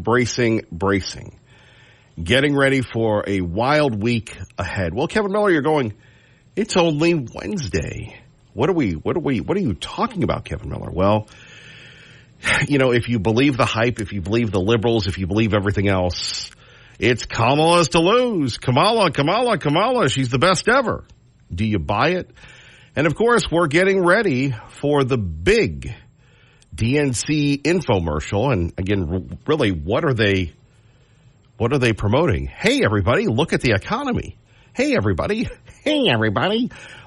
bracing. Getting ready for a wild week ahead. Well, Kevin Miller, you're going, it's only Wednesday. What are you talking about, Kevin Miller? Well, if you believe the hype, if you believe the liberals, if you believe everything else, it's Kamala's to lose. Kamala. She's the best ever. Do you buy it? And of course, we're getting ready for the big DNC infomercial. And again, really, what are they promoting? Hey, everybody, look at the economy. Hey, everybody,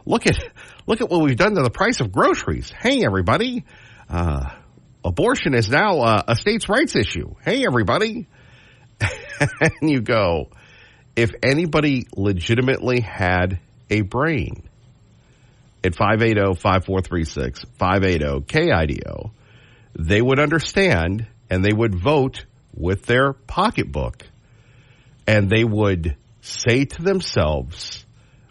look at what we've done to the price of groceries. Hey, everybody, abortion is now a states' rights issue. Hey, everybody. And you go, if anybody legitimately had a brain at 580-5436, 580-KIDO, they would understand and they would vote with their pocketbook. And they would say to themselves,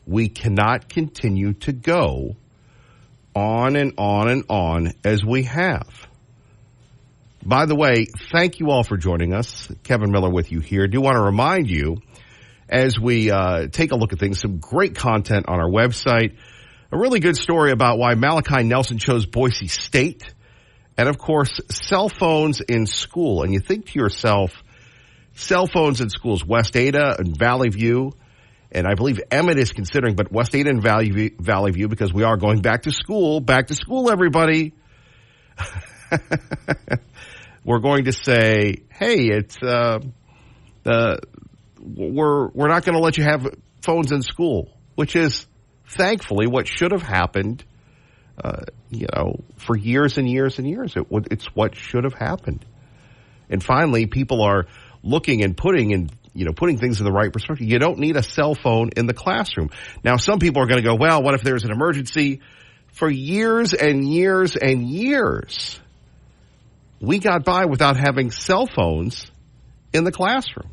we cannot continue to go on and on and on as we have. By the way, thank you all for joining us. Kevin Miller with you here. I do want to remind you, as we take a look at things, some great content on our website. A really good story about why Malachi Nelson chose Boise State. And, of course, cell phones in school. And you think to yourself, cell phones in schools, West Ada and Valley View, and I believe Emmett is considering, but West Ada and Valley View, because we are going back to school, everybody. We're going to say, hey, it's we're not going to let you have phones in school, which is thankfully what should have happened, for years and years and years. It's what should have happened, and finally, people are looking and putting things in the right perspective. You don't need a cell phone in the classroom. Now, some people are going to go, well, what if there's an emergency? For years and years and years, we got by without having cell phones in the classroom.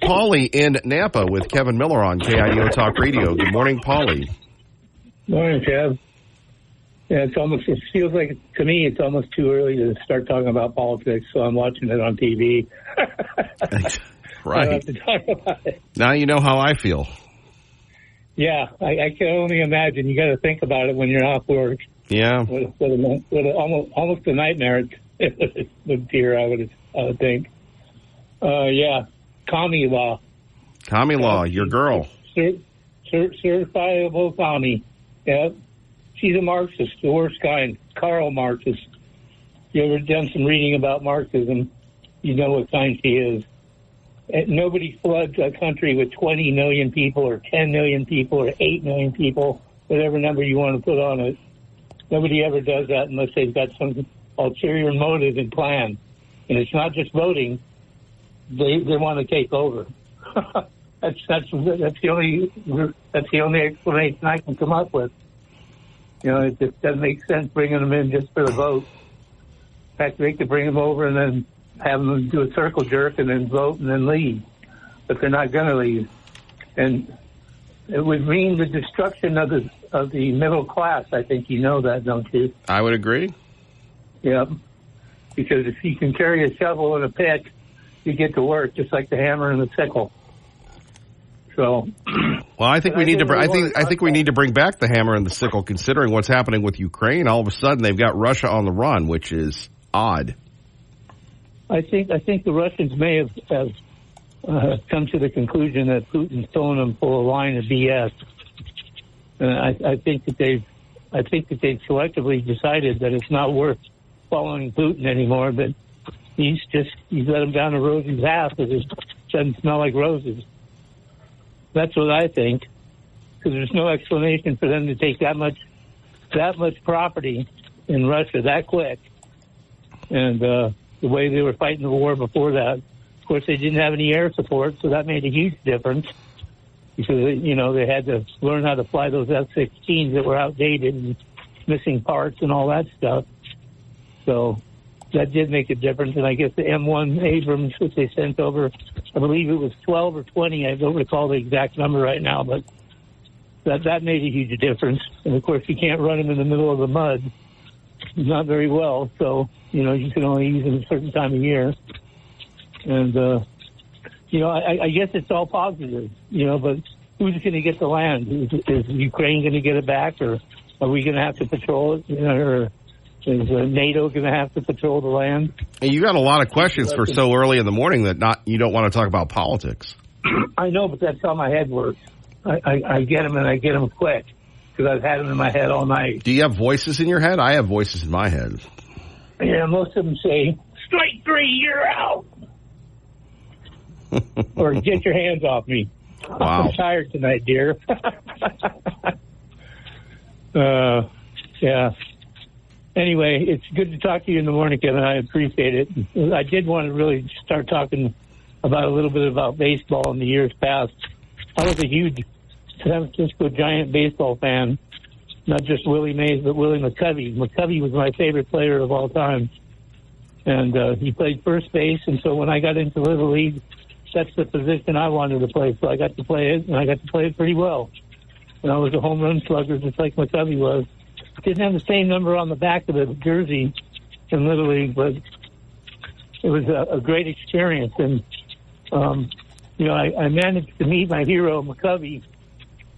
Paulie in Nampa with Kevin Miller on KIDO Talk Radio. Good morning, Paulie. Morning, Kev. Yeah, it feels like, to me, it's almost too early to start talking about politics, so I'm watching it on TV. Right. I don't have to talk about it. Now you know how I feel. Yeah, I can only imagine. You got to think about it when you're off work. Yeah. Almost a nightmare it would appear, I would think. Yeah, commie law. Commie law, your girl. Certifiable commie. Yeah. She's a Marxist, the worst kind. Karl Marxist. You ever done some reading about Marxism, you know what kind she is. And nobody floods a country with 20 million people or 10 million people or 8 million people, whatever number you want to put on it. Nobody ever does that unless they've got some ulterior motive and plan. And it's not just voting. They want to take over. That's the only explanation I can come up with. It just doesn't make sense bringing them in just for the vote. In fact, they could bring them over and then have them do a circle jerk and then vote and then leave. But they're not going to leave. And it would mean the destruction of the middle class. I think you know that, don't you? I would agree. Yeah. Because if you can carry a shovel and a pick, you get to work, just like the hammer and the sickle. So, well, I think we need to. I think we need to bring back the hammer and the sickle, considering what's happening with Ukraine. All of a sudden, they've got Russia on the run, which is odd. I think the Russians may have come to the conclusion that Putin's throwing them for a line of BS. And I think that they've collectively decided that it's not worth following Putin anymore. But he's let them down the roses path because it doesn't smell like roses. That's what I think, because there's no explanation for them to take that much property in Russia that quick. And the way they were fighting the war before that, of course, they didn't have any air support, so that made a huge difference because they had to learn how to fly those F-16s that were outdated and missing parts and all that stuff. So that did make a difference. And I guess the M1 Abrams, which they sent over, I believe it was 12 or 20. I don't recall the exact number right now, but that made a huge difference. And, of course, you can't run them in the middle of the mud not very well, so, you can only use them a certain time of year. And, I guess it's all positive, but who's going to get the land? Is Ukraine going to get it back, or are we going to have to patrol it, or is NATO going to have to patrol the land? And you got a lot of questions for so early in the morning that you don't want to talk about politics. I know, but that's how my head works. I get them, and I get them quick, because I've had them in my head all night. Do you have voices in your head? I have voices in my head. Yeah, most of them say, strike three, you're out. Or get your hands off me. Wow. I'm tired tonight, dear. Yeah. Anyway, it's good to talk to you in the morning, Kevin. I appreciate it. I did want to really start talking about a little bit about baseball in the years past. I was a huge San Francisco Giant baseball fan, not just Willie Mays, but Willie McCovey. McCovey was my favorite player of all time, and he played first base, and so when I got into Little League, that's the position I wanted to play, so I got to play it, and I got to play it pretty well. And I was a home run slugger, just like McCovey was. Didn't have the same number on the back of the jersey in Little League, but it was a great experience. And, I managed to meet my hero, McCovey,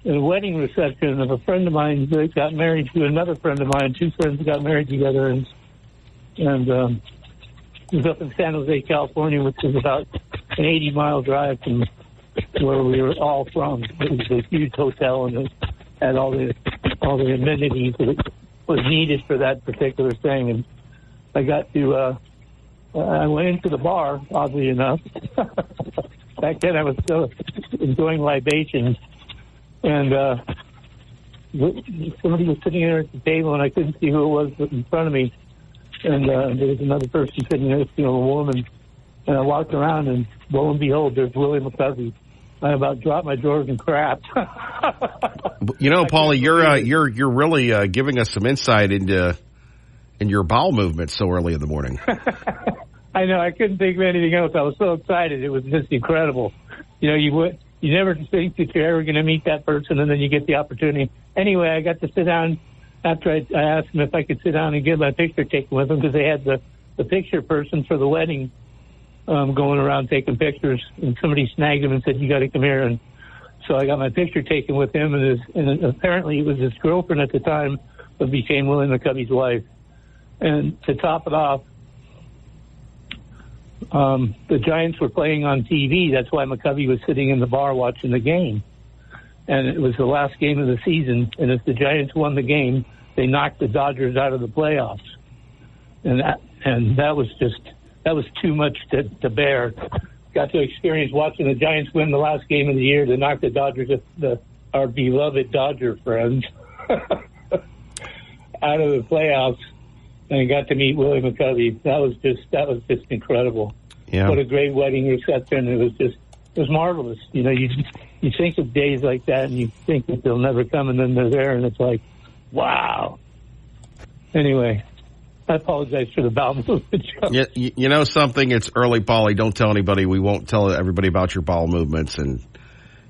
at a wedding reception of a friend of mine that got married to another friend of mine. Two friends got married together, and it was up in San Jose, California, which is about an 80-mile drive from where we were all from. It was a huge hotel, and it had all the amenities that was needed for that particular thing. And I got to, I went into the bar, oddly enough. Back then I was still enjoying libations. And somebody was sitting there at the table, and I couldn't see who it was in front of me. And there was another person sitting next to a woman. And I walked around, and lo and behold, there's Willie McCovey. I about dropped my drawers and crap. Paulie, you're really giving us some insight into your bowel movement so early in the morning. I know. I couldn't think of anything else. I was so excited. It was just incredible. You never think that you're ever going to meet that person, and then you get the opportunity. Anyway, I got to sit down after I asked them if I could sit down and get my picture taken with them, because they had the picture person for the wedding going around taking pictures, and somebody snagged him and said, "You got to come here." And so I got my picture taken with him, and apparently it was his girlfriend at the time, but became Willie McCovey's wife. And to top it off, the Giants were playing on TV. That's why McCovey was sitting in the bar watching the game. And it was the last game of the season, and if the Giants won the game, they knocked the Dodgers out of the playoffs. And that was too much to bear. Got to experience watching the Giants win the last game of the year to knock the Dodgers, our beloved Dodger friends, out of the playoffs, and got to meet Willie McCovey. That was just incredible. Yeah. What a great wedding reception! It was marvelous. You think of days like that, and you think that they'll never come, and then they're there, and it's like, wow. Anyway. I apologize for the bowel movement. Yeah, you know something? It's early, Paulie. Don't tell anybody. We won't tell everybody about your bowel movements. And,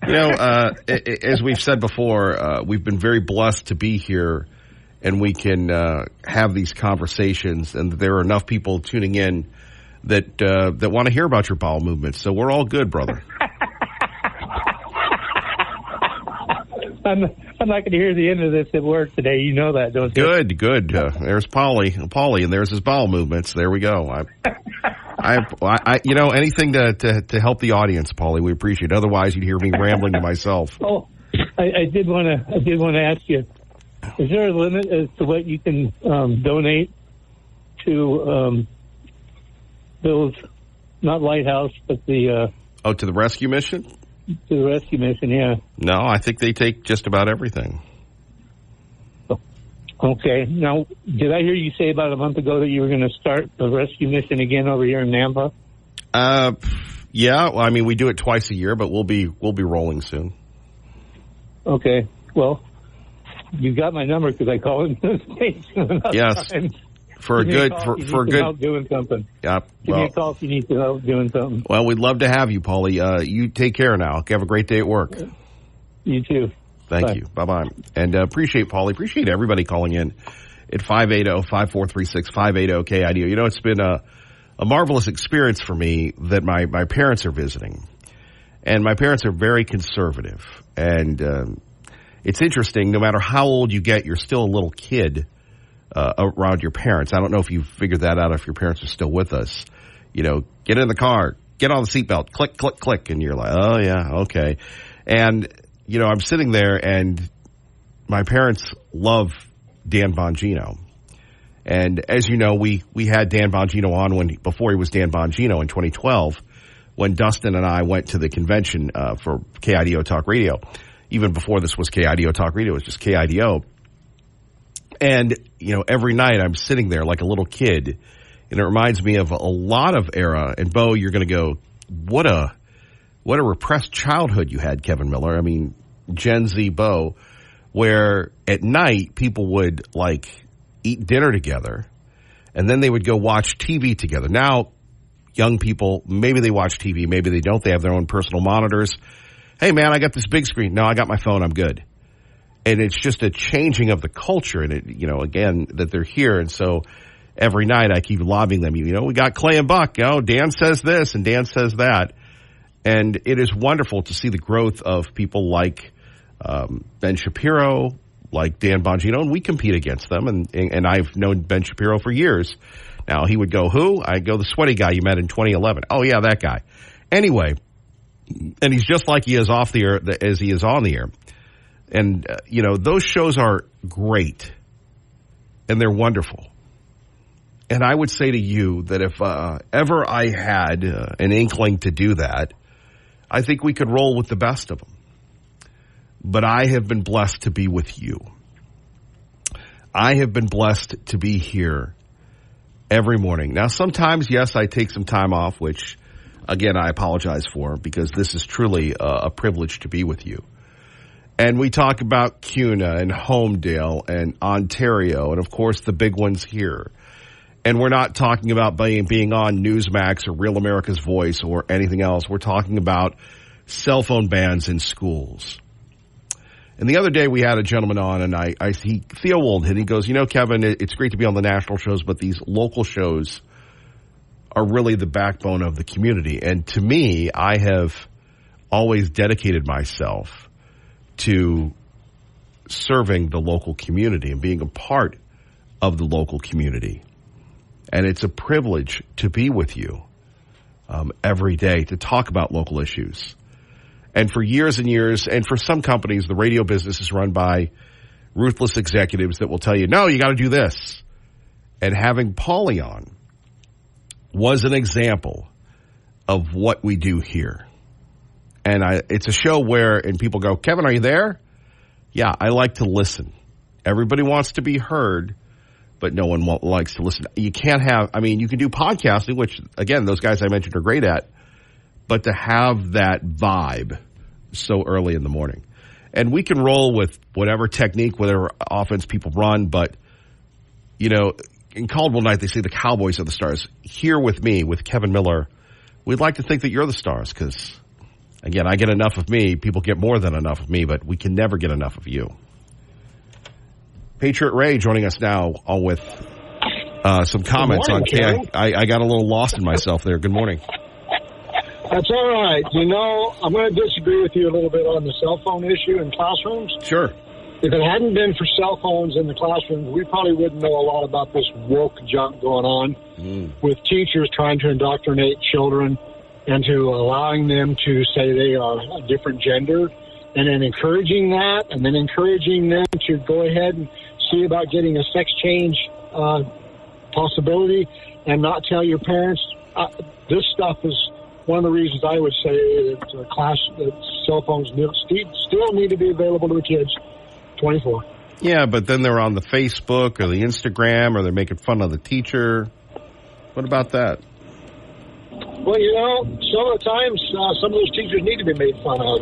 as we've said before, we've been very blessed to be here, and we can have these conversations, and there are enough people tuning in that want to hear about your bowel movements. So we're all good, brother. I'm not going to hear the end of this at work today. You know that, don't you? Good. There's Paulie, and there's his bowel movements. There we go. Anything to help the audience, Paulie, we appreciate it. Otherwise, you'd hear me rambling to myself. Oh, I did want to ask you: is there a limit as to what you can donate to those, not Lighthouse, but the to the rescue mission? To the rescue mission, yeah. No, I think they take just about everything. Okay. Now, did I hear you say about a month ago that you were going to start the rescue mission again over here in Nampa? Yeah. Well, I mean, we do it twice a year, but we'll be rolling soon. Okay. Well, you got my number because I called into the station. Yes. Times. For good help doing something. Yeah. Give me a call if you need to help doing something. Well, we'd love to have you, Paulie. You take care now. Have a great day at work. You too. Thank you. Bye-bye. And appreciate Paulie. Appreciate everybody calling in at 580-5436-580-KIDO. You know, it's been a marvelous experience for me that my parents are visiting. And my parents are very conservative. And it's interesting, no matter how old you get, you're still a little kid around your parents. I don't know if you've figured that out, if your parents are still with us. You know, get in the car, get on the seatbelt, click, click, click, and you're like, oh, yeah, okay. And, you know, I'm sitting there, and my parents love Dan Bongino. And as you know, we had Dan Bongino on before he was Dan Bongino in 2012, when Dustin and I went to the convention for KIDO Talk Radio. Even before this was KIDO Talk Radio, it was just KIDO. And, you know, every night I'm sitting there like a little kid, and it reminds me of a lot of era. And, Bo, you're going to go, what a repressed childhood you had, Kevin Miller. I mean, Gen Z Bo, where at night people would, like, eat dinner together, and then they would go watch TV together. Now, young people, maybe they watch TV, maybe they don't. They have their own personal monitors. Hey, man, I got this big screen. No, I got my phone. I'm good. And it's just a changing of the culture, and, it, you know, again, that they're here. And so every night I keep lobbying them. You know, we got Clay and Buck. Oh, Dan says this and Dan says that. And it is wonderful to see the growth of people like Ben Shapiro, like Dan Bongino, and we compete against them. And I've known Ben Shapiro for years. Now, he would go, who? I'd go, the sweaty guy you met in 2011. Oh, yeah, that guy. Anyway, and he's just like he is off the air as he is on the air. And, you know, those shows are great, and they're wonderful. And I would say to you that if ever I had an inkling to do that, I think we could roll with the best of them. But I have been blessed to be with you. I have been blessed to be here every morning. Now, sometimes, yes, I take some time off, which, again, I apologize for, because this is truly a privilege to be with you. And we talk about CUNA and Homedale and Ontario and, of course, the big ones here. And we're not talking about being on Newsmax or Real America's Voice or anything else. We're talking about cell phone bans in schools. And the other day we had a gentleman on, and he Theo and he goes, you know, Kevin, it's great to be on the national shows, but these local shows are really the backbone of the community. And to me, I have always dedicated myself to serving the local community and being a part of the local community. And it's a privilege to be with you every day to talk about local issues. And for years and years, and for some companies, the radio business is run by ruthless executives that will tell you, no, you got to do this. And having Paulie on was an example of what we do here. And it's a show where, and people go, Kevin, are you there? Yeah, I like to listen. Everybody wants to be heard, but no one likes to listen. You can't have, I mean, you can do podcasting, which, again, those guys I mentioned are great at, but to have that vibe so early in the morning. And we can roll with whatever technique, whatever offense people run, but, you know, in Caldwell night, they say the Cowboys are the stars. Here with me, with Kevin Miller, we'd like to think that you're the stars because, again, I get enough of me. People get more than enough of me, but we can never get enough of you. Patriot Ray joining us now with some comments morning, on I got a little lost in myself there. Good morning. That's all right. You know, I'm going to disagree with you a little bit on the cell phone issue in classrooms. Sure. If it hadn't been for cell phones in the classrooms, we probably wouldn't know a lot about this woke junk going on with teachers trying to indoctrinate children into allowing them to say they are a different gender, and then encouraging that, and then encouraging them to go ahead and see about getting a sex change possibility and not tell your parents. This stuff is one of the reasons I would say that cell phones still need to be available to the kids 24. Yeah, but then they're on the Facebook or the Instagram, or they're making fun of the teacher. What about that? Well, you know, some of the times, some of those teachers need to be made fun of.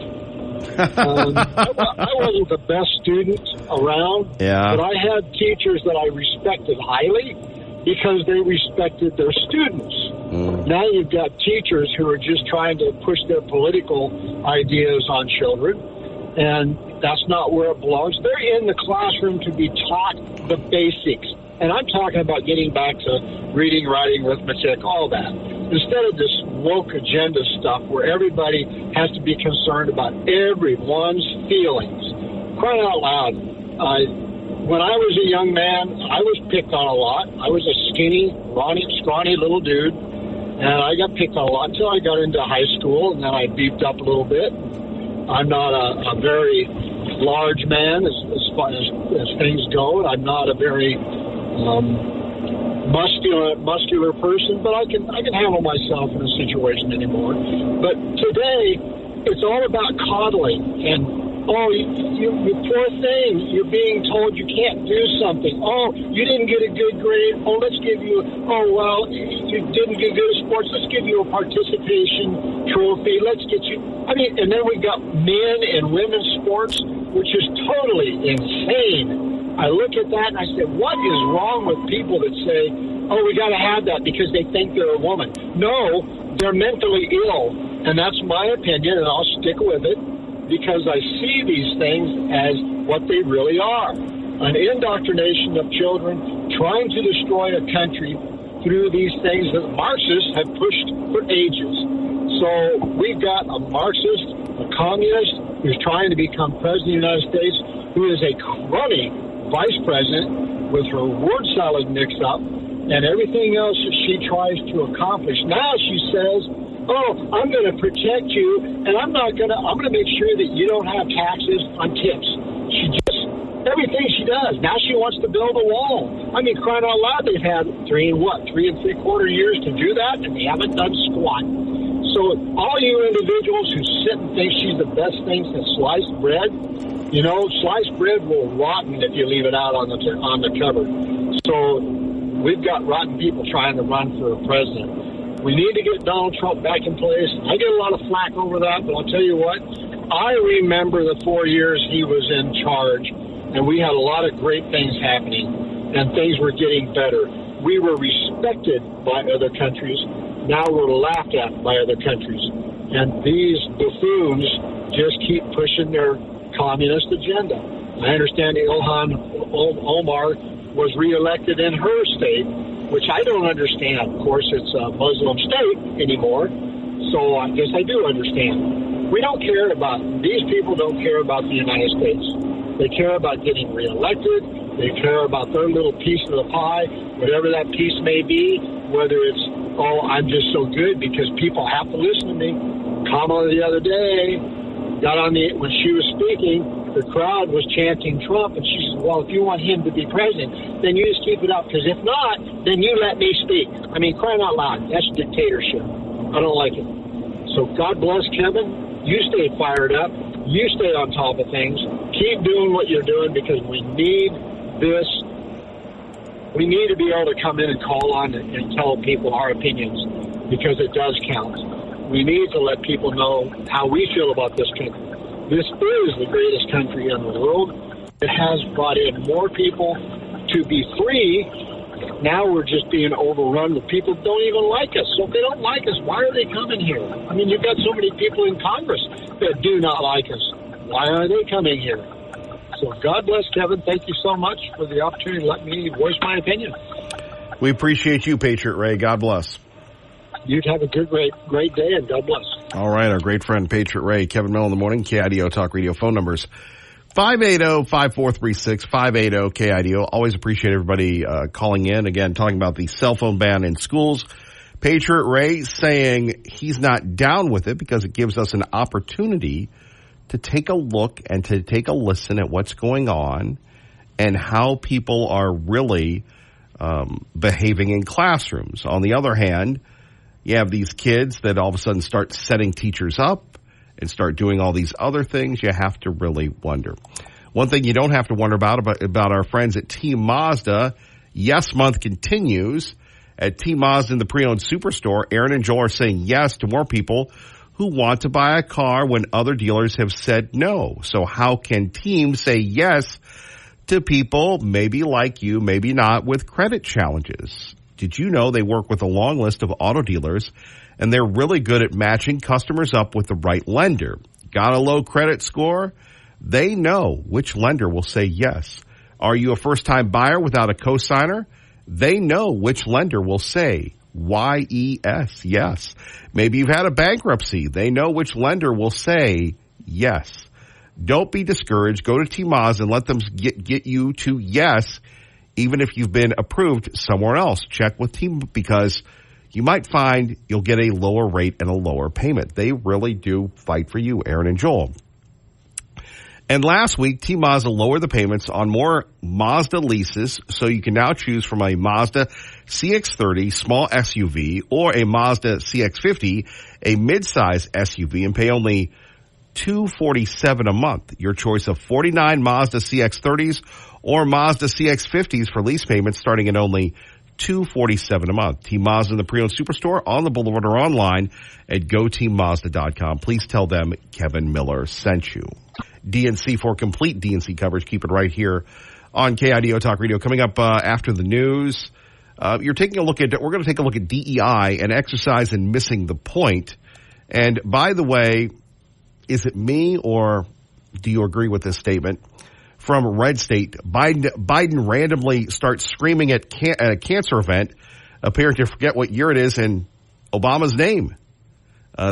I wasn't the best student around, but I had teachers that I respected highly because they respected their students. Now you've got teachers who are just trying to push their political ideas on children, and that's not where it belongs. They're in the classroom to be taught the basics, And I'm talking about getting back to reading, writing, arithmetic, all that. Instead of this woke agenda stuff where everybody has to be concerned about everyone's feelings. Crying out loud. When I was a young man, I was picked on a lot. I was a skinny, scrawny little dude, and I got picked on a lot until I got into high school, and then I beefed up a little bit. I'm not a very large man as far as things go, and I'm not a very muscular person, but I can handle myself in a situation anymore. But today, it's all about coddling and, oh, you poor thing, you're being told you can't do something. Oh, you didn't get a good grade. Oh, let's give you, you didn't get good at sports. Let's give you a participation trophy. Let's get you, and then we've got men and women's sports, which is totally insane. I look at that and I say, what is wrong with people that say, oh, we got to have that because they think they're a woman? No, they're mentally ill, and that's my opinion, and I'll stick with it because I see these things as what they really are, an indoctrination of children trying to destroy a country through these things that Marxists have pushed for ages. So we've got a Marxist, a communist, who's trying to become president of the United States, who is a crummy vice president with her word salad mixed up and everything else that she tries to accomplish. Now she says, oh, I'm going to protect you, and I'm going to make sure that you don't have taxes on tips. Everything she does. Now she wants to build a wall. Crying out loud, they've had 3 and 3/4 years to do that, and they haven't done squat. So all you individuals who sit and think she's the best thing since sliced bread, sliced bread will rotten if you leave it out on the cupboard. So we've got rotten people trying to run for president. We need to get Donald Trump back in place. I get a lot of flack over that, but I'll tell you what, I remember the 4 years he was in charge, and we had a lot of great things happening, and things were getting better. We were respected by other countries. Now we're laughed at by other countries. And these buffoons just keep pushing their communist agenda. I understand Ilhan Omar was reelected in her state, which I don't understand. Of course, it's a Muslim state anymore, so I guess I do understand. These people don't care about the United States. They care about getting reelected. They care about their little piece of the pie, whatever that piece may be, whether it's, oh, I'm just so good because people have to listen to me. Kamala the other day when she was speaking, the crowd was chanting Trump, and she said, well, if you want him to be president, then you just keep it up, because if not, then you let me speak. Crying out loud, that's dictatorship. I don't like it. So God bless Kevin. You stay fired up. You stay on top of things. Keep doing what you're doing, because we need this. We need to be able to come in and call on and tell people our opinions, because it does count. We need to let people know how we feel about this country. This is the greatest country in the world. It has brought in more people to be free. Now we're just being overrun with people who don't even like us. So if they don't like us, why are they coming here? You've got so many people in Congress that do not like us. Why are they coming here? So God bless, Kevin. Thank you so much for the opportunity to let me voice my opinion. We appreciate you, Patriot Ray. God bless. You have a great day, and God bless. All right, our great friend Patriot Ray, Kevin Miller in the morning, KIDO Talk Radio phone numbers 580-5436, 580-KIDO. Always appreciate everybody calling in. Again, talking about the cell phone ban in schools. Patriot Ray saying he's not down with it because it gives us an opportunity to take a look and to take a listen at what's going on and how people are really behaving in classrooms. On the other hand, you have these kids that all of a sudden start setting teachers up and start doing all these other things. You have to really wonder. One thing you don't have to wonder about our friends at Team Mazda, Yes Month continues. At Team Mazda in the pre-owned superstore, Aaron and Joel are saying yes to more people who want to buy a car when other dealers have said no. So how can Team say yes to people maybe like you, maybe not, with credit challenges? Did you know they work with a long list of auto dealers, and they're really good at matching customers up with the right lender? Got a low credit score? They know which lender will say yes. Are you a first-time buyer without a cosigner? They know which lender will say YES, yes. Maybe you've had a bankruptcy. They know which lender will say yes. Don't be discouraged. Go to T-Maz and let them get you to yes, even if you've been approved somewhere else. Check with T because you might find you'll get a lower rate and a lower payment. They really do fight for you, Aaron and Joel. And last week, T-Mazda lowered the payments on more Mazda leases, so you can now choose from a Mazda CX-30 small SUV or a Mazda CX-50, a midsize SUV, and pay only $247 a month. Your choice of 49 Mazda CX-30s or Mazda CX-50s for lease payments starting at only $247 a month. T-Mazda in the pre-owned superstore on the boulevard or online at GoTeamMazda.com. Please tell them Kevin Miller sent you. DNC for complete DNC coverage. Keep it right here on KIDO Talk Radio. Coming up after the news, we're going to take a look at DEI and exercise in missing the point. And by the way, is it me or do you agree with this statement? From Red State, Biden randomly starts screaming at a cancer event, appearing to forget what year it is and Obama's name.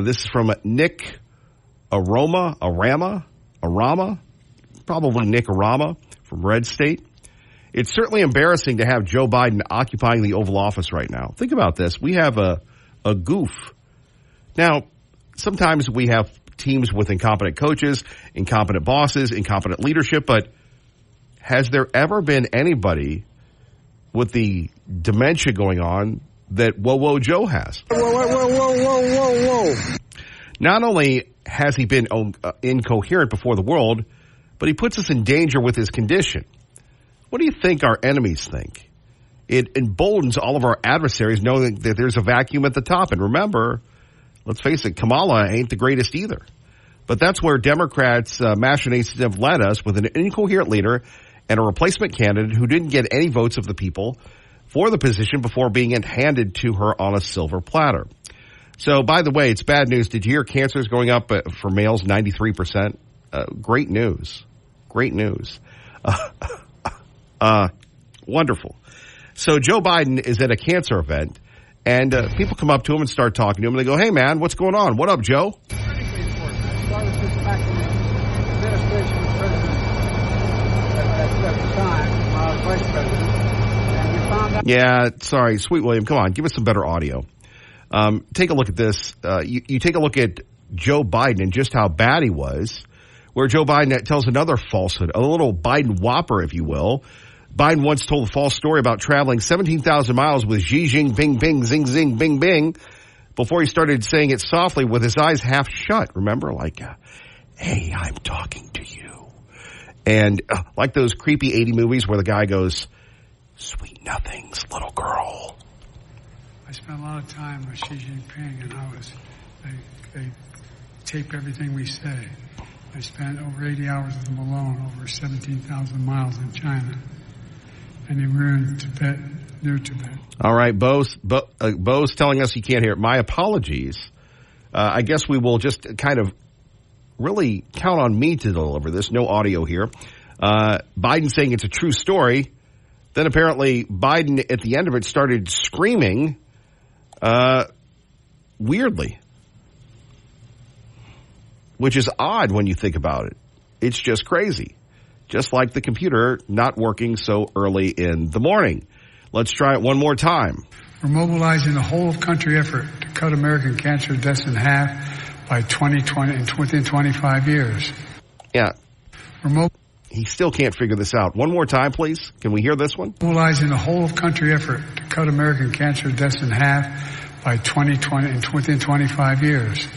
This is from Nick Arama, probably Nick Arama from Red State. It's certainly embarrassing to have Joe Biden occupying the Oval Office right now. Think about this. We have a goof. Now, sometimes we have teams with incompetent coaches, incompetent bosses, incompetent leadership, but has there ever been anybody with the dementia going on that Whoa Joe has? Whoa. Not only has he been incoherent before the world, but he puts us in danger with his condition. What do you think our enemies think? It emboldens all of our adversaries knowing that there's a vacuum at the top. And remember, let's face it, Kamala ain't the greatest either. But that's where Democrats' machinations have led us, with an incoherent leader and a replacement candidate who didn't get any votes of the people for the position before being handed to her on a silver platter. So, by the way, it's bad news. Did you hear cancer is going up for males 93%? Great news. Wonderful. So Joe Biden is at a cancer event, and people come up to him and start talking to him, and they go, "Hey, man, what's going on? What up, Joe?" Critically important. I started this back in the administration of President at the time, when I was vice president, and we found out... Yeah, sorry, Sweet William, come on, give us some better audio. Take a look at this. You take a look at Joe Biden and just how bad he was, where Joe Biden tells another falsehood, a little Biden whopper, if you will. Biden once told a false story about traveling 17,000 miles with Xi Jinping, bing, zing, zing, bing, bing, before he started saying it softly with his eyes half shut. Remember, like, hey, I'm talking to you. And like those creepy 80 movies where the guy goes, "Sweet nothings, little girl." I spent a lot of time with Xi Jinping, and they tape everything we say. I spent over 80 hours with him alone, over 17,000 miles in China. And they were in Tibet, near Tibet. All right, Bo's telling us he can't hear it. My apologies. I guess we will just kind of really count on me to deliver this. No audio here. Biden saying it's a true story. Then apparently Biden at the end of it started screaming weirdly, which is odd when you think about it. It's just crazy. Just like the computer not working so early in the morning. Let's try it one more time. We're mobilizing a whole-of-country effort to cut American cancer deaths in half by 2020 and within 25 years. Yeah. He still can't figure this out. One more time, please. Can we hear this one? Mobilizing a whole-of-country effort to cut American cancer deaths in half by 2020 and within 25 years.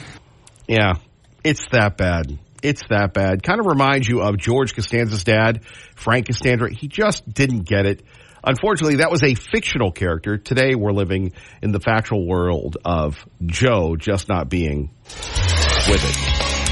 Yeah, it's that bad. It's that bad. Kind of reminds you of George Costanza's dad, Frank Costanza. He just didn't get it. Unfortunately, that was a fictional character. Today, we're living in the factual world of Joe just not being with it.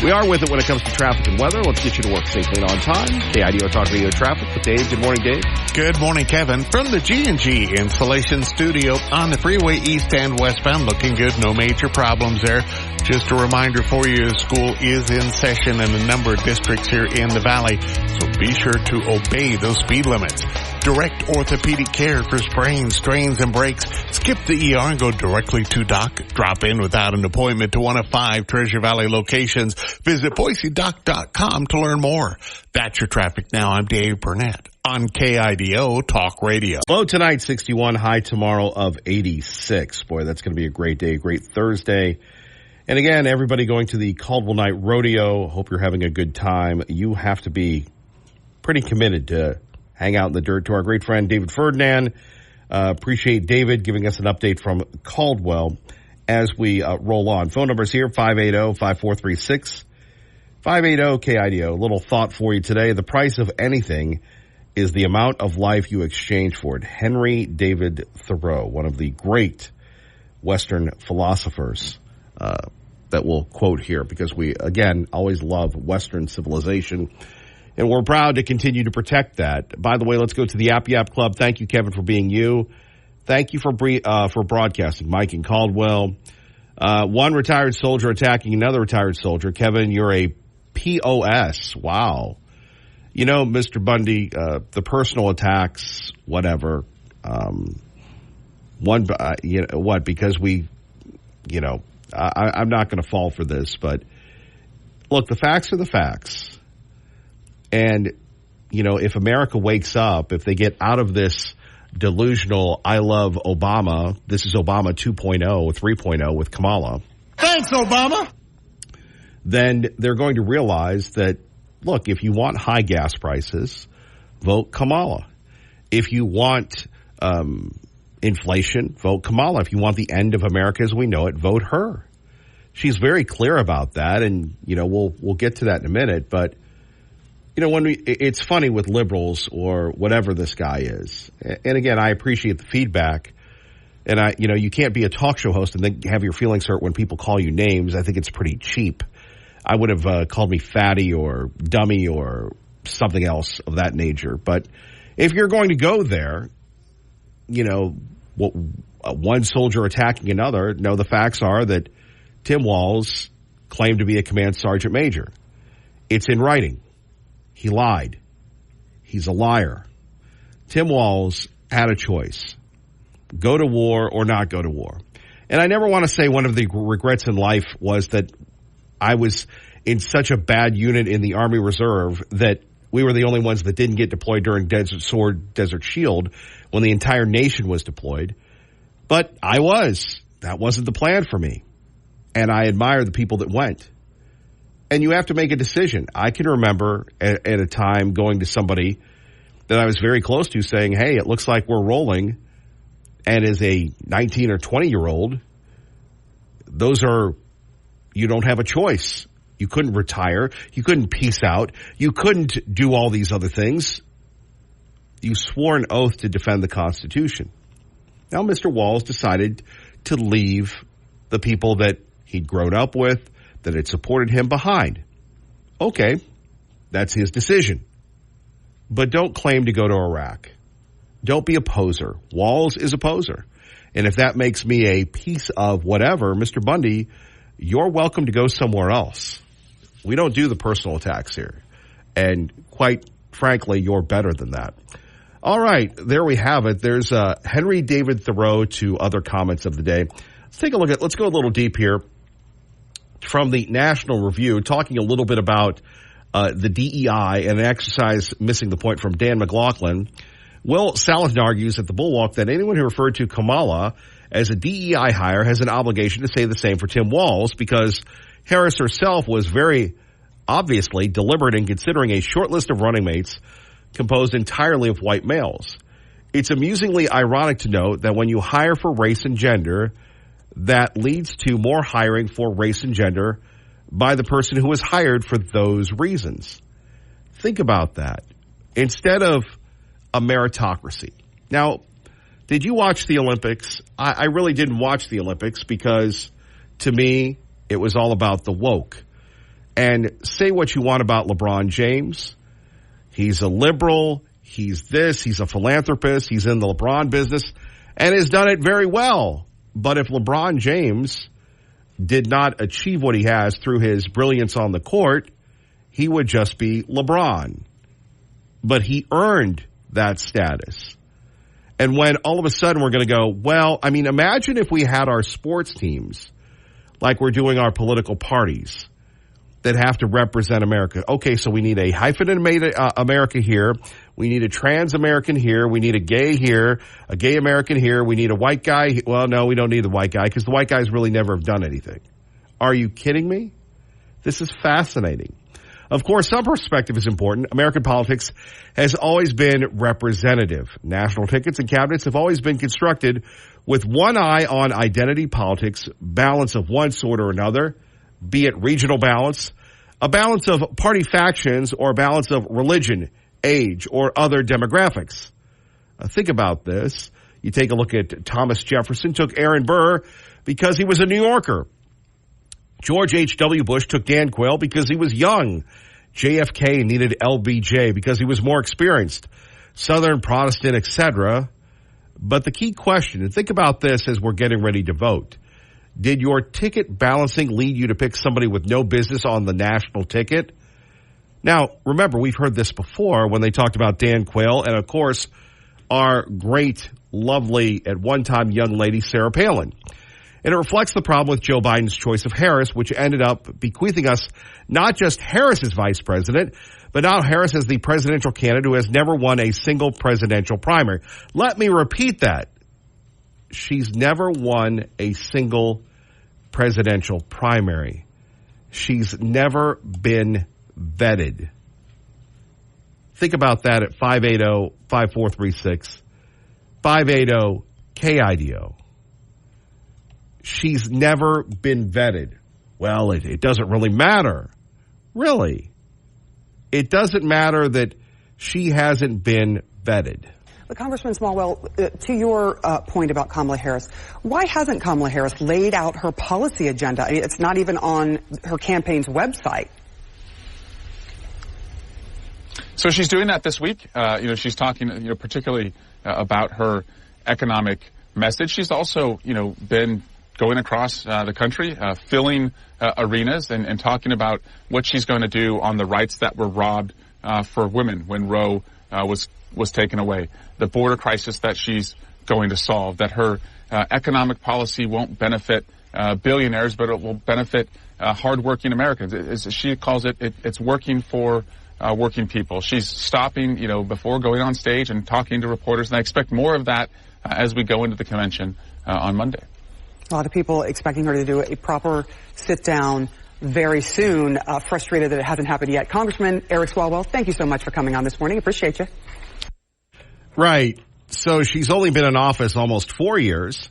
We are with it when it comes to traffic and weather. Let's get you to work safely and on time. KIDO Talk Radio Traffic with Dave. Good morning, Dave. Good morning, Kevin. From the G&G Installation Studio on the freeway east and westbound, looking good. No major problems there. Just a reminder for you, school is in session in a number of districts here in the valley, so be sure to obey those speed limits. Direct orthopedic care for sprains, strains, and breaks. Skip the ER and go directly to Doc. Drop in without an appointment to one of 5 Treasure Valley locations. Visit BoiseDoc.com to learn more. That's your traffic now. I'm Dave Burnett on KIDO Talk Radio. Low tonight, 61. High tomorrow of 86. Boy, that's going to be a great day, great Thursday. And again, everybody going to the Caldwell Night Rodeo, hope you're having a good time. You have to be pretty committed to hang out in the dirt. To our great friend David Ferdinand, appreciate David giving us an update from Caldwell as we roll on. Phone numbers here, 580-5436, 580-KIDO. A little thought for you today. The price of anything is the amount of life you exchange for it. Henry David Thoreau, one of the great Western philosophers that we'll quote here, because we, again, always love Western civilization, and we're proud to continue to protect that. By the way, let's go to the Yap Yap Club. Thank you, Kevin, for being you. Thank you for broadcasting, Mike and Caldwell. One retired soldier attacking another retired soldier. Kevin, you're a POS. Wow. You know, Mr. Bundy, the personal attacks, whatever. Because we, I'm not going to fall for this, but look, the facts are the facts. And, if America wakes up, if they get out of this delusional, I love Obama, this is Obama 2.0, 3.0 with Kamala. Thanks, Obama. Then they're going to realize that, look, if you want high gas prices, vote Kamala. If you want inflation, vote Kamala. If you want the end of America as we know it, vote her. She's very clear about that, and we'll get to that in a minute. But it's funny with liberals or whatever this guy is. And again, I appreciate the feedback. And you can't be a talk show host and then have your feelings hurt when people call you names. I think it's pretty cheap. I would have called me fatty or dummy or something else of that nature. But if you're going to go there, one soldier attacking another, no, the facts are that Tim Walz claimed to be a command sergeant major. It's in writing. He lied. He's a liar. Tim Walz had a choice. Go to war or not go to war. And I never want to say one of the regrets in life was that I was in such a bad unit in the Army Reserve that we were the only ones that didn't get deployed during Desert Sword, Desert Shield when the entire nation was deployed. But I was. That wasn't the plan for me. And I admire the people that went. And you have to make a decision. I can remember at a time going to somebody that I was very close to saying, hey, it looks like we're rolling. And as a 19 or 20-year-old, you don't have a choice. You couldn't retire. You couldn't peace out. You couldn't do all these other things. You swore an oath to defend the Constitution. Now, Mr. Walz decided to leave the people that he'd grown up with, that had supported him behind. Okay, that's his decision. But don't claim to go to Iraq. Don't be a poser. Walz is a poser. And if that makes me a piece of whatever, Mr. Bundy, you're welcome to go somewhere else. We don't do the personal attacks here. And quite frankly, you're better than that. All right, there we have it. There's Henry David Thoreau to other comments of the day. Let's go a little deep here. From the National Review, talking a little bit about the DEI and an exercise missing the point from Dan McLaughlin. Will Saladin argues at the Bulwark that anyone who referred to Kamala as a DEI hire has an obligation to say the same for Tim Walz, because Harris herself was very obviously deliberate in considering a short list of running mates composed entirely of white males. It's amusingly ironic to note that when you hire for race and gender, that leads to more hiring for race and gender by the person who was hired for those reasons. Think about that. Instead of a meritocracy. Now, did you watch the Olympics? I really didn't watch the Olympics because, to me, it was all about the woke. And say what you want about LeBron James. He's a liberal. He's this. He's a philanthropist. He's in the LeBron business and has done it very well. But if LeBron James did not achieve what he has through his brilliance on the court, he would just be LeBron. But he earned that status. And when all of a sudden we're going to go, well, I mean, imagine if we had our sports teams like we're doing our political parties that have to represent America. Okay, so we need a hyphenated America here. We need a trans American here. We need a gay American here. We need a white guy. Well, no, we don't need the white guy because the white guys really never have done anything. Are you kidding me? This is fascinating. Of course, some perspective is important. American politics has always been representative. National tickets and cabinets have always been constructed with one eye on identity politics, balance of one sort or another, be it regional balance, a balance of party factions, or a balance of religion, age, or other demographics. Think about this. You take a look at Thomas Jefferson took Aaron Burr because he was a New Yorker. George H.W. Bush took Dan Quayle because he was young. JFK needed LBJ because he was more experienced. Southern Protestant, etc. But the key question, and think about this as we're getting ready to vote, did your ticket balancing lead you to pick somebody with no business on the national ticket? Now, remember, we've heard this before when they talked about Dan Quayle and, of course, our great, lovely, at one time young lady, Sarah Palin. And it reflects the problem with Joe Biden's choice of Harris, which ended up bequeathing us not just Harris as vice president, but now Harris as the presidential candidate who has never won a single presidential primary. Let me repeat that. She's never won a single presidential primary. She's never been vetted. Think about that at 580-5436, 580-KIDO. She's never been vetted. Well, it doesn't really matter. Really. It doesn't matter that she hasn't been vetted. But Congressman Smallwell, to your point about Kamala Harris, why hasn't Kamala Harris laid out her policy agenda? I mean, it's not even on her campaign's website. So she's doing that this week. She's talking, particularly about her economic message. She's also, been going across the country, filling arenas and talking about what she's going to do on the rights that were robbed for women when Roe was taken away, the border crisis that she's going to solve, that her economic policy won't benefit billionaires, but it will benefit hardworking Americans. As she calls it, it's working for working people. She's stopping, before going on stage and talking to reporters, and I expect more of that as we go into the convention on Monday. A lot of people expecting her to do a proper sit-down very soon, frustrated that it hasn't happened yet. Congressman Eric Swalwell, thank you so much for coming on this morning. Appreciate you. Right. So she's only been in office almost 4 years,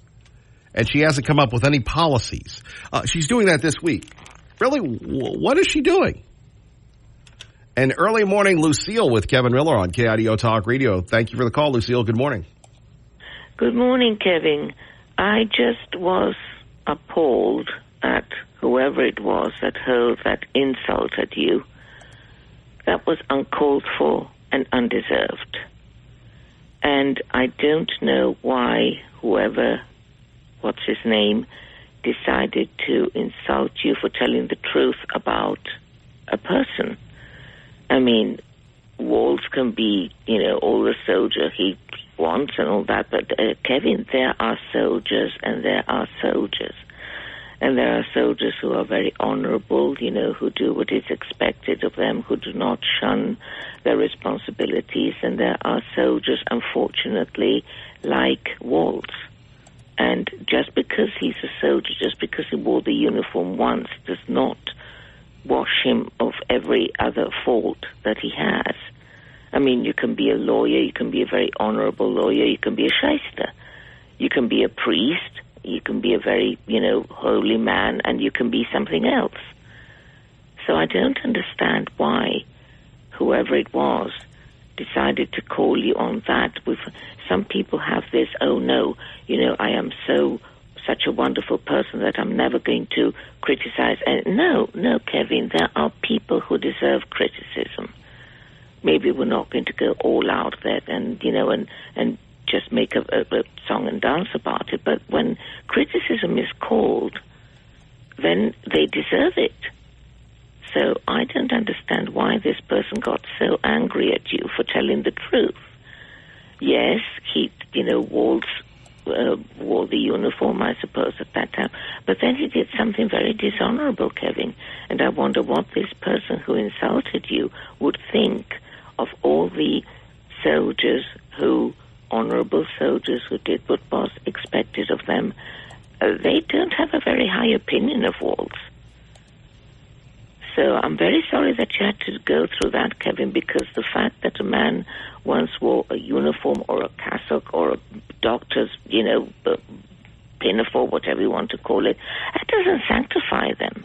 and she hasn't come up with any policies. She's doing that this week. Really, what is she doing? And early morning, Lucille with Kevin Miller on KIDO Talk Radio. Thank you for the call, Lucille. Good morning. Good morning, Kevin. I just was appalled at whoever it was that hurled that insult at you. That was uncalled for and undeserved. And I don't know why whoever, what's his name, decided to insult you for telling the truth about a person. I mean, Walls can be, all the soldier he wants and all that, but Kevin, there are soldiers and there are soldiers. And there are soldiers who are very honorable, who do what is expected of them, who do not shun their responsibilities. And there are soldiers, unfortunately, like Walls. And just because he's a soldier, just because he wore the uniform once, does not wash him of every other fault that he has. I mean, you can be a lawyer, you can be a very honorable lawyer, you can be a shyster, you can be a priest, you can be a very, holy man, and you can be something else. So I don't understand why whoever it was decided to call you on that. Some people have this, oh no, I am so such a wonderful person that I'm never going to criticize. And no, Kevin, there are people who deserve criticism. Maybe we're not going to go all out there and just make a song and dance about it. But when criticism is called, then they deserve it. So I don't understand why this person got so angry at you for telling the truth. Yes, he, wore the uniform, I suppose, at that time. But then he did something very dishonorable, Kevin. And I wonder what this person who insulted you would think of all the soldiers honorable soldiers who did what was expected of them. They don't have a very high opinion of Waltz. So I'm very sorry that you had to go through that, Kevin, because the fact that a man once wore a uniform or a cassock or a doctor's, pinafore, whatever you want to call it, that doesn't sanctify them.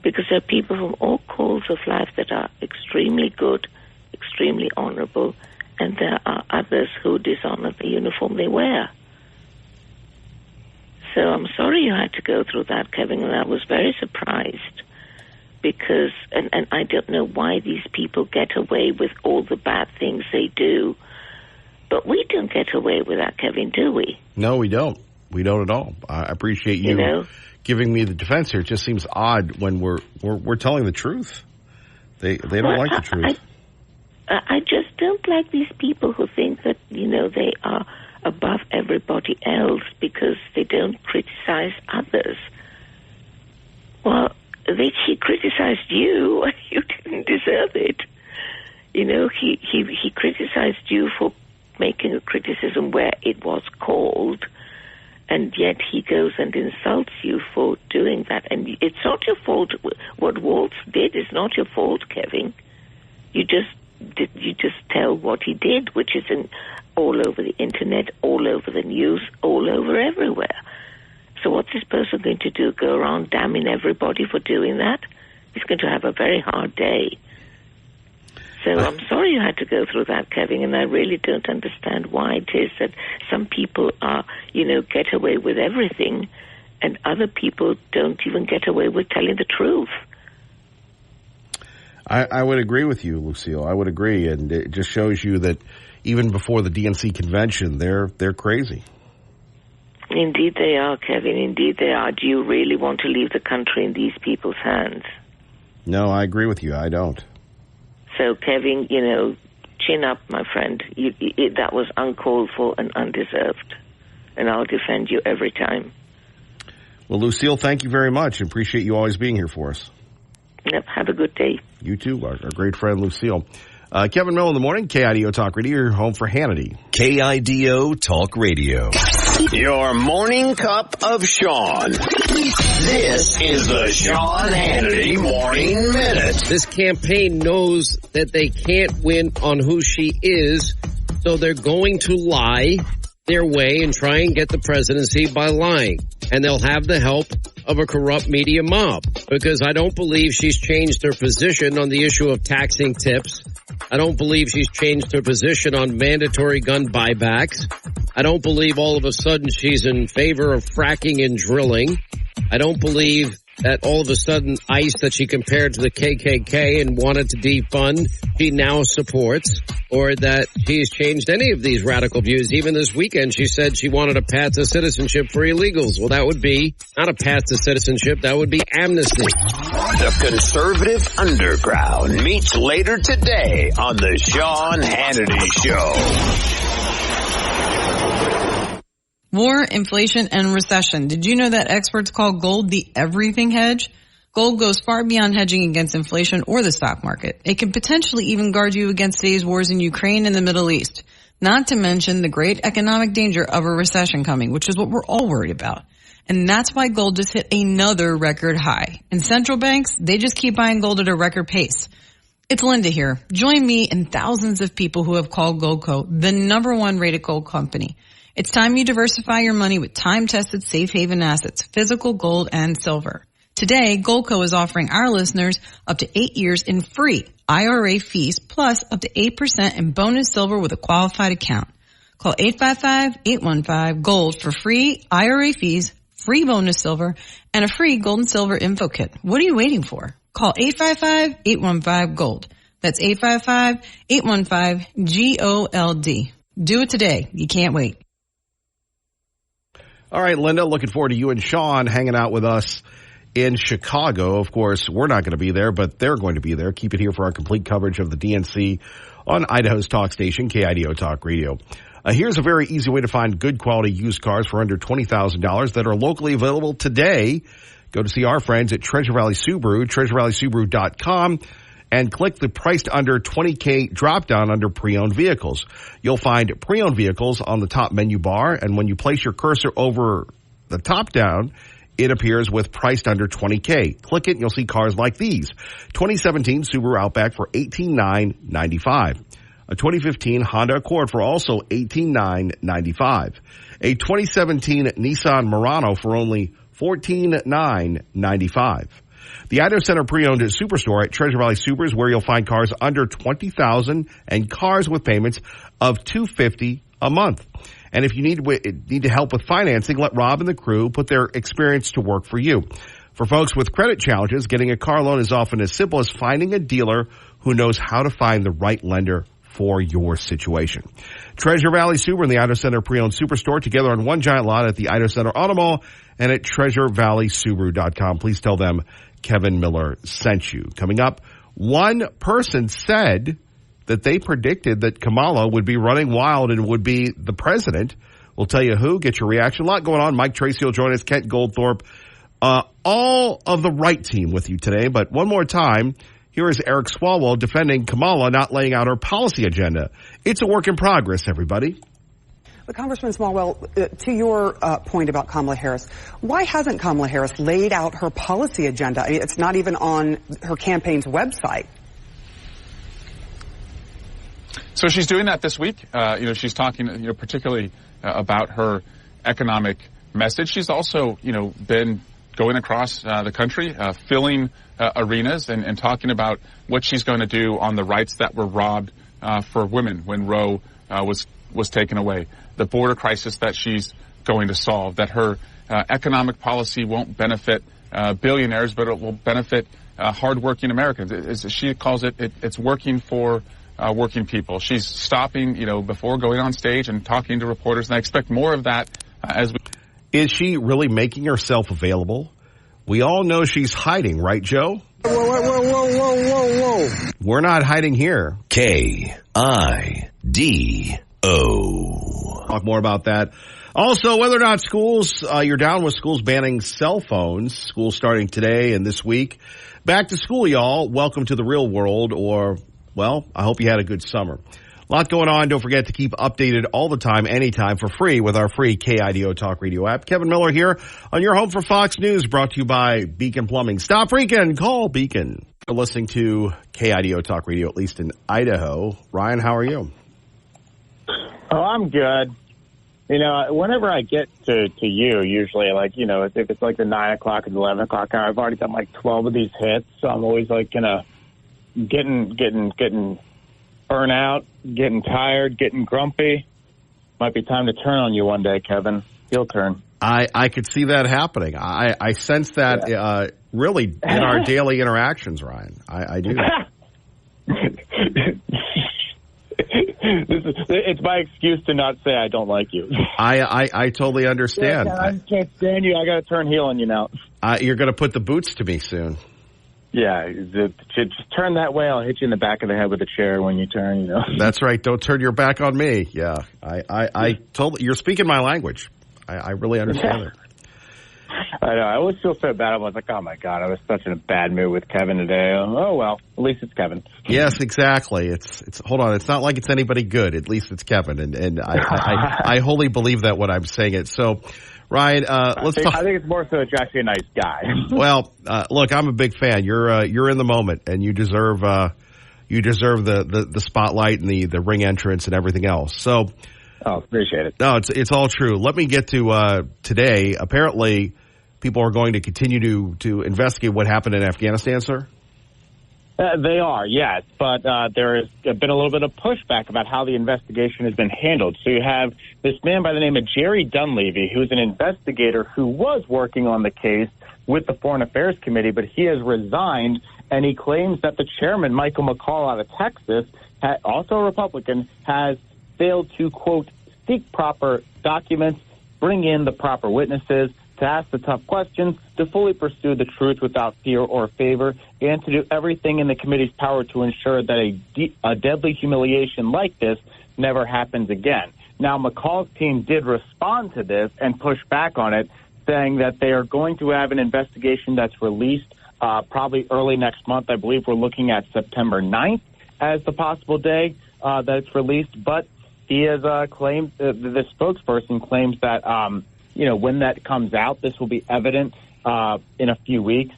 Because there are people from all corners of life that are extremely good, extremely honorable, and there are others who dishonor the uniform they wear. So I'm sorry you had to go through that, Kevin, and I was very surprised. Because, and I don't know why these people get away with all the bad things they do. But we don't get away with that, Kevin, do we? No, we don't. We don't at all. I appreciate you giving me the defense here. It just seems odd when we're telling the truth. They don't like the truth. I just don't like these people who think that, they are above everybody else because they don't criticize others. Well, he criticized you. You didn't deserve it. He criticized you for making a criticism where it was called, and yet he goes and insults you for doing that. And it's not your fault. What Waltz did is not your fault, Kevin. You just tell what he did, which is all over the internet, all over the news, all over everywhere. So what's this person going to do? Go around damning everybody for doing that? He's going to have a very hard day. So I'm sorry you had to go through that, Kevin, and I really don't understand why it is that some people are, get away with everything, and other people don't even get away with telling the truth. I would agree with you, Lucille. I would agree, and it just shows you that even before the DNC convention, they're crazy. Indeed they are, Kevin. Indeed they are. Do you really want to leave the country in these people's hands? No, I agree with you. I don't. So, Kevin, chin up, my friend. That was uncalled for and undeserved. And I'll defend you every time. Well, Lucille, thank you very much. Appreciate you always being here for us. Yep, have a good day. You too, our great friend Lucille. Kevin Miller in the morning, KIDO Talk Radio, your home for Hannity. KIDO Talk Radio. Your morning cup of Sean. This is the Sean Hannity Morning Minute. This campaign knows that they can't win on who she is, so they're going to lie their way and try and get the presidency by lying. And they'll have the help of a corrupt media mob, because I don't believe she's changed her position on the issue of taxing tips. I don't believe she's changed her position on mandatory gun buybacks. I don't believe all of a sudden she's in favor of fracking and drilling. I don't believe that all of a sudden ICE that she compared to the KKK and wanted to defund, she now supports, or that she's changed any of these radical views. Even this weekend, she said she wanted a path to citizenship for illegals. Well, that would be not a path to citizenship. That would be amnesty. The conservative underground meets later today on the Sean Hannity Show. War, inflation, and recession. Did you know that experts call gold the everything hedge? Gold goes far beyond hedging against inflation or the stock market. It can potentially even guard you against today's wars in Ukraine and the Middle East. Not to mention the great economic danger of a recession coming, which is what we're all worried about. And that's why gold just hit another record high. And central banks, they just keep buying gold at a record pace. It's Linda here. Join me and thousands of people who have called Goldco the #1 rated gold company. It's time you diversify your money with time-tested safe haven assets, physical gold and silver. Today, Goldco is offering our listeners up to 8 years in free IRA fees plus up to 8% in bonus silver with a qualified account. Call 855-815-GOLD for free IRA fees, free bonus silver, and a free gold and silver info kit. What are you waiting for? Call 855-815-GOLD. That's 855-815-GOLD. Do it today. You can't wait. All right, Linda, looking forward to you and Sean hanging out with us in Chicago. Of course, we're not going to be there, but they're going to be there. Keep it here for our complete coverage of the DNC on Idaho's talk station, KIDO Talk Radio. Here's a very easy way to find good quality used cars for under $20,000 that are locally available today. Go to see our friends at Treasure Valley Subaru, treasurevalleysubaru.com, and click the priced under 20K drop-down under pre-owned vehicles. You'll find pre-owned vehicles on the top menu bar, and when you place your cursor over the top down, it appears with priced under 20K. Click it and you'll see cars like these. 2017 Subaru Outback for $18,995. A 2015 Honda Accord for also $18,995. A 2017 Nissan Murano for only $14,995. The Idaho Center Pre-Owned Superstore at Treasure Valley Super is where you'll find cars under $20,000 and cars with payments of $250 a month. And if you need help with financing, let Rob and the crew put their experience to work for you. For folks with credit challenges, getting a car loan is often as simple as finding a dealer who knows how to find the right lender for your situation. Treasure Valley Super and the Idaho Center Pre-Owned Superstore together on one giant lot at the Idaho Center Auto Mall and at treasurevalleysubaru.com. Please tell them Kevin Miller sent you. Coming up, one person said that they predicted that Kamala would be running wild and would be the president. We'll tell you who. Get your reaction. A lot going on. Mike Tracy will join us. Kent Goldthorpe. All of the right team with you today. But one more time, here is Eric Swalwell defending Kamala not laying out her policy agenda. It's a work in progress, everybody. But Congressman Smallwell, to your point about Kamala Harris, why hasn't Kamala Harris laid out her policy agenda? I mean, it's not even on her campaign's website. So she's doing that this week. She's talking, particularly about her economic message. She's also, been going across the country, filling arenas and talking about what she's going to do on the rights that were robbed for women when Roe was taken away. The border crisis that she's going to solve, that her economic policy won't benefit billionaires, but it will benefit hardworking Americans. As she calls it, it's working for working people. She's stopping, before going on stage and talking to reporters, and I expect more of that as we... Is she really making herself available? We all know she's hiding, right, Joe? Whoa. We're not hiding here. KIDO. Talk more about that. Also, whether or not schools, you're down with schools banning cell phones. Schools starting today and this week. Back to school, y'all. Welcome to the real world, or, well, I hope you had a good summer. A lot going on. Don't forget to keep updated all the time, anytime, for free with our free KIDO Talk Radio app. Kevin Miller here on your home for Fox News, brought to you by Beacon Plumbing. Stop freaking. Call Beacon. You're listening to KIDO Talk Radio, at least in Idaho. Ryan, how are you? Oh, I'm good. Whenever I get to you, usually, if it's like the 9 o'clock and 11 o'clock hour, I've already got like 12 of these hits, so I'm always like getting burnt out, getting tired, getting grumpy. Might be time to turn on you one day, Kevin. Heel turn. I could see that happening. I sense that really in our daily interactions, Ryan. I do. It's my excuse to not say I don't like you. I totally understand. Yeah, I can't stand you. I got to turn heel on you now. You're going to put the boots to me soon. Yeah, just turn that way. I'll hit you in the back of the head with a chair when you turn. That's right. Don't turn your back on me. Yeah, I told you're speaking my language. I really understand it. I know. I always feel so bad. I was like, oh my God, I was such in a bad mood with Kevin today. Oh well, at least it's Kevin. Yes, exactly. It's hold on. It's not like it's anybody good. At least it's Kevin, and I wholly believe that when I'm saying it. So. Ryan, let's talk. I think it's more so it's actually a nice guy. Well, look, I'm a big fan. You're in the moment, and you deserve the spotlight and the ring entrance and everything else. So, appreciate it. No, it's all true. Let me get to today. Apparently, people are going to continue to investigate what happened in Afghanistan, sir. They are, yes, but there has been a little bit of pushback about how the investigation has been handled. So you have this man by the name of Jerry Dunleavy, who's an investigator who was working on the case with the Foreign Affairs Committee, but he has resigned, and he claims that the chairman, Michael McCall out of Texas, also a Republican, has failed to, quote, seek proper documents, bring in the proper witnesses, to ask the tough questions, to fully pursue the truth without fear or favor, and to do everything in the committee's power to ensure that a deadly humiliation like this never happens again. Now, McCall's team did respond to this and push back on it, saying that they are going to have an investigation that's released probably early next month. I believe we're looking at September 9th as the possible day that it's released. But he has claimed, the spokesperson claims that, when that comes out, this will be evident in a few weeks,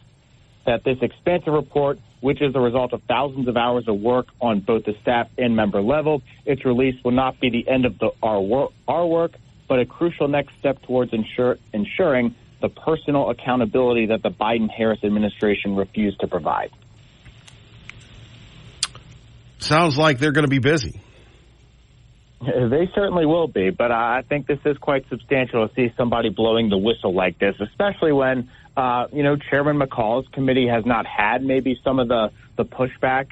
that this expansive report, which is the result of thousands of hours of work on both the staff and member level, its release will not be the end of our work, but a crucial next step towards ensuring the personal accountability that the Biden-Harris administration refused to provide. Sounds like they're going to be busy. They certainly will be, but I think this is quite substantial to see somebody blowing the whistle like this, especially when, Chairman McCall's committee has not had maybe some of the pushback,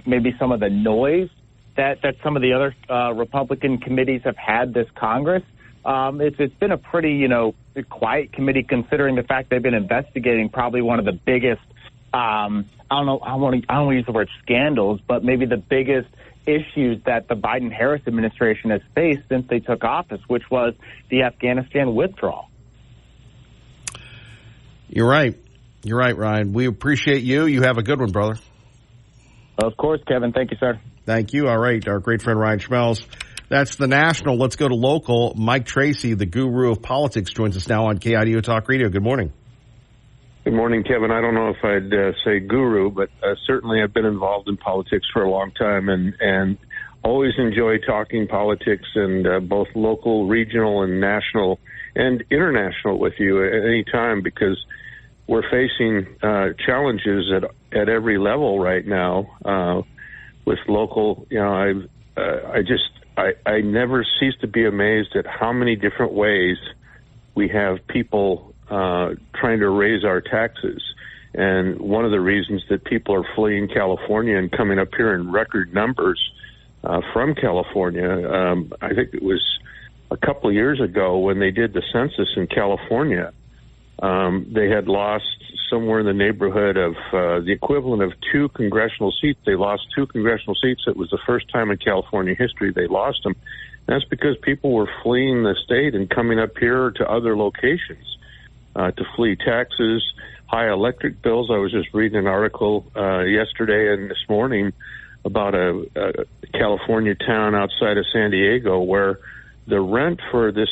maybe some of the noise that some of the other Republican committees have had this Congress. It's been a pretty, quiet committee considering the fact they've been investigating probably one of the biggest, I don't want to use the word scandals, but maybe the biggest issues that the Biden-Harris administration has faced since they took office, which was the Afghanistan withdrawal. You're right, Ryan. We appreciate you. You have a good one, brother. Of course, Kevin. Thank you, sir. Thank you. All right, our great friend Ryan Schmelz. That's the national. Let's go to local. Mike Tracy, the guru of politics, joins us now on KIDO Talk Radio. Good morning. Good morning, Kevin. I don't know if I'd say guru, but certainly I've been involved in politics for a long time and always enjoy talking politics and both local, regional, and national and international with you at any time because we're facing challenges at every level right now with local. I never cease to be amazed at how many different ways we have people trying to raise our taxes. And one of the reasons that people are fleeing California and coming up here in record numbers from California, I think it was a couple of years ago when they did the census in California, they had lost somewhere in the neighborhood of the equivalent of 2 congressional seats. They lost 2 congressional seats. It was the first time in California history they lost them. That's because people were fleeing the state and coming up here to other locations to flee taxes, high electric bills. I was just reading an article yesterday and this morning about a California town outside of San Diego where the rent for this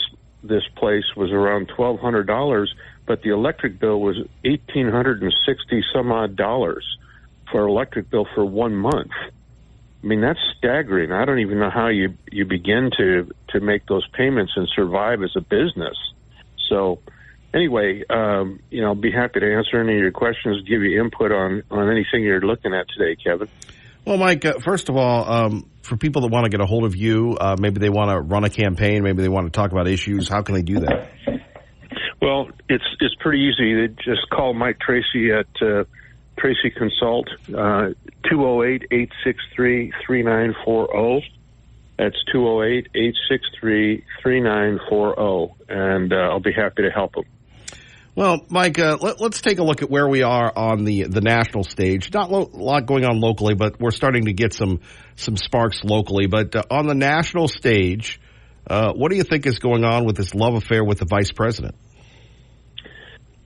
place was around $1,200, but the electric bill was $1,860 some odd dollars for electric bill for 1 month. I mean, that's staggering. I don't even know how you begin to make those payments and survive as a business. So anyway, I'll be happy to answer any of your questions, give you input on anything you're looking at today, Kevin. Well, Mike, first of all, for people that want to get a hold of you, maybe they want to run a campaign, maybe they want to talk about issues, how can they do that? Well, it's pretty easy. They just call Mike Tracy at Tracy Consult, 208-863-3940. That's 208-863-3940, and I'll be happy to help them. Well, Mike, let's take a look at where we are on the national stage. Not a lot going on locally, but we're starting to get some sparks locally. But on the national stage, what do you think is going on with this love affair with the vice president?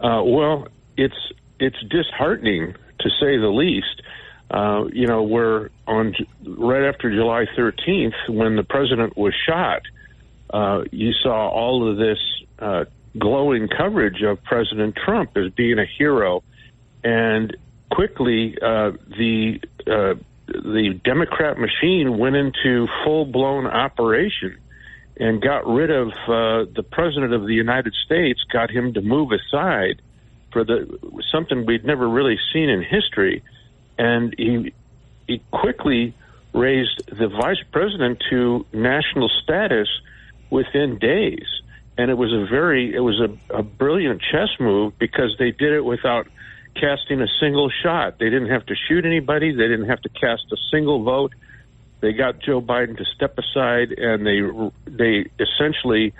Well, it's disheartening to say the least. We're on right after July 13th when the president was shot. You saw all of this glowing coverage of President Trump as being a hero, and quickly the Democrat machine went into full-blown operation and got rid of the president of the United States, got him to move aside for something we'd never really seen in history, and he quickly raised the vice president to national status within days. And it was a brilliant chess move because they did it without casting a single shot. They didn't have to shoot anybody. They didn't have to cast a single vote. They got Joe Biden to step aside, and they essentially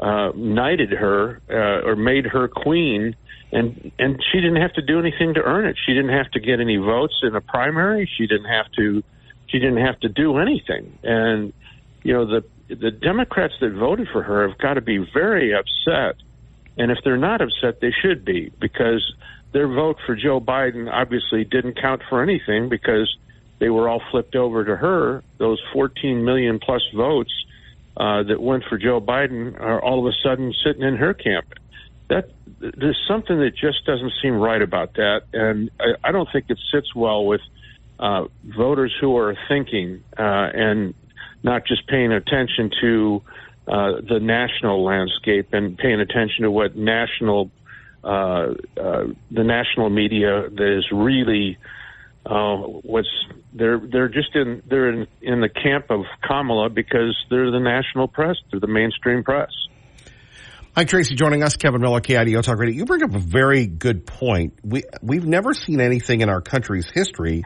knighted her or made her queen, and she didn't have to do anything to earn it. She didn't have to get any votes in a primary. She didn't have to do anything. And the Democrats that voted for her have got to be very upset. And if they're not upset, they should be, because their vote for Joe Biden obviously didn't count for anything because they were all flipped over to her. Those 14 million plus votes that went for Joe Biden are all of a sudden sitting in her camp. There's something that just doesn't seem right about that. And I don't think it sits well with voters who are thinking and not just paying attention to the national landscape and paying attention to what the national media that is really they're in the camp of Kamala because they're the national press, they're the mainstream press. Hi, Tracy, joining us, Kevin Miller, KIDO Talk Radio. You bring up a very good point. We've never seen anything in our country's history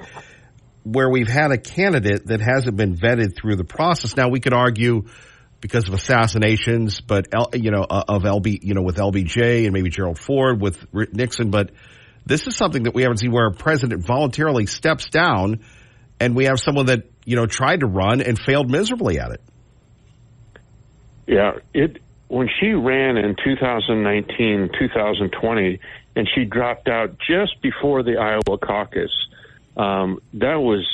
where we've had a candidate that hasn't been vetted through the process. Now, we could argue because of assassinations, but with LBJ and maybe Gerald Ford with Nixon, but this is something that we haven't seen where a president voluntarily steps down, and we have someone that tried to run and failed miserably at it. Yeah, when she ran in 2019, 2020, and she dropped out just before the Iowa caucus, that was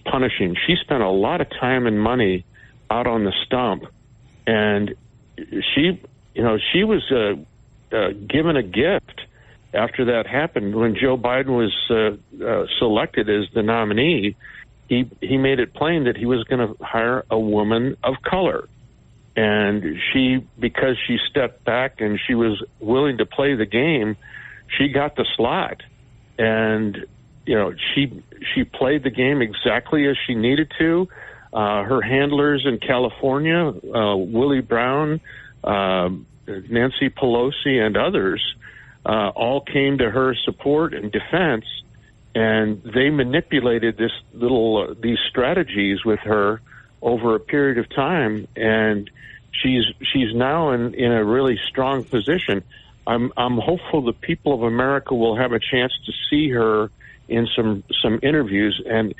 punishing. She spent a lot of time and money out on the stump, and she was given a gift after that happened. When Joe Biden was selected as the nominee, he made it plain that he was going to hire a woman of color. And because she stepped back and she was willing to play the game, she got the slot. And, she played the game exactly as she needed to. Her handlers in California, Willie Brown, Nancy Pelosi, and others, all came to her support and defense, and they manipulated these strategies with her over a period of time, and she's now in a really strong position. I'm hopeful the people of America will have a chance to see her in some interviews, and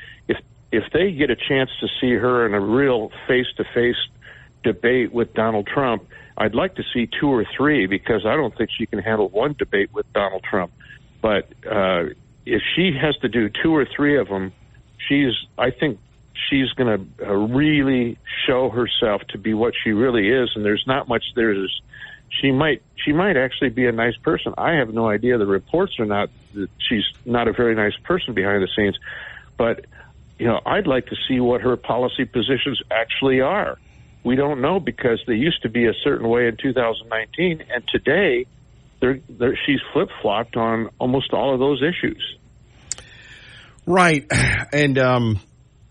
if they get a chance to see her in a real face-to-face debate with Donald Trump, I'd like to see 2 or 3, because I don't think she can handle one debate with Donald Trump. But if she has to do 2 or 3 of them, I think she's going to really show herself to be what she really is. And there's not much there. She might actually be a nice person. I have no idea. The reports are not that she's not a very nice person behind the scenes. But I'd like to see what her policy positions actually are. We don't know, because they used to be a certain way in 2019, and today she's flip-flopped on almost all of those issues. Right. And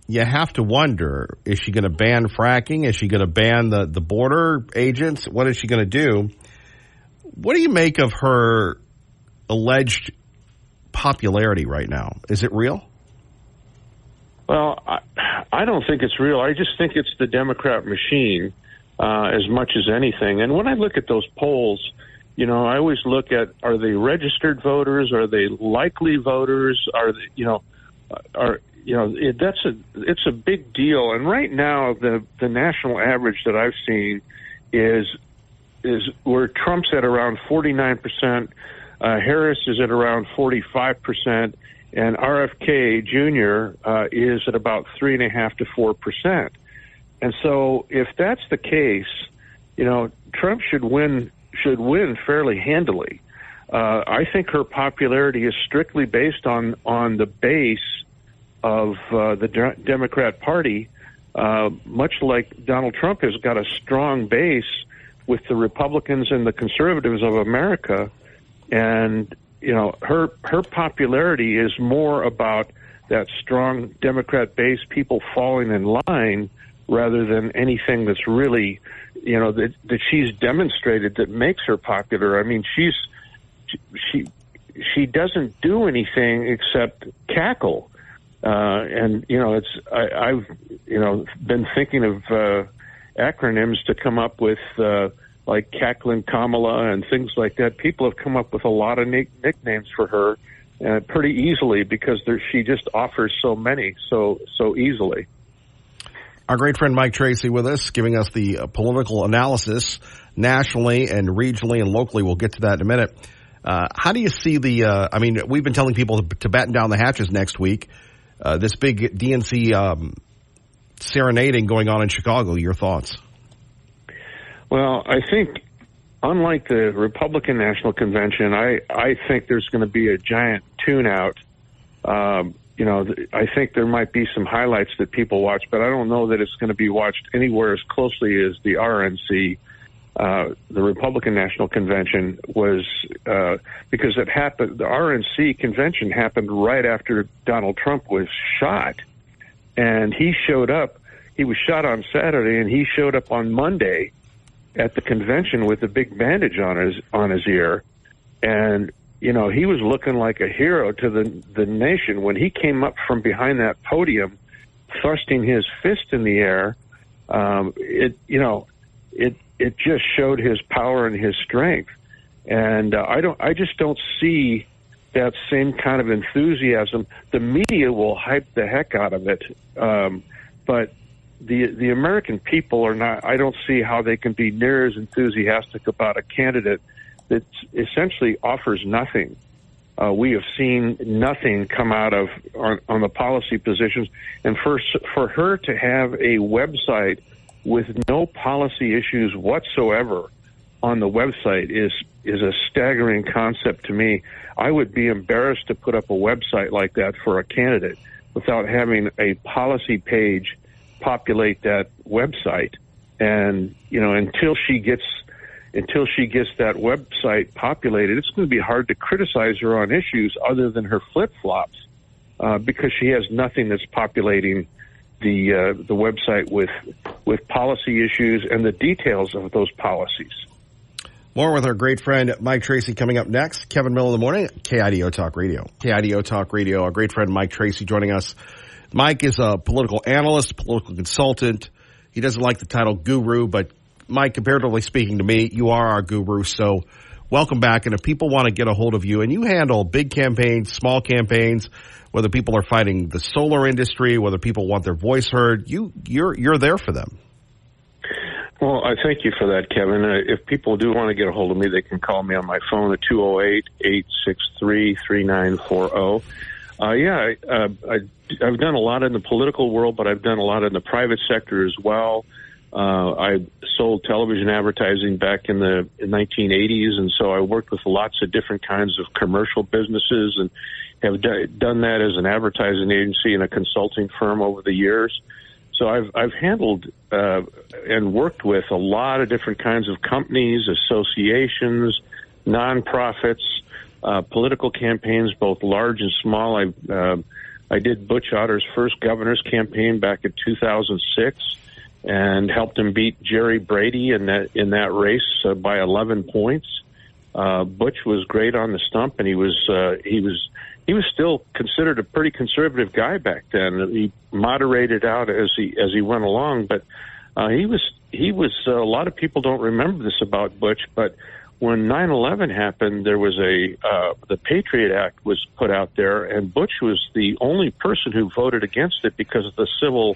you have to wonder, is she going to ban fracking? Is she going to ban the border agents? What is she going to do? What do you make of her alleged popularity right now? Is it real? Well, I don't think it's real. I just think it's the Democrat machine as much as anything. And when I look at those polls, I always look at, are they registered voters? Are they likely voters? Are they, it's a big deal. And right now, the national average that I've seen is where Trump's at around 49%, Harris is at around 45%. And RFK Jr. Is at about 3.5% to 4%. And so, if that's the case, Trump should win fairly handily. I think her popularity is strictly based on the base of the Democrat Party, much like Donald Trump has got a strong base with the Republicans and the conservatives of America. And, her popularity is more about that strong Democrat base, people falling in line, rather than anything that's really, that she's demonstrated that makes her popular. I mean, she doesn't do anything except cackle. And, I've been thinking of acronyms to come up with, like Cackling Kamala and things like that. People have come up with a lot of nicknames for her pretty easily because she just offers so many so easily. Our great friend Mike Tracy with us, giving us the political analysis nationally and regionally and locally. We'll get to that in a minute. How do you see we've been telling people to batten down the hatches next week. This big DNC serenading going on in Chicago. Your thoughts? Well, I think, unlike the Republican National Convention, I think there's going to be a giant tune-out. I think there might be some highlights that people watch, but I don't know that it's going to be watched anywhere as closely as the RNC. The Republican National Convention was, because it happened, the RNC convention happened right after Donald Trump was shot. And he showed up, he was shot on Saturday, and he showed up on Monday at the convention with a big bandage on his ear. And, he was looking like a hero to the nation. When he came up from behind that podium, thrusting his fist in the air, it just showed his power and his strength. And I just don't see that same kind of enthusiasm. The media will hype the heck out of it, but the American people are not. I don't see how they can be near as enthusiastic about a candidate that essentially offers nothing. We have seen nothing come out of on the policy positions, and for her to have a website with no policy issues whatsoever on the website is a staggering concept to me. I would be embarrassed to put up a website like that for a candidate without having a policy page populate that website. And, until she gets that website populated, it's going to be hard to criticize her on issues other than her flip-flops, because she has nothing that's populating the website with policy issues and the details of those policies. More with our great friend Mike Tracy coming up next. Kevin Miller in the morning, KIDO Talk Radio. KIDO Talk Radio, our great friend Mike Tracy joining us. Mike is a political analyst, political consultant. He doesn't like the title guru, but Mike, comparatively speaking to me, you are our guru. So welcome back. And if people want to get a hold of you, and you handle big campaigns, small campaigns, whether people are fighting the solar industry, whether people want their voice heard, you're there for them. Well, I thank you for that, Kevin. If people do want to get a hold of me, they can call me on my phone at 208-863-3940. I've done a lot in the political world, but I've done a lot in the private sector as well. I sold television advertising back in the 1980s, and so I worked with lots of different kinds of commercial businesses and have done that as an advertising agency and a consulting firm over the years. So I've handled and worked with a lot of different kinds of companies, associations, nonprofits, political campaigns, both large and small. I did Butch Otter's first governor's campaign back in 2006 and helped him beat Jerry Brady in that race by 11 points. Butch was great on the stump, and he was still considered a pretty conservative guy back then. He moderated out as he went along, but he was a lot of people don't remember this about Butch, but when 9/11 happened, there was the Patriot Act was put out there, and Butch was the only person who voted against it because of the civil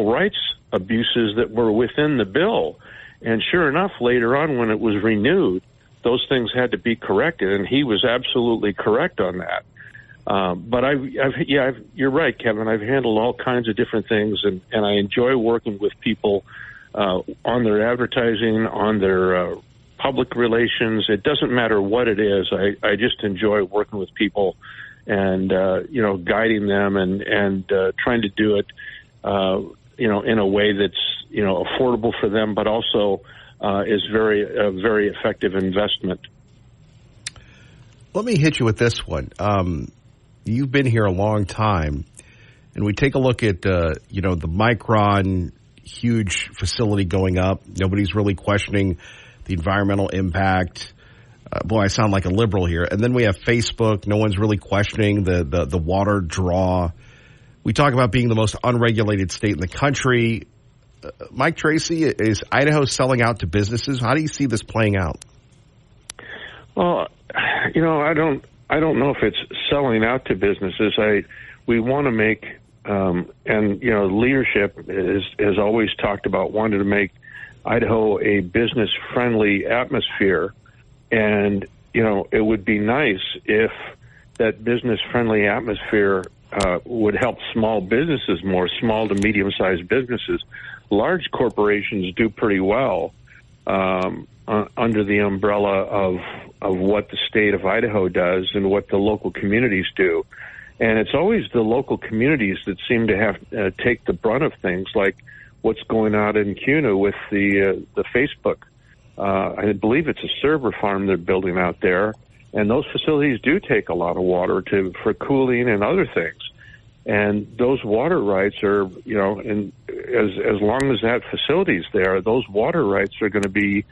rights abuses that were within the bill. And sure enough, later on when it was renewed, those things had to be corrected, and he was absolutely correct on that. But you're right, Kevin. I've handled all kinds of different things, and I enjoy working with people on their advertising, on their public relations. It doesn't matter what it is. I just enjoy working with people and guiding them and trying to do it in a way that's affordable for them, but also is a very effective investment. Let me hit you with this one. You've been here a long time, and we take a look at the Micron huge facility going up. Nobody's really questioning the environmental impact. Boy, I sound like a liberal here. And then we have Facebook. No one's really questioning the water draw. We talk about being the most unregulated state in the country. Mike Tracy, is Idaho selling out to businesses? How do you see this playing out? Well, I don't know if it's selling out to businesses. We want to make, leadership has always talked about wanting to make Idaho a business-friendly atmosphere. And, it would be nice if that business-friendly atmosphere would help small businesses more, small to medium-sized businesses. Large corporations do pretty well under the umbrella of what the state of Idaho does and what the local communities do. And it's always the local communities that seem to have take the brunt of things, like what's going on in CUNA with the Facebook. I believe it's a server farm they're building out there, and those facilities do take a lot of water for cooling and other things. And those water rights are, and as long as that facility's there, those water rights are going to be,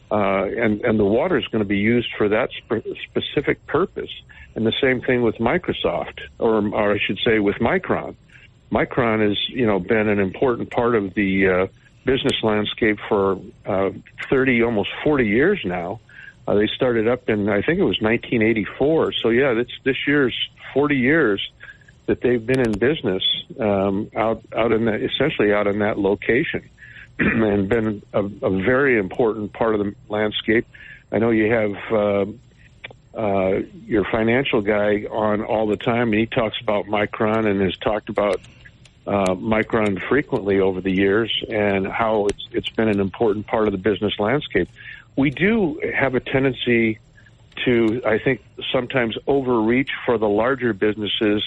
and the water is going to be used for that specific purpose. And the same thing with Microsoft, or I should say with Micron. Micron has, been an important part of the business landscape for 30, almost 40 years now. They started up in, I think it was 1984. So yeah, this year's 40 years that they've been in business essentially out in that location, and been a very important part of the landscape. I know you have your financial guy on all the time, and he talks about Micron and has talked about Micron frequently over the years and how it's been an important part of the business landscape. We do have a tendency to, I think, sometimes overreach for the larger businesses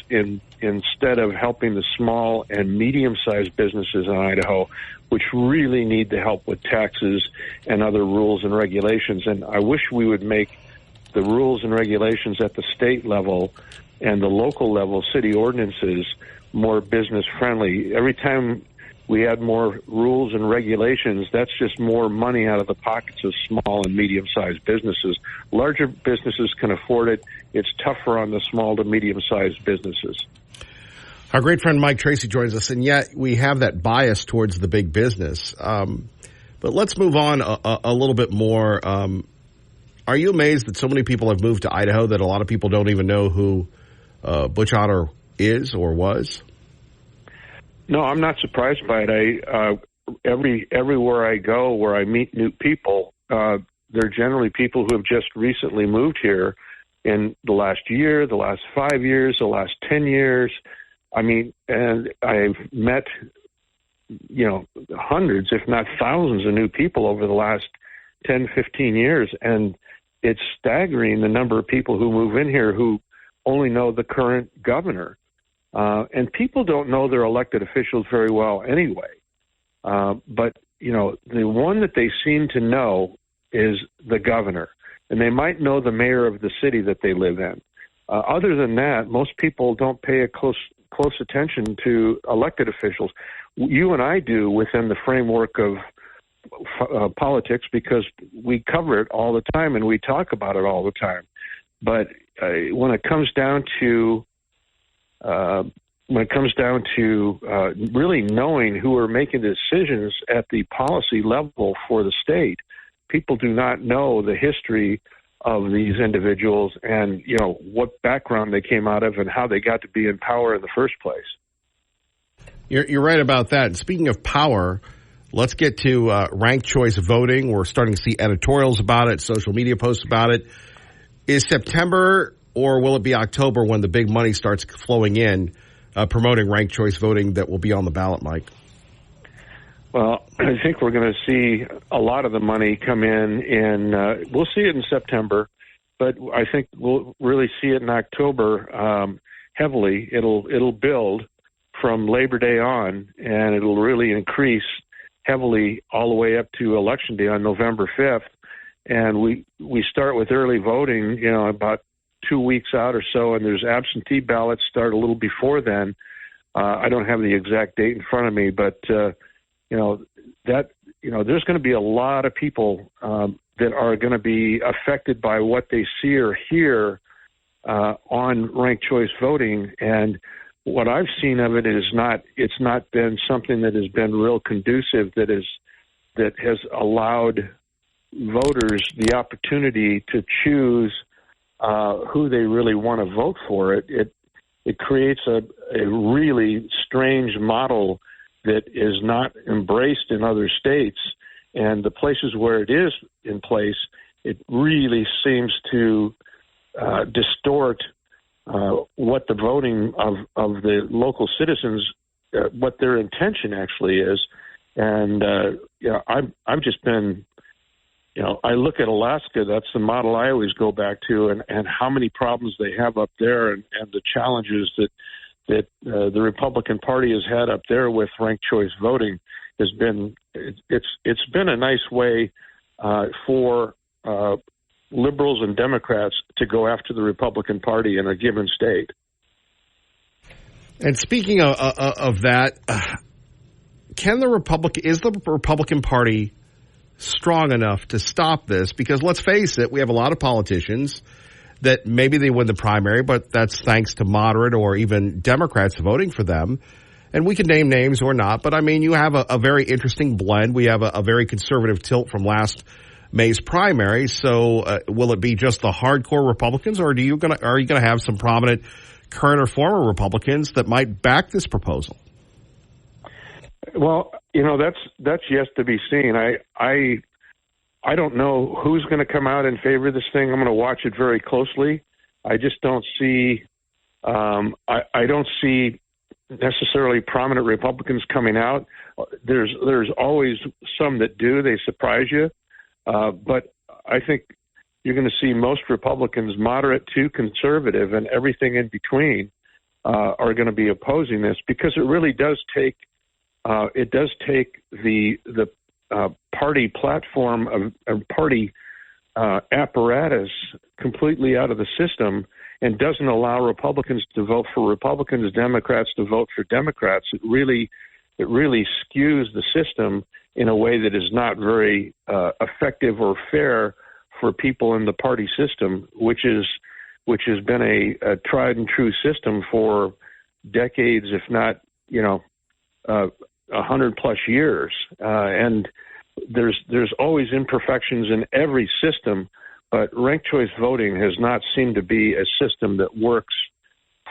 instead of helping the small and medium-sized businesses in Idaho, which really need the help with taxes and other rules and regulations. And I wish we would make the rules and regulations at the state level and the local level, city ordinances, more business-friendly. Every time we add more rules and regulations, that's just more money out of the pockets of small and medium-sized businesses. Larger businesses can afford it. It's tougher on the small to medium-sized businesses. Our great friend Mike Tracy joins us, and yet we have that bias towards the big business. But let's move on a little bit more. Are you amazed that so many people have moved to Idaho that a lot of people don't even know who Butch Otter is or was? No, I'm not surprised by it. Everywhere I go where I meet new people, they're generally people who have just recently moved here in the last year, the last 5 years, the last 10 years. I mean, and I've met, hundreds, if not thousands of new people over the last 10, 15 years. And it's staggering the number of people who move in here who only know the current governor. And people don't know their elected officials very well anyway. But, the one that they seem to know is the governor. And they might know the mayor of the city that they live in. Other than that, most people don't pay a close attention to elected officials. You and I do within the framework of politics because we cover it all the time and we talk about it all the time. But when it comes down to really knowing who are making decisions at the policy level for the state, people do not know the history of these individuals and, what background they came out of and how they got to be in power in the first place. You're right about that. And speaking of power, let's get to ranked choice voting. We're starting to see editorials about it, social media posts about it. Is September or will it be October when the big money starts flowing in, promoting ranked choice voting that will be on the ballot, Mike? Well, I think we're going to see a lot of the money come in we'll see it in September, but I think we'll really see it in October heavily. It'll build from Labor Day on, and it'll really increase heavily all the way up to Election Day on November 5th. And we start with early voting, about 2 weeks out or so, and there's absentee ballots start a little before then. I don't have the exact date in front of me, but, there's going to be a lot of people that are going to be affected by what they see or hear on ranked choice voting. And what I've seen of it is it's not been something that has been real conducive, that has allowed voters the opportunity to choose who they really want to vote for. It creates a really strange model that is not embraced in other states, and the places where it is in place, it really seems to distort what the voting of the local citizens, what their intention actually is. And I've just been, I look at Alaska. That's the model I always go back to, and how many problems they have up there, and the challenges that the Republican Party has had up there with ranked choice voting has been. It's been a nice way for liberals and Democrats to go after the Republican Party in a given state. And speaking of that, is the Republican Party strong enough to stop this? Because let's face it, we have a lot of politicians that maybe they win the primary, but that's thanks to moderate or even Democrats voting for them. And we can name names or not, but I mean, you have a very interesting blend. We have a very conservative tilt from last May's primary. So will it be just the hardcore Republicans, or are you going to have some prominent current or former Republicans that might back this proposal? Well, that's yet to be seen. I don't know who's going to come out in favor of this thing. I'm going to watch it very closely. I just don't see. I don't see necessarily prominent Republicans coming out. There's always some that do. They surprise you, but I think you're going to see most Republicans, moderate to conservative, and everything in between, are going to be opposing this, because it really does take. It does take the party platform of party apparatus completely out of the system, and doesn't allow Republicans to vote for Republicans, Democrats to vote for Democrats. It really skews the system in a way that is not very effective or fair for people in the party system, which has been a tried and true system for decades, if not 100 plus years. And there's always imperfections in every system, but ranked choice voting has not seemed to be a system that works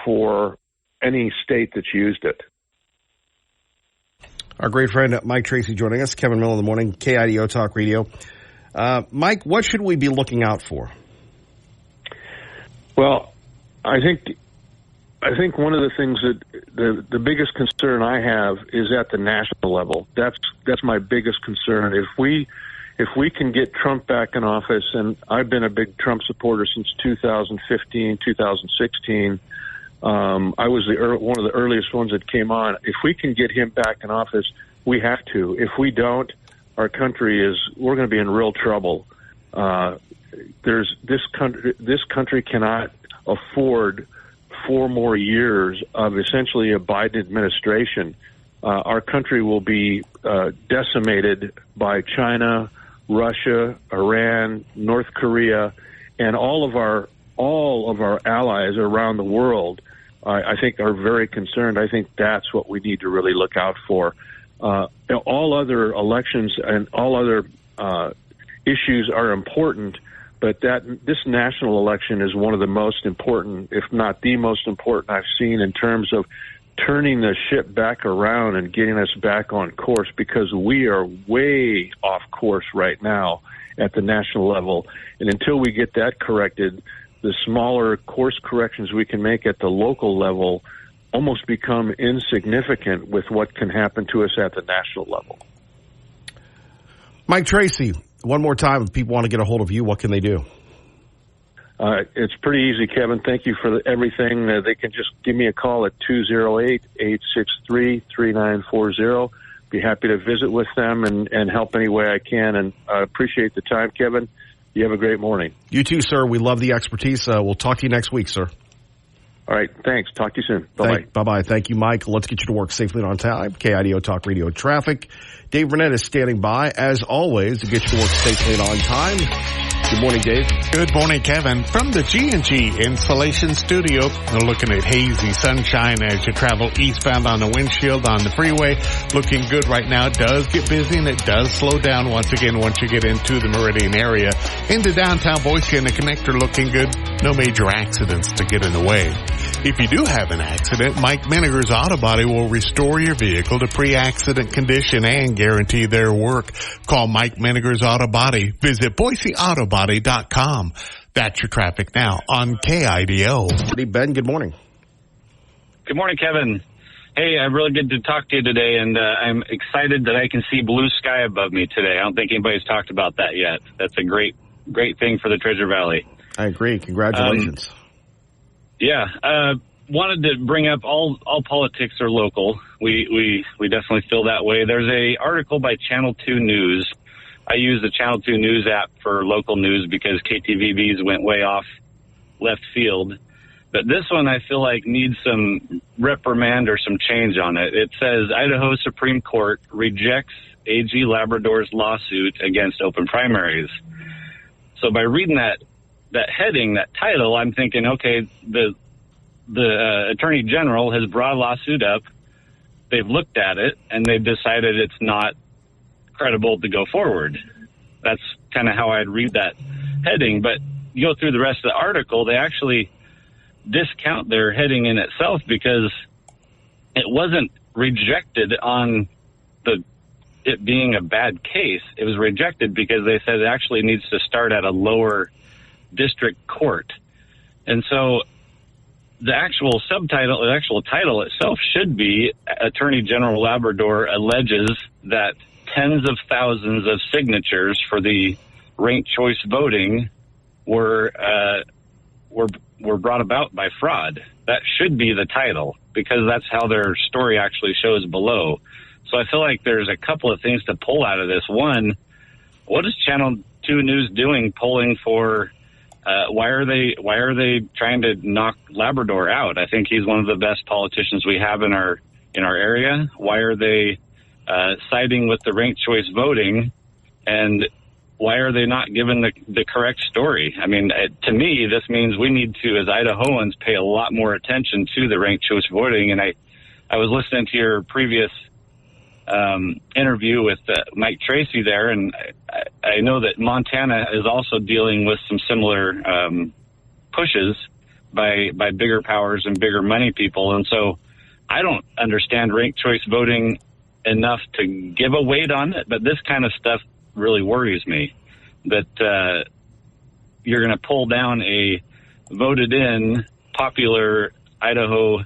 for any state that's used it. Our great friend Mike Tracy joining us. Kevin Miller in the morning, KIDO Talk Radio. Mike, what should we be looking out for? Well, I think one of the things that the biggest concern I have is at the national level. That's my biggest concern. If we can get Trump back in office, and I've been a big Trump supporter since 2015, 2016. I was one of the earliest ones that came on. If we can get him back in office, we have to. If we don't, we're going to be in real trouble. This country cannot afford 4 more years of essentially a Biden administration. Our country will be decimated by China, Russia, Iran, North Korea, and all of our allies around the world. I think are very concerned. I think that's what we need to really look out for. All other elections and all other issues are important, but this national election is one of the most important, if not the most important, I've seen in terms of turning the ship back around and getting us back on course, because we are way off course right now at the national level. And until we get that corrected, the smaller course corrections we can make at the local level almost become insignificant with what can happen to us at the national level. Mike Tracy, one more time, if people want to get a hold of you, what can they do? It's pretty easy, Kevin. Thank you for everything. They can just give me a call at 208-863-3940. be happy to visit with them and help any way I can. And I appreciate the time, Kevin. You have a great morning. You too, sir. We love the expertise. We'll talk to you next week, sir. All right. Thanks. Talk to you soon. Bye-bye. Bye-bye. Thank you, Mike. Let's get you to work safely and on time. KIDO Talk Radio Traffic. Dave Burnett is standing by, as always, to get you to work safely and on time. Good morning, Dave. Good morning, Kevin. From the G&G Installation Studio, we're looking at hazy sunshine as you travel eastbound on the windshield on the freeway. Looking good right now. It does get busy, and it does slow down once again once you get into the Meridian area. Into downtown Boise and the connector looking good. No major accidents to get in the way. If you do have an accident, Mike Miniger's Auto Body will restore your vehicle to pre-accident condition and guarantee their work. Call Mike Miniger's Auto Body. Visit BoiseAutoBody.com. That's your traffic now on KIDO. Hey, Ben, good morning. Good morning, Kevin. Hey, really good to talk to you today, and I'm excited that I can see blue sky above me today. I don't think anybody's talked about that yet. That's a great thing for the Treasure Valley. I agree. Congratulations. Wanted to bring up all politics are local. We definitely feel that way. There's a article by Channel 2 News. I use the Channel 2 News app for local news because KTVB's went way off left field. But this one I feel like needs some reprimand or some change on it. It says Idaho Supreme Court rejects AG Labrador's lawsuit against open primaries. So by reading that heading, that title, I'm thinking, okay, the Attorney General has brought a lawsuit up. They've looked at it, and they've decided it's not credible to go forward. That's kind of how I'd read that heading. But you go through the rest of the article, they actually discount their heading in itself because it wasn't rejected on it being a bad case. It was rejected because they said it actually needs to start at a lower district court. And so the actual title itself should be Attorney General Labrador alleges that tens of thousands of signatures for the ranked choice voting were brought about by fraud. That should be the title because that's how their story actually shows below. So I feel like there's a couple of things to pull out of this. One, what is Channel 2 News doing polling for? Why are they trying to knock Labrador out? I think he's one of the best politicians we have in our area. Why are they siding with the ranked choice voting? And why are they not given the correct story? I mean, to me, this means we need to, as Idahoans, pay a lot more attention to the ranked choice voting. And I was listening to your previous interview with Mike Tracy there, and I know that Montana is also dealing with some similar pushes by bigger powers and bigger money people. And so I don't understand ranked choice voting enough to give a weight on it, but this kind of stuff really worries me, that you're going to pull down a voted in popular Idaho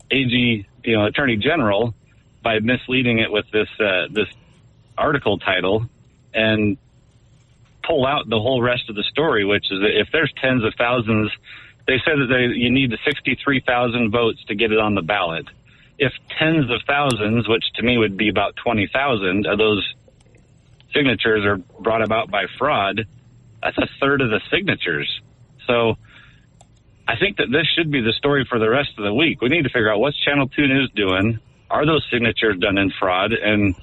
AG, Attorney General by misleading it with this article title and pull out the whole rest of the story, which is that if there's tens of thousands, they said that you need 63,000 votes to get it on the ballot. If tens of thousands, which to me would be about 20,000 of those signatures are brought about by fraud, that's a third of the signatures. So I think that this should be the story for the rest of the week. We need to figure out what's Channel 2 News doing. Are those signatures done in fraud? And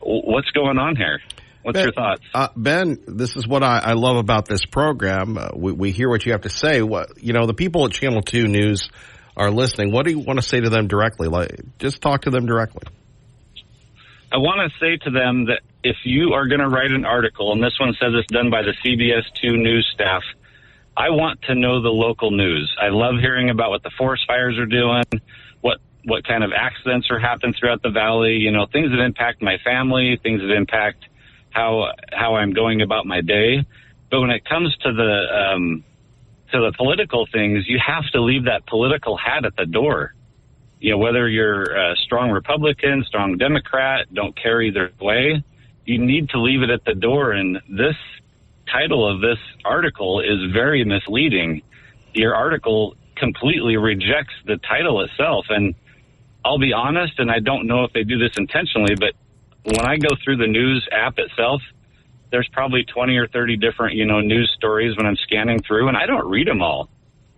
what's going on here? What's your thoughts? Ben, this is what I love about this program. We hear what you have to say. The people at Channel 2 News are listening. What do you want to say to them directly? Just talk to them directly. I want to say to them that if you are going to write an article, and this one says it's done by the CBS 2 News staff, I want to know the local news. I love hearing about what the forest fires are doing, what kind of accidents are happening throughout the valley, things that impact my family, things that impact how I'm going about my day. But when it comes to the political things, you have to leave that political hat at the door. Whether you're a strong Republican, strong Democrat, don't care either way, you need to leave it at the door. And this title of this article is very misleading. Your article completely rejects the title itself. And I'll be honest, and I don't know if they do this intentionally, but when I go through the news app itself, there's probably 20 or 30 different, news stories when I'm scanning through, and I don't read them all.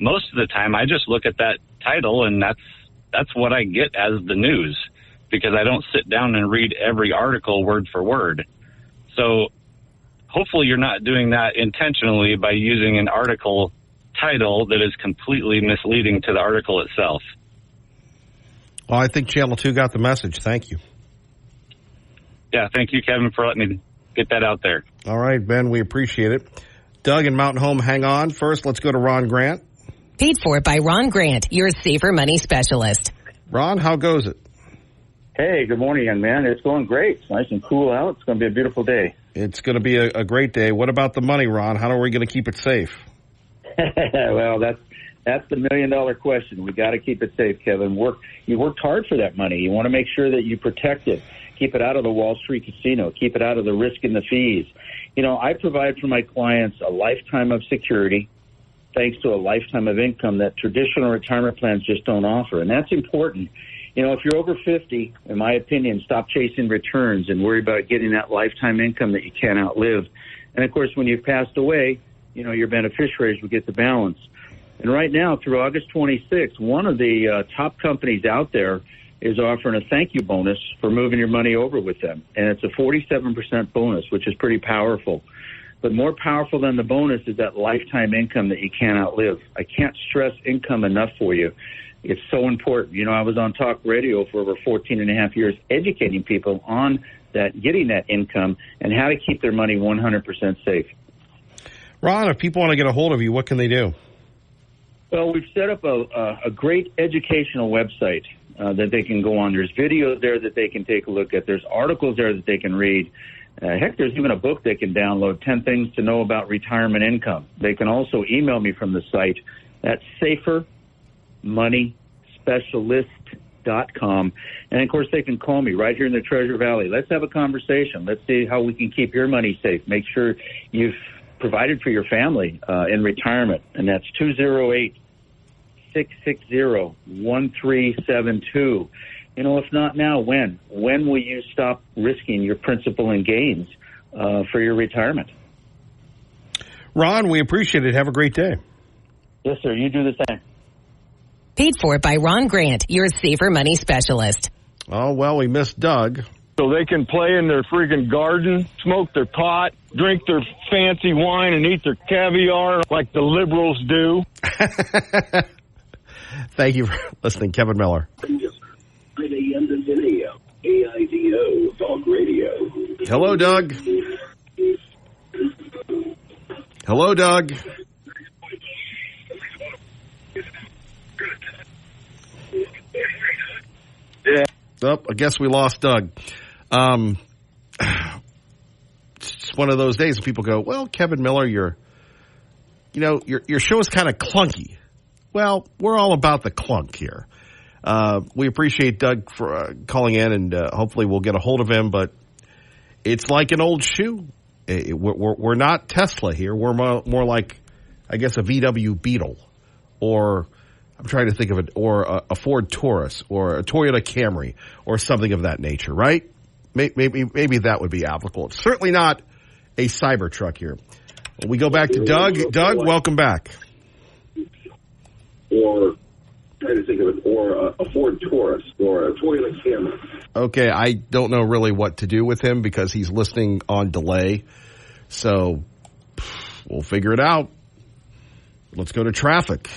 Most of the time, I just look at that title, and that's what I get as the news, because I don't sit down and read every article word for word. So hopefully you're not doing that intentionally by using an article title that is completely misleading to the article itself. Well, I think Channel 2 got the message. Thank you. Yeah, thank you, Kevin, for letting me get that out there. All right, Ben, we appreciate it. Doug and Mountain Home, hang on. First, let's go to Ron Grant. Paid for by Ron Grant, your safer money specialist. Ron, how goes it? Hey, good morning, young man. It's going great. It's nice and cool out. It's going to be a beautiful day. It's going to be a great day. What about the money, Ron? How are we going to keep it safe? Well, that's the million-dollar question. We got to keep it safe, Kevin. You worked hard for that money. You want to make sure that you protect it. Keep it out of the Wall Street casino. Keep it out of the risk and the fees. I provide for my clients a lifetime of security, thanks to a lifetime of income that traditional retirement plans just don't offer. And that's important. If you're over 50, in my opinion, stop chasing returns and worry about getting that lifetime income that you can't outlive. And, of course, when you've passed away, your beneficiaries will get the balance. And right now, through August 26th, one of the top companies out there is offering a thank you bonus for moving your money over with them. And it's a 47% bonus, which is pretty powerful. But more powerful than the bonus is that lifetime income that you can't outlive. I can't stress income enough for you. It's so important. I was on talk radio for over 14 and a half years educating people on that, getting that income and how to keep their money 100% safe. Ron, if people want to get a hold of you, what can they do? Well, we've set up a great educational website that they can go on. There's videos there that they can take a look at. There's articles there that they can read. Heck, there's even a book they can download, 10 Things to Know About Retirement Income. They can also email me from the site at safermoneyspecialist.com. And, of course, they can call me right here in the Treasure Valley. Let's have a conversation. Let's see how we can keep your money safe. Make sure you've provided for your family in retirement. And that's 208-660-1372. If not now, when? When will you stop risking your principal and gains for your retirement? Ron, we appreciate it. Have a great day. Yes, sir. You do the same. Paid for by Ron Grant, your safer money specialist. Oh, well, we missed Doug. So they can play in their freaking garden, smoke their pot, drink their fancy wine, and eat their caviar like the liberals do. Thank you for listening, Kevin Miller. Idaho Talk Radio. Hello, Doug. Hello, Doug. Yeah. Oh, I guess we lost Doug. It's one of those days when people go, well, Kevin Miller, your show is kind of clunky. Well, we're all about the clunk here. We appreciate Doug for calling in, and hopefully we'll get a hold of him. But it's like an old shoe. We're not Tesla here. We're more like, I guess, a VW Beetle, or I'm trying to think of it, or a Ford Taurus, or a Toyota Camry, or something of that nature, right? Maybe that would be applicable. It's certainly not a Cybertruck here. We go back to Doug. Doug, welcome back. Or trying to think of it, or a Ford Taurus, or a Toyota Camry. Okay, I don't know really what to do with him because he's listening on delay. So we'll figure it out. Let's go to traffic.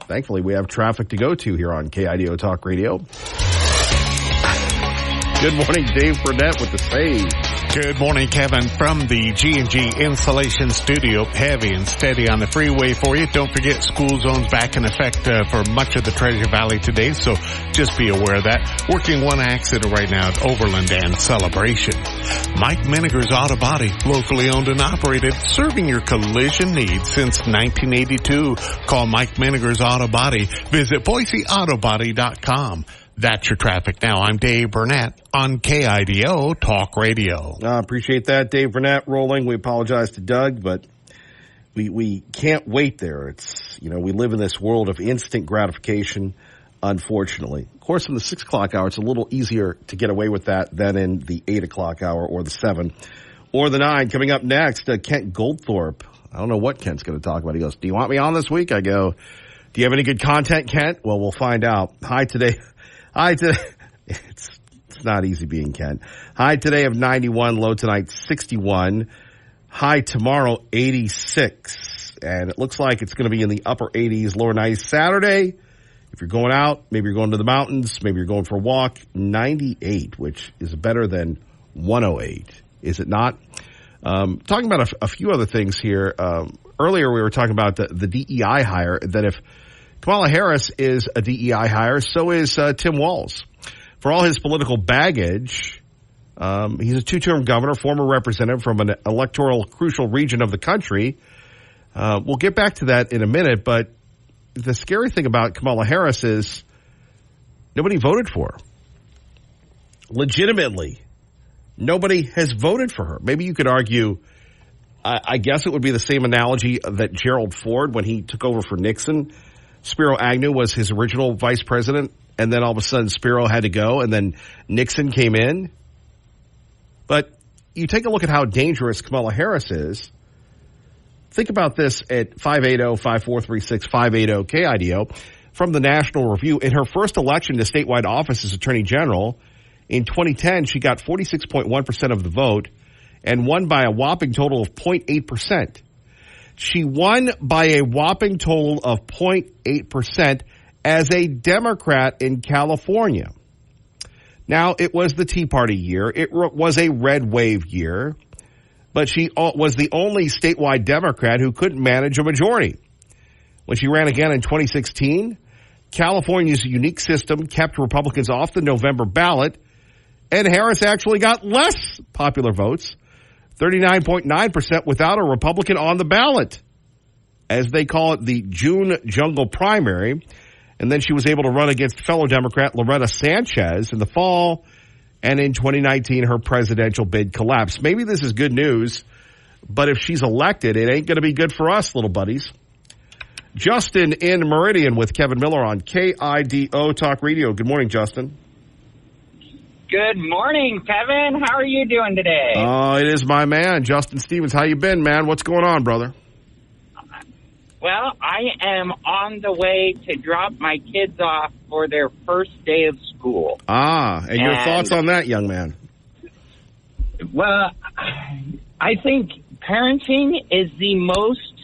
Thankfully, we have traffic to go to here on KIDO Talk Radio. Good morning, Dave Burnett with the save. Good morning, Kevin, from the G&G Insulation Studio. Heavy and steady on the freeway for you. Don't forget, school zones back in effect for much of the Treasure Valley today, so just be aware of that. Working one accident right now at Overland and Celebration. Mike Miniger's Auto Body, locally owned and operated, serving your collision needs since 1982. Call Mike Miniger's Auto Body. Visit BoiseAutoBody.com. That's your traffic now. I'm Dave Burnett on KIDO Talk Radio. I appreciate that, Dave Burnett rolling. We apologize to Doug, but we can't wait there. It's, we live in this world of instant gratification. unfortunately. Of course, in the 6 o'clock hour, it's a little easier to get away with that than in the 8 o'clock hour or the 7 or the 9. Coming up next, Kent Goldthorpe. I don't know what Kent's going to talk about. He goes, do you want me on this week? I go, do you have any good content, Kent? Well, we'll find out. High today. It's not easy being Kent. High today of 91, low tonight 61. High tomorrow 86. And it looks like it's going to be in the upper 80s, lower 90s Saturday. If you're going out, maybe you're going to the mountains, maybe you're going for a walk, 98, which is better than 108. Is it not? Talking about a few other things here. Earlier we were talking about the DEI hire, that if Kamala Harris is a DEI hire, so is Tim Walz. For all his political baggage, he's a two-term governor, former representative from an electoral crucial region of the country. We'll get back to that in a minute, but the scary thing about Kamala Harris is nobody voted for her. Legitimately, nobody has voted for her. Maybe you could argue, I guess it would be the same analogy that Gerald Ford, when he took over for Nixon, Spiro Agnew was his original vice president, and then all of a sudden Spiro had to go, and then Nixon came in. But you take a look at how dangerous Kamala Harris is. Think about this at 580-5436-580-KIDO from the National Review. In her first election to statewide office as Attorney General in 2010, she got 46.1% of the vote and won by a whopping total of 0.8%. She won by a whopping total of 0.8% as a Democrat in California. Now, it was the Tea Party year. It was a red wave year. But she was the only statewide Democrat who couldn't manage a majority. When she ran again in 2016, California's unique system kept Republicans off the November ballot, and Harris actually got less popular votes, 39.9% without a Republican on the ballot, as they call it the June jungle primary. And then she was able to run against fellow Democrat Loretta Sanchez in the fall. And in 2019, her presidential bid collapsed. Maybe this is good news, but if she's elected, it ain't going to be good for us, little buddies. Justin in Meridian with Kevin Miller on KIDO Talk Radio. Good morning, Justin. Good morning, Kevin. How are you doing today? It is my man, Justin Stevens. How you been, man? What's going on, brother? Well, I am on the way to drop my kids off for their first day of school. And your thoughts on that, young man? Well, I think parenting is the most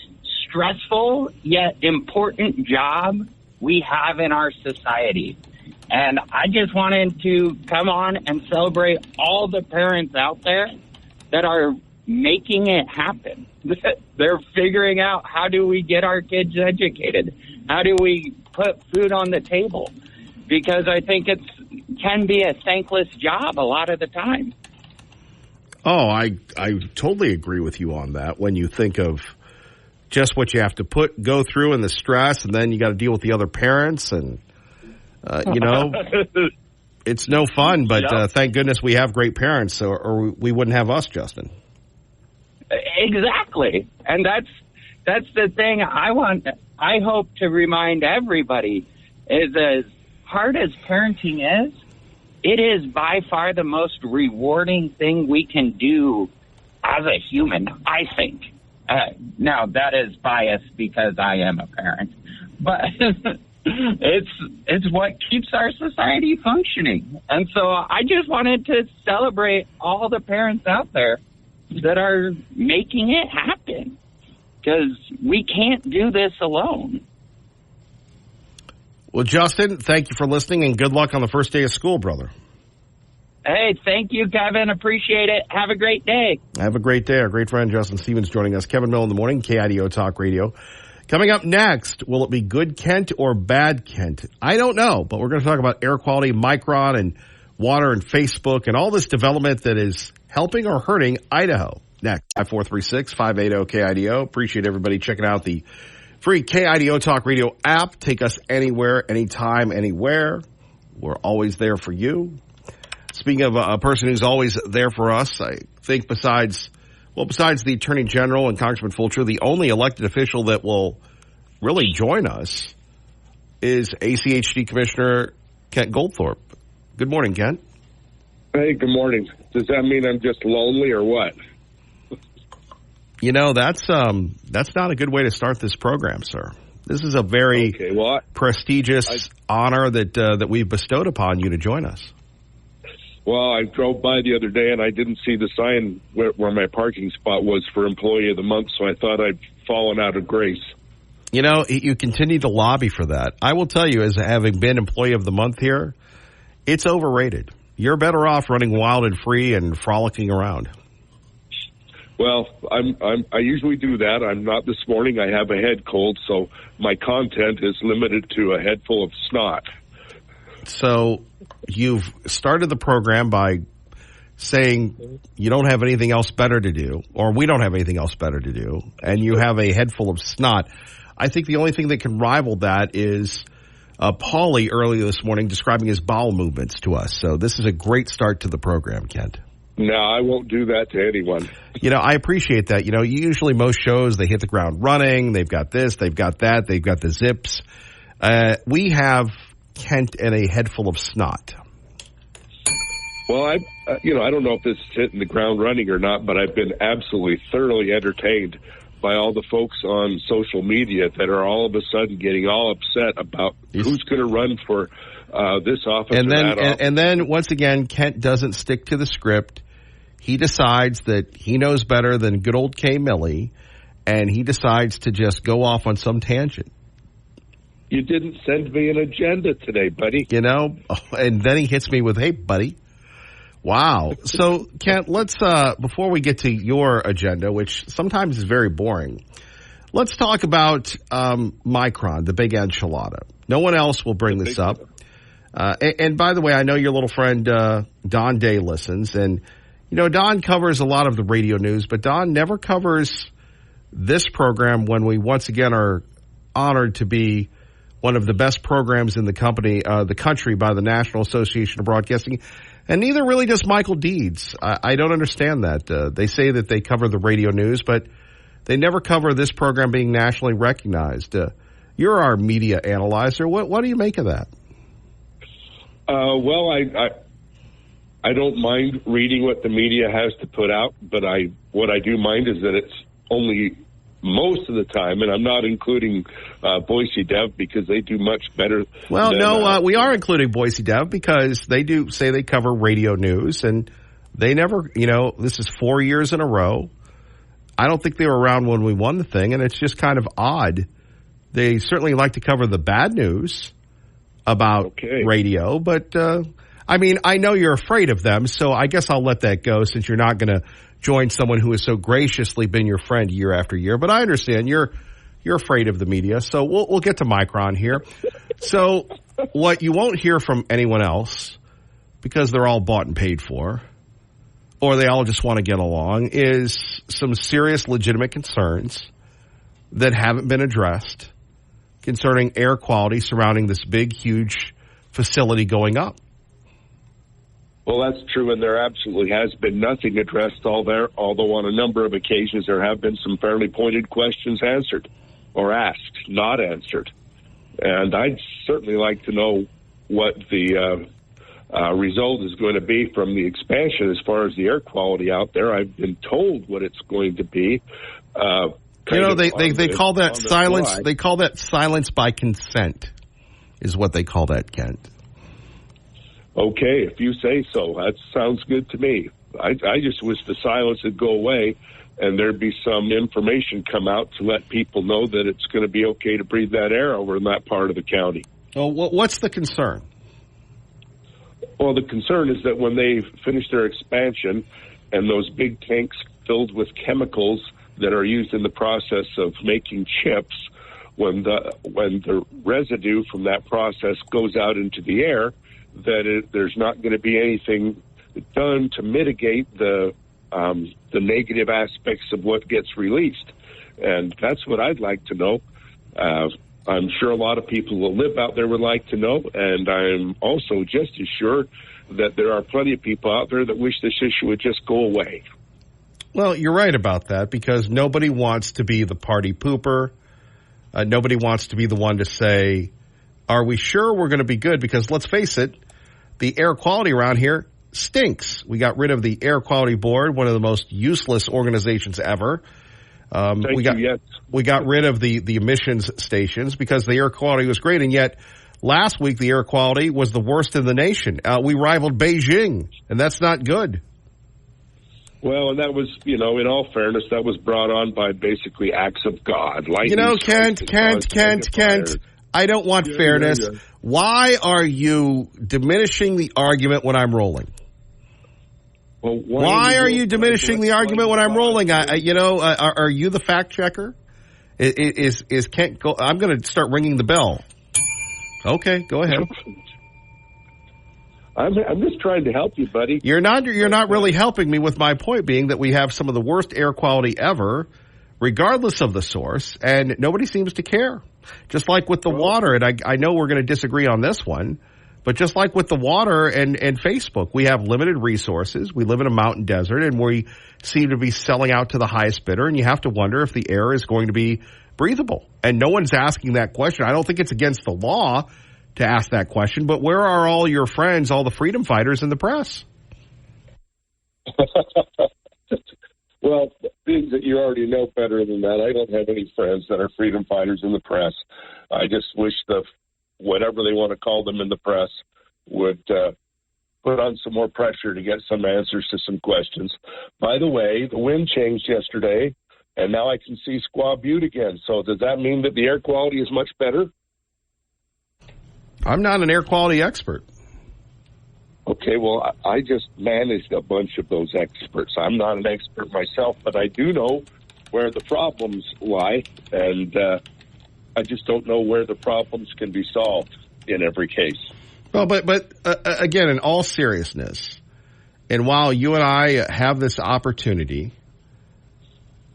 stressful yet important job we have in our society. And I just wanted to come on and celebrate all the parents out there that are making it happen. They're figuring out, how do we get our kids educated? How do we put food on the table? Because I think it can be a thankless job a lot of the time. Oh, I totally agree with you on that. When you think of just what you have to go through and the stress, and then you got to deal with the other parents, and it's no fun. But thank goodness we have great parents, or we wouldn't have us, Justin. Exactly, and that's the thing I hope to remind everybody is, as hard as parenting is, it is by far the most rewarding thing we can do as a human, I think. Now, that is biased because I am a parent, but it's what keeps our society functioning. And so I just wanted to celebrate all the parents out there that are making it happen, because we can't do this alone. Well, Justin, thank you for listening, and good luck on the first day of school, brother. Hey, thank you, Kevin. Appreciate it. Have a great day. Have a great day. Our great friend Justin Stevens joining us. Kevin Miller in the morning, KIDO Talk Radio. Coming up next, will it be good Kent or bad Kent? I don't know, but we're going to talk about air quality, Micron, and water, and Facebook, and all this development that is helping or hurting Idaho. Next, 5436-580-KIDO. Appreciate everybody checking out the free KIDO Talk Radio app. Take us anywhere, anytime, anywhere. We're always there for you. Speaking of a person who's always there for us, I think besides the Attorney General and Congressman Fulcher, the only elected official that will really join us is ACHD Commissioner Kent Goldthorpe. Good morning, Kent. Hey, good morning. Does that mean I'm just lonely or what? You know, that's not a good way to start this program, sir. This is a very prestigious honor that we've bestowed upon you to join us. Well, I drove by the other day and I didn't see the sign where my parking spot was for Employee of the Month, so I thought I'd fallen out of grace. You know, you continue to lobby for that. I will tell you, as having been Employee of the Month here, it's overrated. You're better off running wild and free and frolicking around. Well, I usually do that. I'm not this morning. I have a head cold, so my content is limited to a head full of snot. So you've started the program by saying you don't have anything else better to do, or we don't have anything else better to do, and you have a head full of snot. I think the only thing that can rival that is Paulie earlier this morning describing his bowel movements to us. So this is a great start to the program, Kent. No, I won't do that to anyone. You know, I appreciate that. You know, usually most shows, they hit the ground running. They've got this, they've got that, they've got the zips. We have Kent and a head full of snot. Well, I don't know if this is hitting the ground running or not, but I've been absolutely thoroughly entertained by all the folks on social media that are all of a sudden getting all upset about who's going to run for this office and or then, that office. And then, once again, Kent doesn't stick to the script. He decides that he knows better than good old Kay Millie, and he decides to just go off on some tangent. You didn't send me an agenda today, buddy. You know, and then he hits me with, hey, buddy. Wow. So, Kent, let's, before we get to your agenda, which sometimes is very boring, let's talk about Micron, the big enchilada. No one else will bring this up. And by the way, I know your little friend Don Day listens, and you know, Don covers a lot of the radio news, but Don never covers this program when we once again are honored to be one of the best programs in the country by the National Association of Broadcasting, and neither really does Michael Deeds. I don't understand that. They say that they cover the radio news, but they never cover this program being nationally recognized. You're our media analyzer. What do you make of that? Well, I don't mind reading what the media has to put out, but what I do mind is that it's only most of the time, and I'm not including Boise Dev because they do much better. Well, we are including Boise Dev because they do say they cover radio news, and they never, this is 4 years in a row. I don't think they were around when we won the thing, and it's just kind of odd. They certainly like to cover the bad news about radio, but I know you're afraid of them, so I guess I'll let that go since you're not going to join someone who has so graciously been your friend year after year. But I understand you're afraid of the media, so we'll get to Micron here. So what you won't hear from anyone else, because they're all bought and paid for, or they all just want to get along, is some serious legitimate concerns that haven't been addressed concerning air quality surrounding this big, huge facility going up. Well, that's true, and there absolutely has been nothing addressed although on a number of occasions there have been some fairly pointed questions answered or asked, not answered. And I'd certainly like to know what the result is going to be from the expansion as far as the air quality out there. I've been told what it's going to be. They call that silence. They call that silence by consent, is what they call that, Kent. Okay, if you say so, that sounds good to me. I just wish the silence would go away and there'd be some information come out to let people know that it's going to be okay to breathe that air over in that part of the county. Well, what's the concern? Well, the concern is that when they finish their expansion and those big tanks filled with chemicals that are used in the process of making chips, when the residue from that process goes out into the air, there's not going to be anything done to mitigate the negative aspects of what gets released. And that's what I'd like to know. I'm sure a lot of people who live out there would like to know, and I'm also just as sure that there are plenty of people out there that wish this issue would just go away. Well, you're right about that, because nobody wants to be the party pooper. Nobody wants to be the one to say, Are we sure we're going to be good? Because let's face it, the air quality around here stinks. We got rid of the Air Quality Board, one of the most useless organizations ever. We got rid of the emissions stations because the air quality was great, and yet last week the air quality was the worst in the nation. We rivaled Beijing, and that's not good. Well, and that was, in all fairness, that was brought on by basically acts of God. Kent, I don't want fairness. Yeah. Why are you diminishing the argument when I'm rolling? Well, why are you diminishing the argument when I'm rolling? Are you the fact checker? Is Kent? I'm going to start ringing the bell. Okay, go ahead. I'm just trying to help you, buddy. You're not really helping me with my point being that we have some of the worst air quality ever, regardless of the source, and nobody seems to care. Just like with the water, and I know we're going to disagree on this one, but just like with the water and Facebook, we have limited resources. We live in a mountain desert, and we seem to be selling out to the highest bidder, and you have to wonder if the air is going to be breathable. And no one's asking that question. I don't think it's against the law to ask that question, but where are all your friends, all the freedom fighters in the press? Well, being that you already know better than that, I don't have any friends that are freedom fighters in the press. I just wish whatever they want to call them in the press would put on some more pressure to get some answers to some questions. By the way, the wind changed yesterday, and now I can see Squaw Butte again. So does that mean that the air quality is much better? I'm not an air quality expert. Okay, well, I just managed a bunch of those experts. I'm not an expert myself, but I do know where the problems lie, and I just don't know where the problems can be solved in every case. Well, but again, in all seriousness, and while you and I have this opportunity,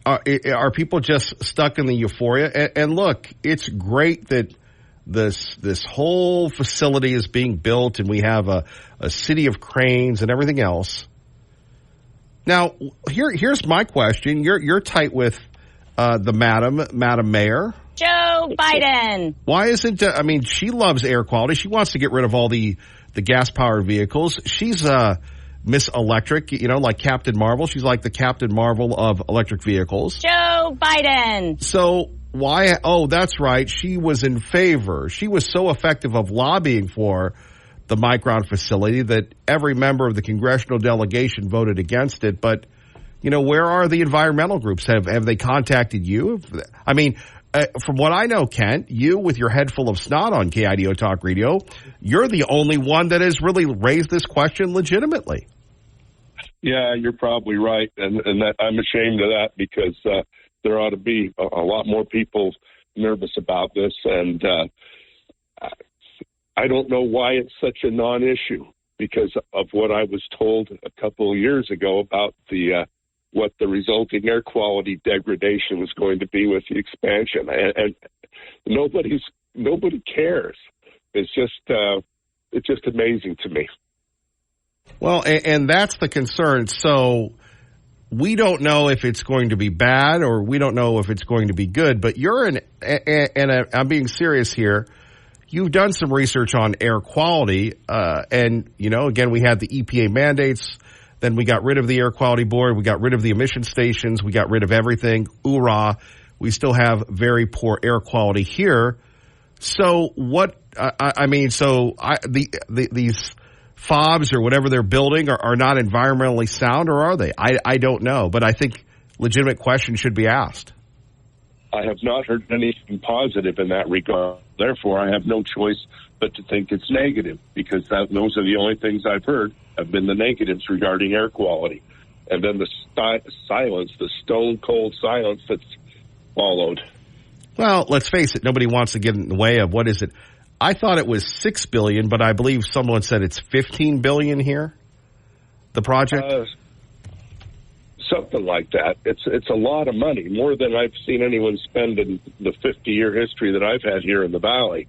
are people just stuck in the euphoria? And look, it's great that this whole facility is being built, and we have a city of cranes and everything else. Now, here's my question. You're tight with the Madam Mayor. Joe Biden. Why isn't, she loves air quality. She wants to get rid of all the gas-powered vehicles. She's Miss Electric, like Captain Marvel. She's like the Captain Marvel of electric vehicles. Joe Biden. So why? Oh, that's right. She was in favor. She was so effective of lobbying for the Micron facility that every member of the congressional delegation voted against it. But, where are the environmental groups? Have they contacted you? From what I know, Kent, you with your head full of snot on KIDO Talk Radio, you're the only one that has really raised this question legitimately. Yeah, you're probably right. And that, I'm ashamed of that because there ought to be a lot more people nervous about this. And I don't know why it's such a non-issue because of what I was told a couple of years ago about what the resulting air quality degradation was going to be with the expansion. And nobody cares. It's just amazing to me. Well, and that's the concern. So we don't know if it's going to be bad or we don't know if it's going to be good, but I'm being serious here. You've done some research on air quality, and, again, we had the EPA mandates. Then we got rid of the Air Quality Board. We got rid of the emission stations. We got rid of everything. Hoorah. We still have very poor air quality here. So what, these fobs or whatever they're building are not environmentally sound, or are they? I don't know, but I think legitimate questions should be asked. I have not heard anything positive in that regard. Therefore, I have no choice but to think it's negative because those are the only things I've heard have been the negatives regarding air quality. And then the silence, the stone-cold silence that's followed. Well, let's face it, nobody wants to get in the way of, what is it? I thought it was $6 billion, but I believe someone said it's $15 billion here, the project? Something like that. It's a lot of money, more than I've seen anyone spend in the 50-year history that I've had here in the Valley.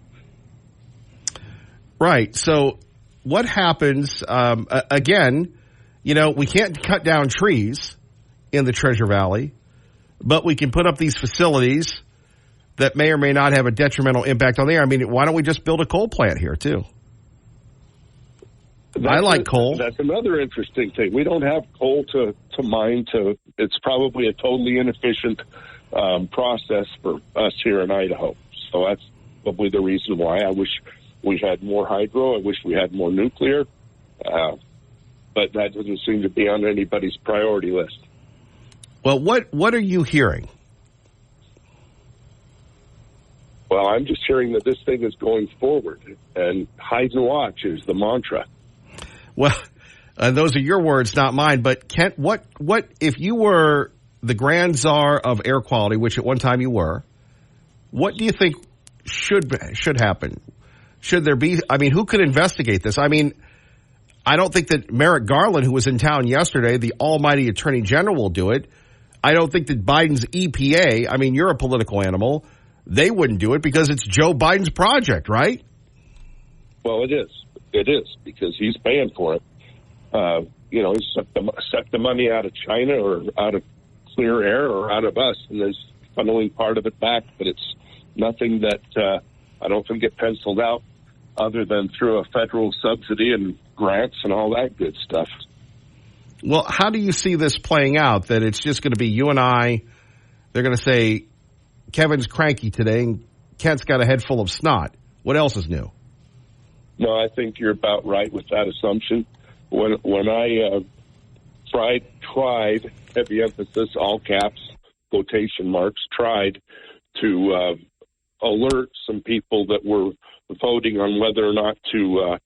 Right. So what happens, again, we can't cut down trees in the Treasure Valley, but we can put up these facilities that may or may not have a detrimental impact on the air. I mean, why don't we just build a coal plant here, too? I like coal. That's another interesting thing. We don't have coal to mine. It's probably a totally inefficient process for us here in Idaho. So that's probably the reason why. I wish we had more hydro. I wish we had more nuclear. But that doesn't seem to be on anybody's priority list. Well, what are you hearing? Well, I'm just hearing that this thing is going forward, and hide and watch is the mantra. Well, those are your words, not mine. But Kent, what if you were the grand czar of air quality, which at one time you were? What do you think should happen? Should there be? I mean, who could investigate this? I mean, I don't think that Merrick Garland, who was in town yesterday, the almighty attorney general, will do it. I don't think that Biden's EPA. I mean, you're a political animal. They wouldn't do it because it's Joe Biden's project, right? Well, it is. It is, because he's paying for it. He sucked the money out of China or out of clear air or out of us, and is funneling part of it back. But it's nothing that I don't think it penciled out other than through a federal subsidy and grants and all that good stuff. Well, how do you see this playing out, that it's just going to be you and I? They're going to say, Kevin's cranky today and Kent's got a head full of snot. What else is new? No, I think you're about right with that assumption. When I tried, heavy emphasis, all caps, quotation marks, tried to alert some people that were voting on whether or not to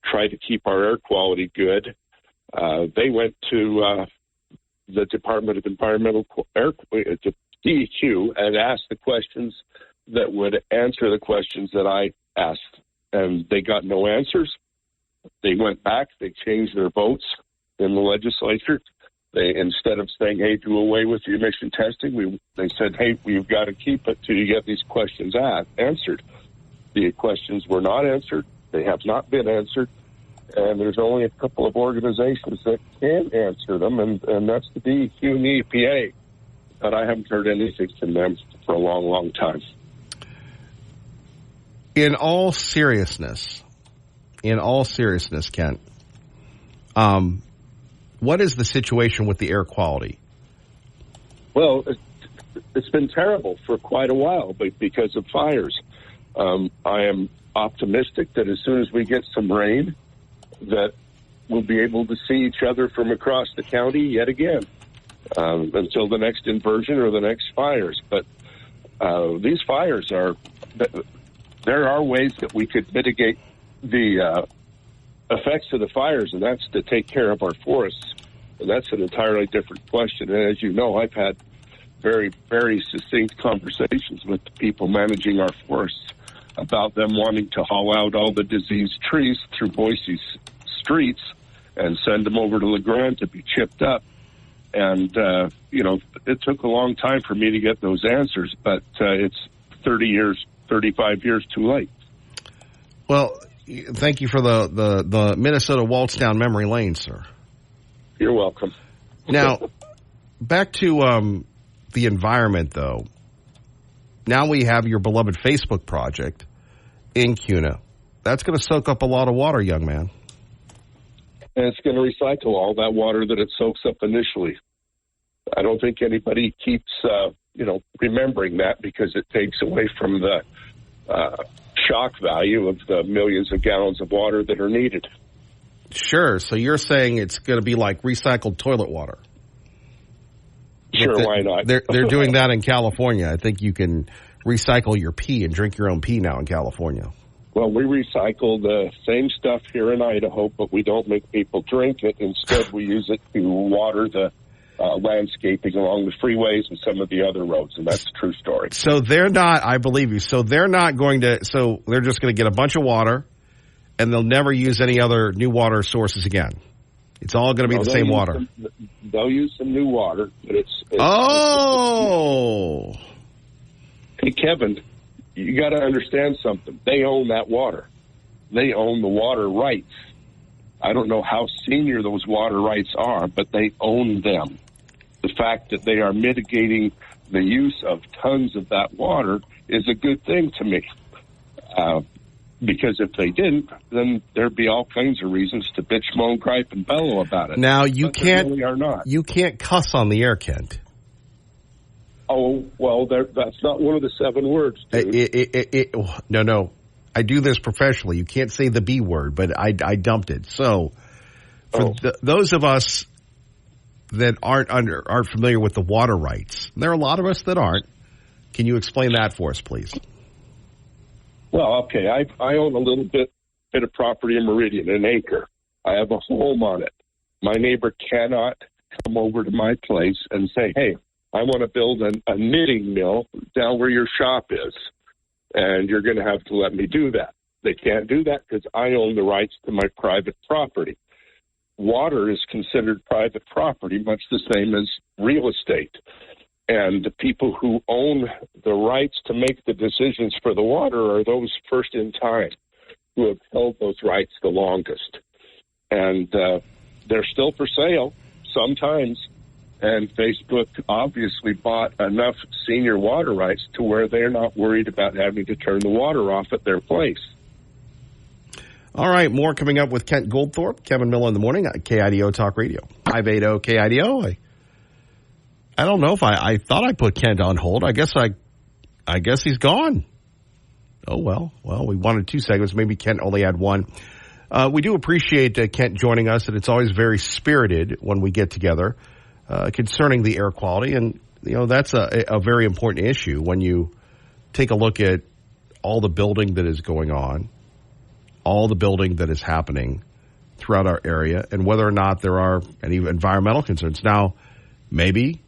try to keep our air quality good, they went to the Department of Environmental Air DEQ and asked the questions that would answer the questions that I asked. And they got no answers. They went back. They changed their votes in the legislature. They, instead of saying, hey, do away with the emission testing, they said, hey, we've got to keep it till you get these questions answered. The questions were not answered. They have not been answered. And there's only a couple of organizations that can answer them, and that's the DEQ and the EPA. But I haven't heard anything from them for a long, long time. In all seriousness, Kent, what is the situation with the air quality? Well, it's been terrible for quite a while because of fires. I am optimistic that as soon as we get some rain, that we'll be able to see each other from across the county yet again until the next inversion or the next fires. But these fires there are ways that we could mitigate the effects of the fires, and that's to take care of our forests. And that's an entirely different question. And as you know, I've had very, very succinct conversations with the people managing our forests about them wanting to haul out all the diseased trees through Boise's streets and send them over to La Grande to be chipped up. And, it took a long time for me to get those answers, but it's 35 years too late. Well, thank you for the Minnesota waltz down memory lane, sir. You're welcome. Now, back to the environment, though. Now we have your beloved Facebook project in CUNA. That's going to soak up a lot of water, young man. And it's going to recycle all that water that it soaks up initially. I don't think anybody keeps, remembering that, because it takes away from the shock value of the millions of gallons of water that are needed. Sure. So you're saying it's going to be like recycled toilet water? Sure, why not? They're doing that in California. I think you can recycle your pee and drink your own pee now in California. Well, we recycle the same stuff here in Idaho, but we don't make people drink it. Instead, we use it to water the landscaping along the freeways and some of the other roads, and that's a true story. So they're not, I believe you, so they're not going to, so they're just going to get a bunch of water, and they'll never use any other new water sources again. It's all going to be the same water. They'll use some new water, but it's oh! Hey, Kevin, you got to understand something. They own that water. They own the water rights. I don't know how senior those water rights are, but they own them. The fact that they are mitigating the use of tons of that water is a good thing to me. Because if they didn't, then there'd be all kinds of reasons to bitch, moan, gripe, and bellow about it. Now, you can't really are not. You can't cuss on the air, Kent. Oh, well, that's not one of the 7 words, dude. No. I do this professionally. You can't say the B word, but I dumped it. So, for those of us that aren't familiar with the water rights, and there are a lot of us that aren't, can you explain that for us, please? Well, okay, I own a little bit of property in Meridian, an acre. I have a home on it. My neighbor cannot come over to my place and say, hey, I want to build a knitting mill down where your shop is, and you're going to have to let me do that. They can't do that because I own the rights to my private property. Water is considered private property, much the same as real estate. And the people who own the rights to make the decisions for the water are those first in time who have held those rights the longest. And they're still for sale sometimes. And Facebook obviously bought enough senior water rights to where they're not worried about having to turn the water off at their place. All right, more coming up with Kent Goldthorpe, Kevin Miller in the morning at KIDO Talk Radio. 580 KIDO. I don't know if I thought I put Kent on hold. I guess he's gone. Oh, well, we wanted 2 segments. Maybe Kent only had 1. We do appreciate Kent joining us, and it's always very spirited when we get together concerning the air quality. And, that's a very important issue when you take a look at all the building that is going on, all the building that is happening throughout our area, and whether or not there are any environmental concerns. Now, maybe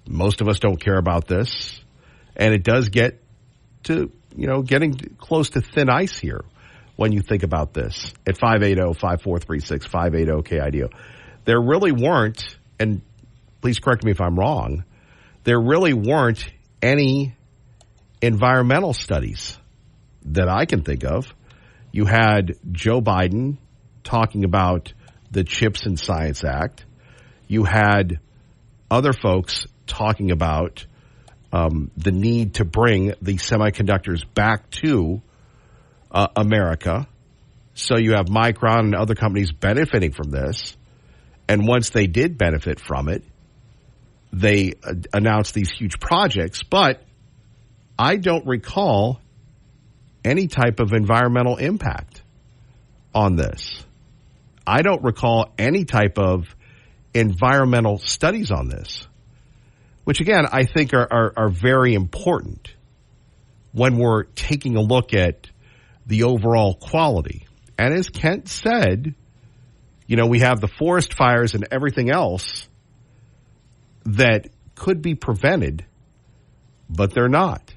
most of us don't care about this, and it does get to, getting close to thin ice here when you think about this. At 580-5436, 580-KIDO. There really weren't, and please correct me if I'm wrong, there really weren't any environmental studies that I can think of. You had Joe Biden talking about the CHIPS and Science Act. You had other folks talking about the need to bring the semiconductors back to America. So you have Micron and other companies benefiting from this. And once they did benefit from it, they announced these huge projects. But I don't recall any type of environmental impact on this. I don't recall any type of environmental studies on this, which, again, I think are very important when we're taking a look at the overall quality. And as Kent said, we have the forest fires and everything else that could be prevented, but they're not.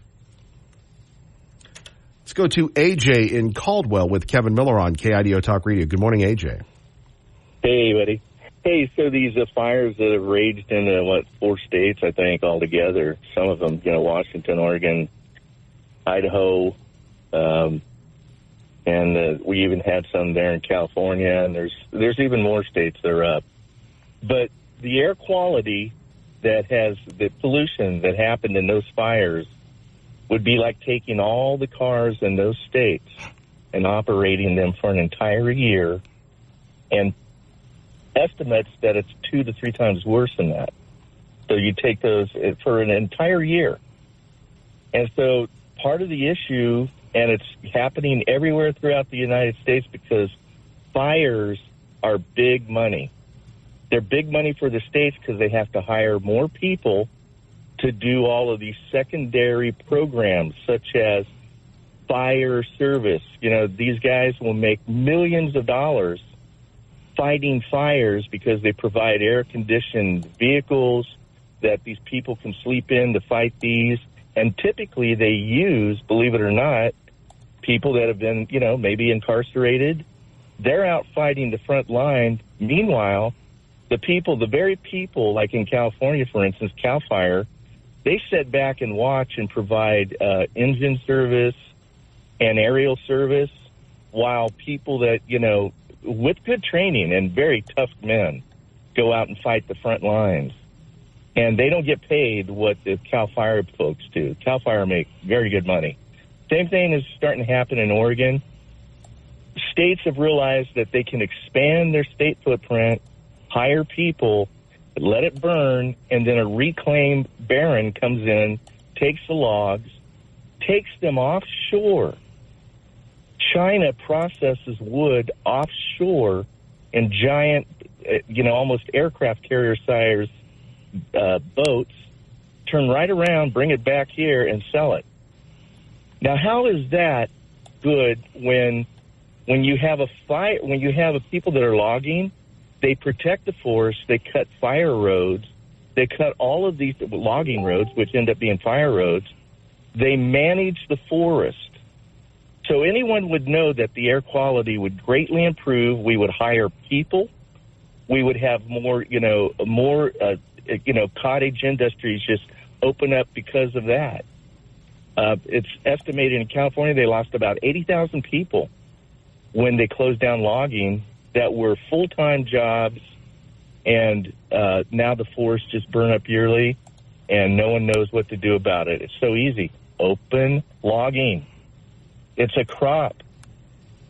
Let's go to AJ in Caldwell with Kevin Miller on KIDO Talk Radio. Good morning, AJ. Hey, buddy. Hey, so these fires that have raged in, 4 states, I think, altogether, some of them, Washington, Oregon, Idaho, and we even had some there in California, and there's even more states that are up. But the air quality the pollution that happened in those fires would be like taking all the cars in those states and operating them for an entire year, and estimates that it's 2 to 3 times worse than that. So you take those for an entire year. And so part of the issue, and it's happening everywhere throughout the United States, because fires are big money. They're big money for the states because they have to hire more people to do all of these secondary programs, such as fire service. These guys will make millions of dollars fighting fires because they provide air-conditioned vehicles that these people can sleep in to fight these. And typically they use, believe it or not, people that have been, maybe incarcerated. They're out fighting the front line. Meanwhile, the very people, like in California, for instance, CAL FIRE, they sit back and watch and provide engine service and aerial service, while people that, with good training and very tough men go out and fight the front lines. And they don't get paid what the CAL FIRE folks do. CAL FIRE make very good money. Same thing is starting to happen in Oregon. States have realized that they can expand their state footprint, hire people, let it burn, and then a reclaimed baron comes in, takes the logs, takes them offshore. China processes wood offshore in giant, almost aircraft carrier size boats, turn right around, bring it back here, and sell it. Now, how is that good when you have a fire, when you have people that are logging? They protect the forest, they cut fire roads, they cut all of these logging roads, which end up being fire roads. They manage the forest. So anyone would know that the air quality would greatly improve. We would hire people. We would have more cottage industries just open up because of that. It's estimated in California they lost about 80,000 people when they closed down logging that were full-time jobs, and now the forests just burn up yearly, and no one knows what to do about it. It's so easy. Open logging. It's a crop.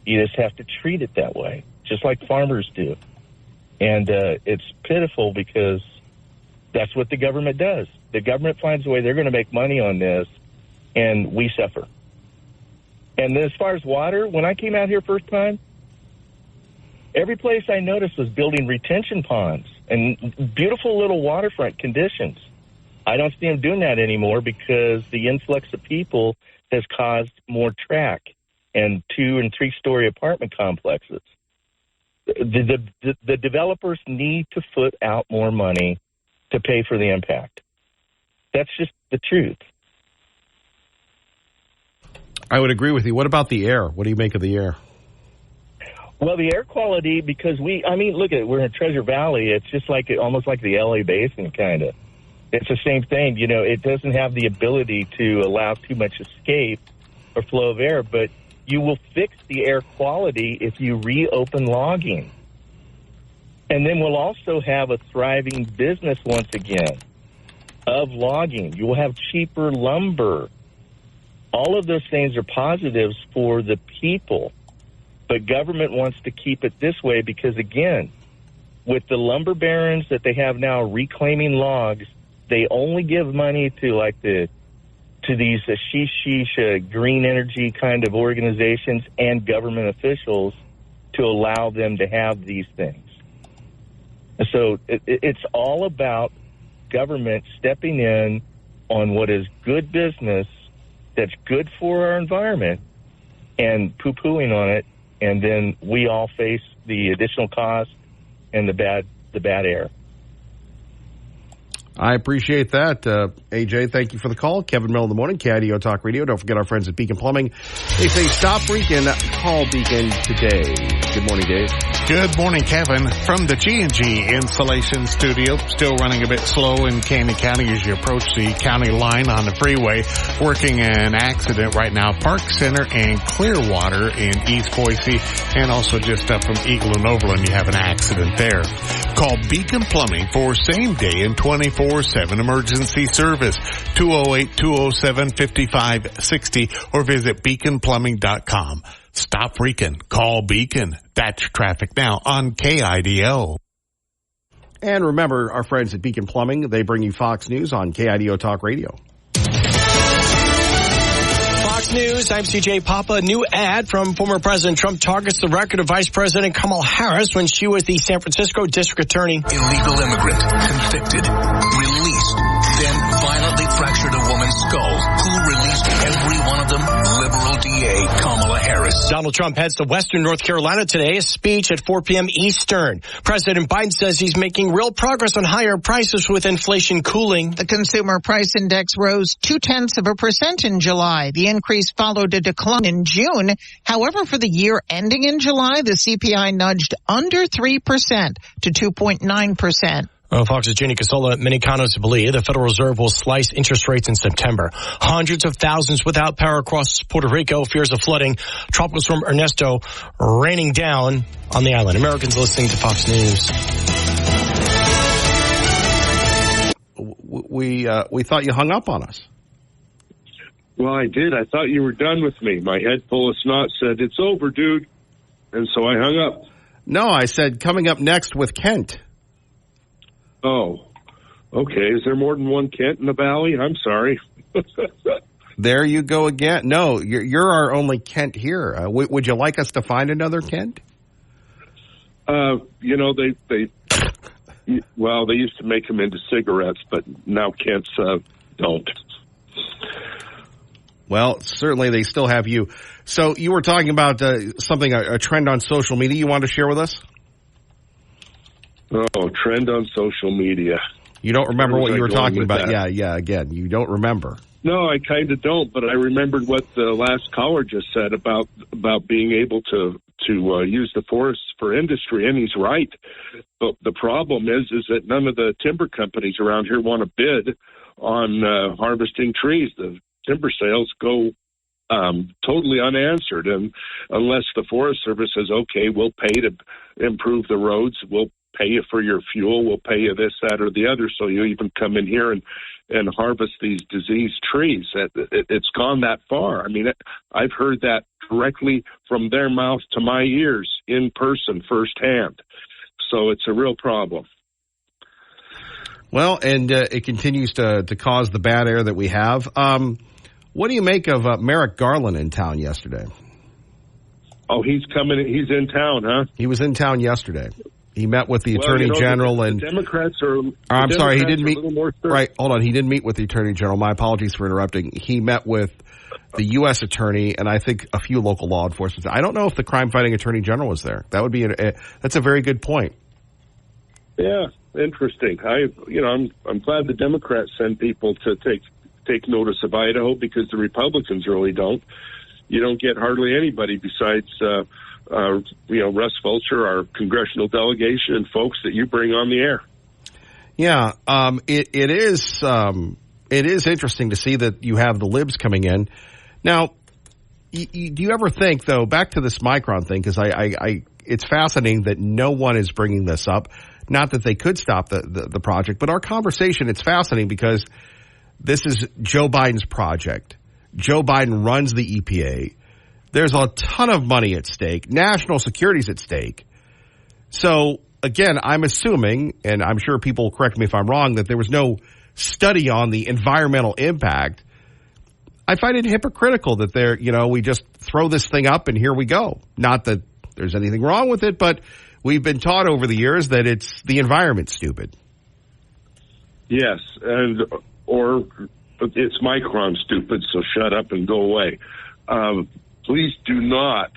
You just have to treat it that way, just like farmers do. And it's pitiful because that's what the government does. The government finds a way they're going to make money on this, and we suffer. And then as far as water, when I came out here first time, every place I noticed was building retention ponds and beautiful little waterfront conditions. I don't see them doing that anymore because the influx of people has caused more track and 2- and 3-story apartment complexes. The developers need to foot out more money to pay for the impact. That's just the truth. I would agree with you. What about the air? What do you make of the air? Well, the air quality, because look at it. We're in Treasure Valley. It's just almost like the LA Basin, kind of. It's the same thing. It doesn't have the ability to allow too much escape or flow of air, but you will fix the air quality if you reopen logging. And then we'll also have a thriving business once again of logging. You will have cheaper lumber. All of those things are positives for the people. But government wants to keep it this way because, again, with the lumber barons that they have now reclaiming logs, they only give money to these green energy kind of organizations and government officials to allow them to have these things. And so it's all about government stepping in on what is good business that's good for our environment and poo-pooing on it. And then we all face the additional cost and the bad air. I appreciate that. AJ, thank you for the call. Kevin Miller in the morning, KIDO Talk Radio. Don't forget our friends at Beacon Plumbing. They say stop freaking, call Beacon today. Good morning, Dave. Good morning, Kevin. From the G&G Insulation Studio, still running a bit slow in Canyon County as you approach the county line on the freeway. Working an accident right now, Park Center and Clearwater in East Boise, and also just up from Eagle and Overland, you have an accident there. Call Beacon Plumbing for same-day and 24/7 emergency service, 208-207-5560, or visit beaconplumbing.com. Stop freaking. Call Beacon. That's traffic now on KIDO. And remember, our friends at Beacon Plumbing, they bring you Fox News on KIDO Talk Radio. Fox News, I'm CJ Papa. New ad from former President Trump targets the record of Vice President Kamala Harris when she was the San Francisco district attorney. Illegal immigrant, convicted, released, then violently fractured a woman's skull. Who released every one of them? Liberal DA Kamala Harris. Donald Trump heads to Western North Carolina today, a speech at 4 p.m. Eastern. President Biden says he's making real progress on higher prices with inflation cooling. The consumer price index rose 0.2% in July. The increase followed a decline in June. However, for the year ending in July, the CPI nudged under 3% to 2.9%. Fox's Jenny Casola, many economists believe the Federal Reserve will slice interest rates in September. Hundreds of thousands without power across Puerto Rico, fears of flooding. Tropical storm Ernesto raining down on the island. Americans listening to Fox News. we thought you hung up on us. Well, I did. I thought you were done with me. My head full of snot said, "It's over, dude." And so I hung up. No, I said coming up next with Kent. Oh, okay. Is there more than one Kent in the Valley? I'm sorry. There you go again. No, you're our only Kent here. Would you like us to find another Kent? They used to make them into cigarettes, but now Kents don't. Well, certainly they still have you. So you were talking about something, a trend on social media you wanted to share with us? Oh, trend on social media. You don't remember what you were talking about? That? Yeah, again, you don't remember. No, I kind of don't, but I remembered what the last caller just said about being able to use the forests for industry, and he's right. But the problem is that none of the timber companies around here want to bid on harvesting trees. The timber sales go totally unanswered, and unless the Forest Service says, okay, we'll pay to improve the roads, we'll pay you for your fuel, we'll pay you this, that, or the other, so you even come in here and harvest these diseased trees. It's gone that far. I mean, I've heard that directly from their mouth to my ears in person, firsthand. So it's a real problem. Well, and it continues to cause the bad air that we have. What do you make of Merrick Garland in town yesterday? Oh, he's coming. He's in town, huh? He was in town yesterday. He met with the Attorney General the and Democrats are. I'm sorry, he didn't meet. Right, hold on. He didn't meet with the Attorney General. My apologies for interrupting. He met with the U.S. Attorney and I think a few local law enforcement. I don't know if the crime-fighting Attorney General was there. That would be that's a very good point. Yeah, interesting. I'm glad the Democrats send people to take notice of Idaho because the Republicans really don't. You don't get hardly anybody besides. Russ Fulcher, our congressional delegation, and folks that you bring on the air. Yeah, it is interesting to see that you have the libs coming in. Now, do you ever think, though, back to this Micron thing, because it's fascinating that no one is bringing this up. Not that they could stop the project, but our conversation, it's fascinating because this is Joe Biden's project. Joe Biden runs the EPA. There's a ton of money at stake. National security's at stake. So, again, I'm assuming, and I'm sure people will correct me if I'm wrong, that there was no study on the environmental impact. I find it hypocritical that we just throw this thing up and here we go. Not that there's anything wrong with it, but we've been taught over the years that it's the environment stupid. Yes, or it's Micron stupid, so shut up and go away. Please do not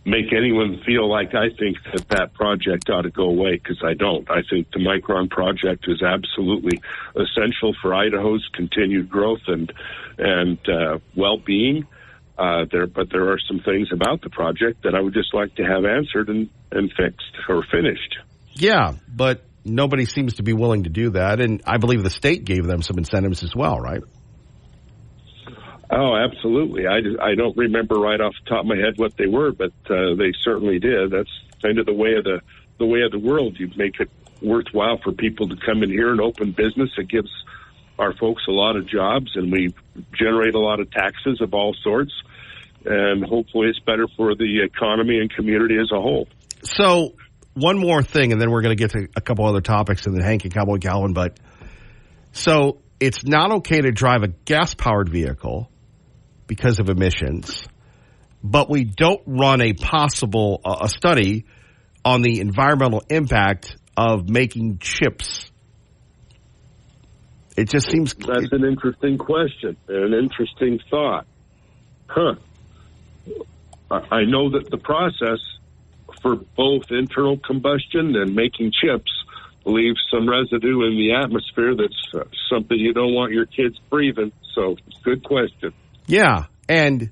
make anyone feel like I think that project ought to go away, because I don't. I think the Micron project is absolutely essential for Idaho's continued growth and well-being. But there are some things about the project that I would just like to have answered and fixed or finished. Yeah, but nobody seems to be willing to do that, and I believe the state gave them some incentives as well, right? Oh, absolutely. I don't remember right off the top of my head what they were, but they certainly did. That's kind of the way of the world. You make it worthwhile for people to come in here and open business. It gives our folks a lot of jobs, and we generate a lot of taxes of all sorts. And hopefully it's better for the economy and community as a whole. So one more thing, and then we're going to get to a couple other topics, and then Hank and Cowboy Calvin. But so it's not okay to drive a gas-powered vehicle because of emissions, but we don't run a study on the environmental impact of making chips. It just seems... That's an interesting question, an interesting thought. I know that the process for both internal combustion and making chips leaves some residue in the atmosphere that's something you don't want your kids breathing, so good question. Yeah, and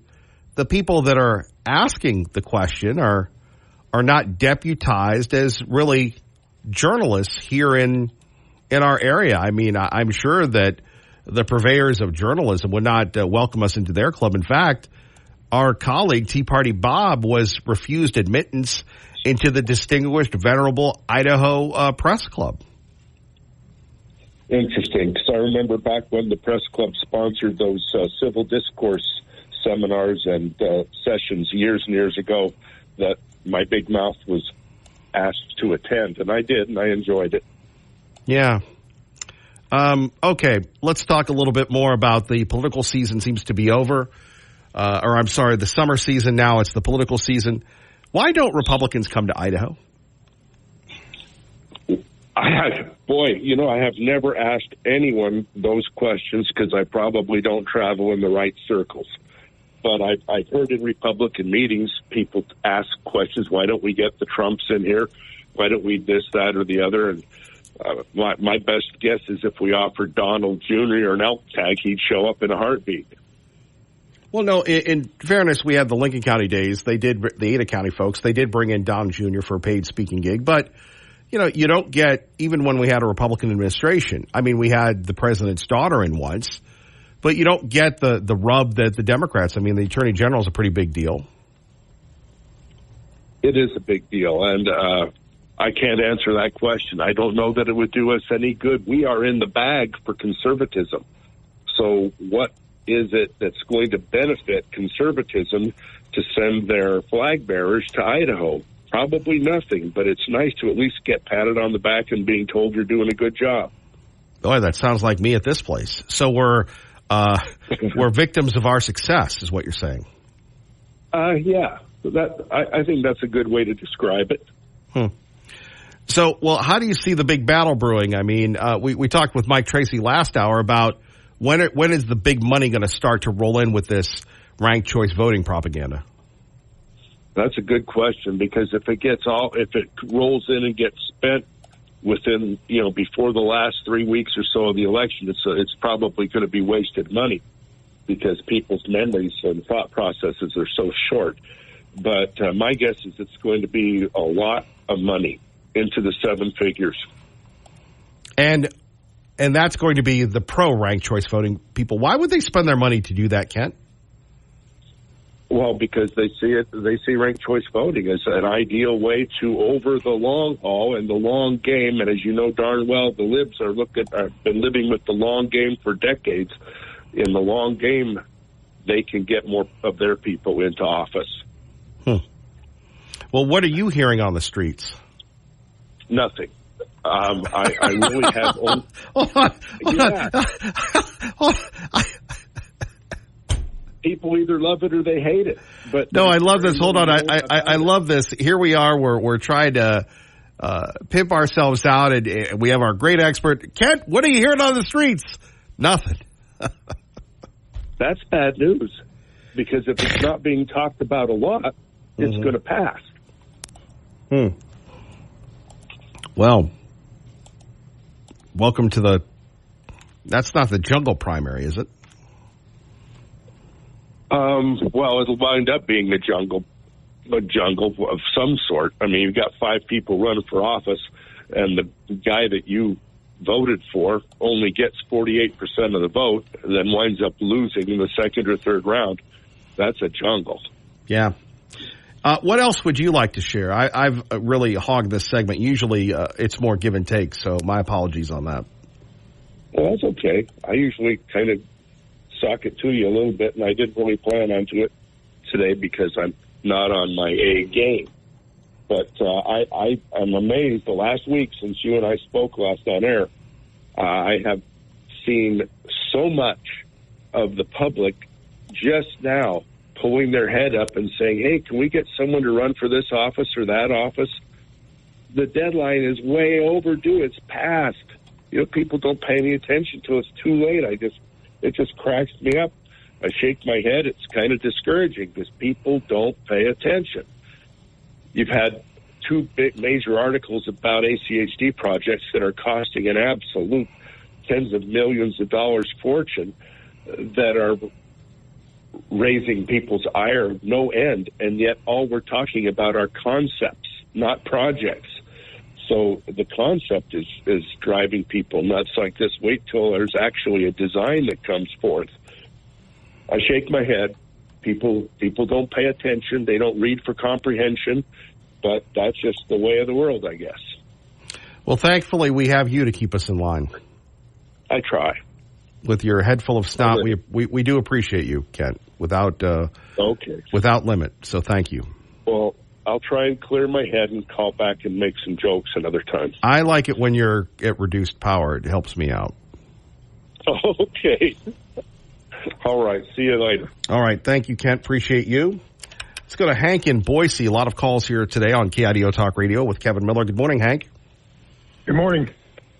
the people that are asking the question are not deputized as really journalists here in our area. I mean, I'm sure that the purveyors of journalism would not welcome us into their club. In fact, our colleague, Tea Party Bob, was refused admittance into the distinguished, venerable Idaho Press Club. Interesting, because I remember back when the press club sponsored those civil discourse seminars and sessions years and years ago, that my big mouth was asked to attend, and I did, and I enjoyed it. Yeah. Okay, let's talk a little bit more about the political season seems to be over. The summer season now, it's the political season. Why don't Republicans come to Idaho? I have never asked anyone those questions because I probably don't travel in the right circles. But I've heard in Republican meetings people ask questions, why don't we get the Trumps in here? Why don't we this, that, or the other? And my best guess is if we offered Donald Jr. an elk tag, he'd show up in a heartbeat. Well, no, in fairness, we had the Lincoln County days. The Ada County folks, they did bring in Don Jr. for a paid speaking gig. But, you don't get, even when we had a Republican administration, I mean, we had the president's daughter in once, but you don't get the rub that the Democrats, I mean, the Attorney General is a pretty big deal. It is a big deal, and I can't answer that question. I don't know that it would do us any good. We are in the bag for conservatism. So what is it that's going to benefit conservatism to send their flag bearers to Idaho? Probably nothing, but it's nice to at least get patted on the back and being told you're doing a good job. Boy, that sounds like me at this place. So we're victims of our success, is what you're saying. Yeah, I think that's a good way to describe it. So, well, how do you see the big battle brewing? I mean, we talked with Mike Tracy last hour about when is the big money going to start to roll in with this ranked choice voting propaganda? That's a good question, because if it rolls in and gets spent within, before the last 3 weeks or so of the election, it's probably going to be wasted money because people's memories and thought processes are so short. But my guess is it's going to be a lot of money into the seven figures. And that's going to be the pro-ranked choice voting people. Why would they spend their money to do that, Kent? Well, because they see ranked choice voting as an ideal way to, over the long haul and the long game. And as you know darn well, the libs have been living with the long game for decades. In the long game, they can get more of their people into office. Well, what are you hearing on the streets? Nothing. I really have. Hold on. People either love it or they hate it. But no, I love this. Hold on. I love this. Here we are. We're trying to pimp ourselves out, and we have our great expert. Kent, what are you hearing on the streets? Nothing. That's bad news, because if it's not being talked about a lot, it's going to pass. Well, welcome to that's not the jungle primary, is it? Well, it'll wind up being a jungle of some sort. I mean, you've got 5 people running for office, and the guy that you voted for only gets 48% of the vote, and then winds up losing in the second or third round. That's a jungle. Yeah. What else would you like to share? I've really hogged this segment. Usually it's more give and take, so my apologies on that. Well, that's okay. I usually kind of sock it to you a little bit, and I didn't really plan on to it today because I'm not on my A game. But I'm amazed the last week since you and I spoke last on air, I have seen so much of the public just now pulling their head up and saying, hey, can we get someone to run for this office or that office? The deadline is way overdue. It's past. People don't pay any attention till it's too late. It just cracks me up. I shake my head. It's kind of discouraging because people don't pay attention. You've had 2 big major articles about ACHD projects that are costing an absolute tens of millions of dollars fortune that are raising people's ire no end, and yet all we're talking about are concepts, not projects. So the concept is driving people nuts like this. Wait till there's actually a design that comes forth. I shake my head. People don't pay attention. They don't read for comprehension, but that's just the way of the world, I guess. Well, thankfully, we have you to keep us in line. I try. With your head full of snot, we do appreciate you, Kent, without limit. So thank you. Well, I'll try and clear my head and call back and make some jokes another time. I like it when you're at reduced power. It helps me out. Okay. All right. See you later. All right. Thank you, Kent. Appreciate you. Let's go to Hank in Boise. A lot of calls here today on KIDO Talk Radio with Kevin Miller. Good morning, Hank. Good morning.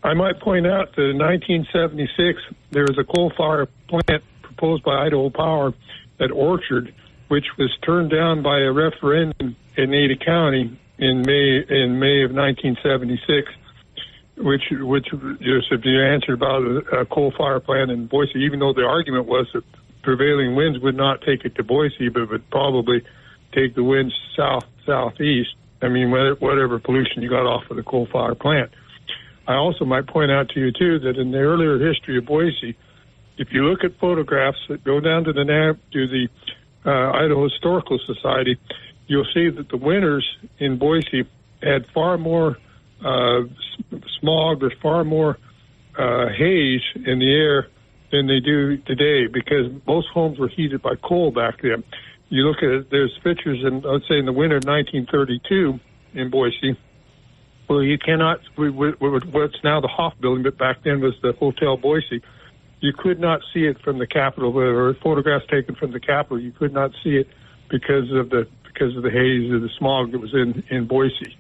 I might point out that in 1976, there was a coal-fired plant proposed by Idaho Power at Orchard, which was turned down by a referendum in Ada County in May of 1976, which just if you answered about a coal-fired plant in Boise, even though the argument was that prevailing winds would not take it to Boise, but would probably take the winds southeast. I mean, whatever pollution you got off of the coal-fired plant. I also might point out to you, too, that in the earlier history of Boise, if you look at photographs that go down to the Idaho Historical Society, you'll see that the winters in Boise had far more smog, there's far more haze in the air than they do today, because most homes were heated by coal back then. You look at it, there's pictures in, let's say, in the winter of 1932 in Boise. Well, you cannot, what's now the Hoff building, but back then was the Hotel Boise. You could not see it from the Capitol, or photographs taken from the Capitol. You could not see it because of the haze or the smog that was in Boise.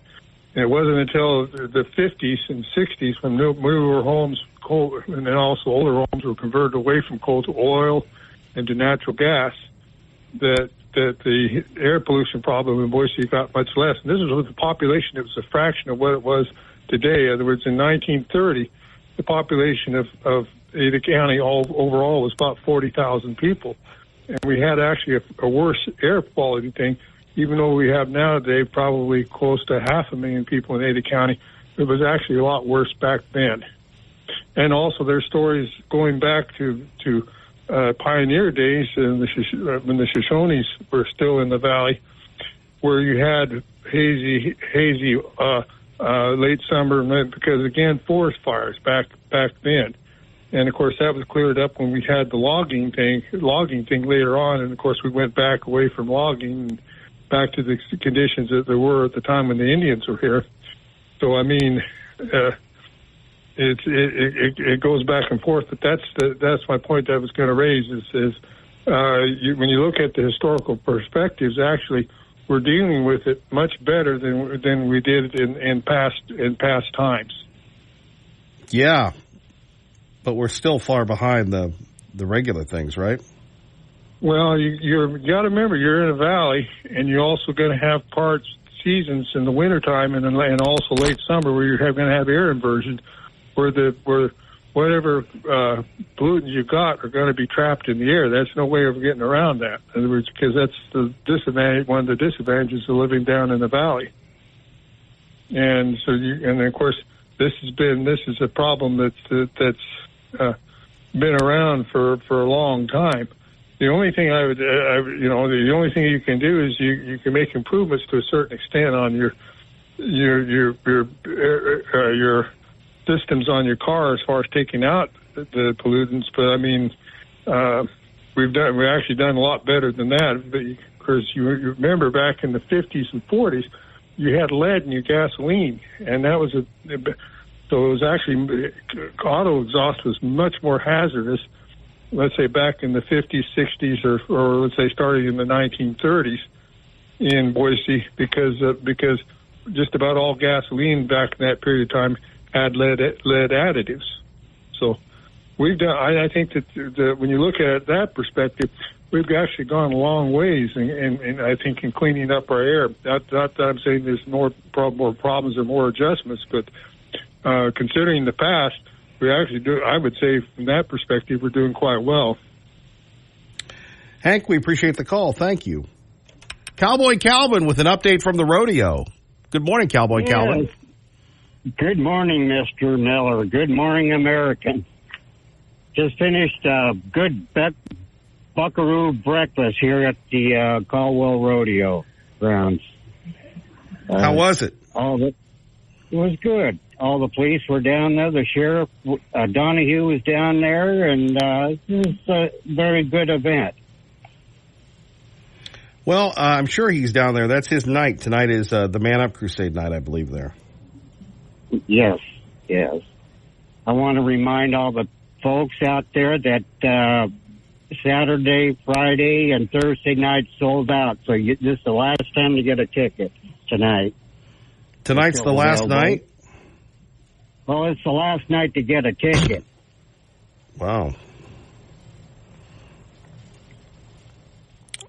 And it wasn't until the 50s and 60s when newer homes, coal, and then also older homes were converted away from coal to oil and to natural gas, that the air pollution problem in Boise got much less. And this is with the population. It was a fraction of what it was today. In other words, in 1930, the population of Ada County overall was about 40,000 people. And we had actually a worse air quality thing, even though we have nowadays probably close to 500,000 people in Ada County. It was actually a lot worse back then. And also there's stories going back to pioneer days when the Shoshones were still in the valley, where you had hazy late summer, because again, forest fires back then. And of course that was cleared up when we had the logging thing later on. And of course we went back away from logging and back to the conditions that there were at the time when the Indians were here. So I mean, it goes back and forth, but that's my point that I was going to raise is when you look at the historical perspectives, actually we're dealing with it much better than we did in past times. Yeah, but we're still far behind the regular things, right? Well, you got to remember you're in a valley, and you're also going to have seasons in the wintertime and also late summer where you're going to have air inversion, where whatever pollutants you got are going to be trapped in the air. There's no way of getting around that. In other words, because that's the disadvantage. One of the disadvantages of living down in the valley. And so, and of course, this is a problem that's been around for a long time. The only thing the only thing you can do is you can make improvements to a certain extent on your systems on your car as far as taking out the pollutants, but I mean, we've actually done a lot better than that. Because you remember back in the 50s and 40s, you had lead in your gasoline, and that was so it was actually auto exhaust was much more hazardous. Let's say back in the 50s, 60s, or let's say starting in the 1930s in Boise, because just about all gasoline back in that period of time had lead additives. So we've done. I think that when you look at that perspective, we've actually gone a long ways, and I think in cleaning up our air. Not that I'm saying there's more problems or more adjustments, but considering the past, we actually do. I would say from that perspective, we're doing quite well. Hank, we appreciate the call. Thank you. Cowboy Calvin with an update from the rodeo. Good morning, Cowboy Calvin. Good morning, Mr. Miller. Good morning, American. Just finished a good buckaroo breakfast here at the Caldwell Rodeo grounds. How was it? It was good. All the police were down there. The sheriff, Donahue, was down there, and it was a very good event. Well, I'm sure he's down there. That's his night. Tonight is the Man Up Crusade night, I believe, there. Yes. I want to remind all the folks out there that Saturday, Friday, and Thursday night sold out. So this is the last time to get a ticket tonight. Tonight's the last night? Well, it's the last night to get a ticket. Wow.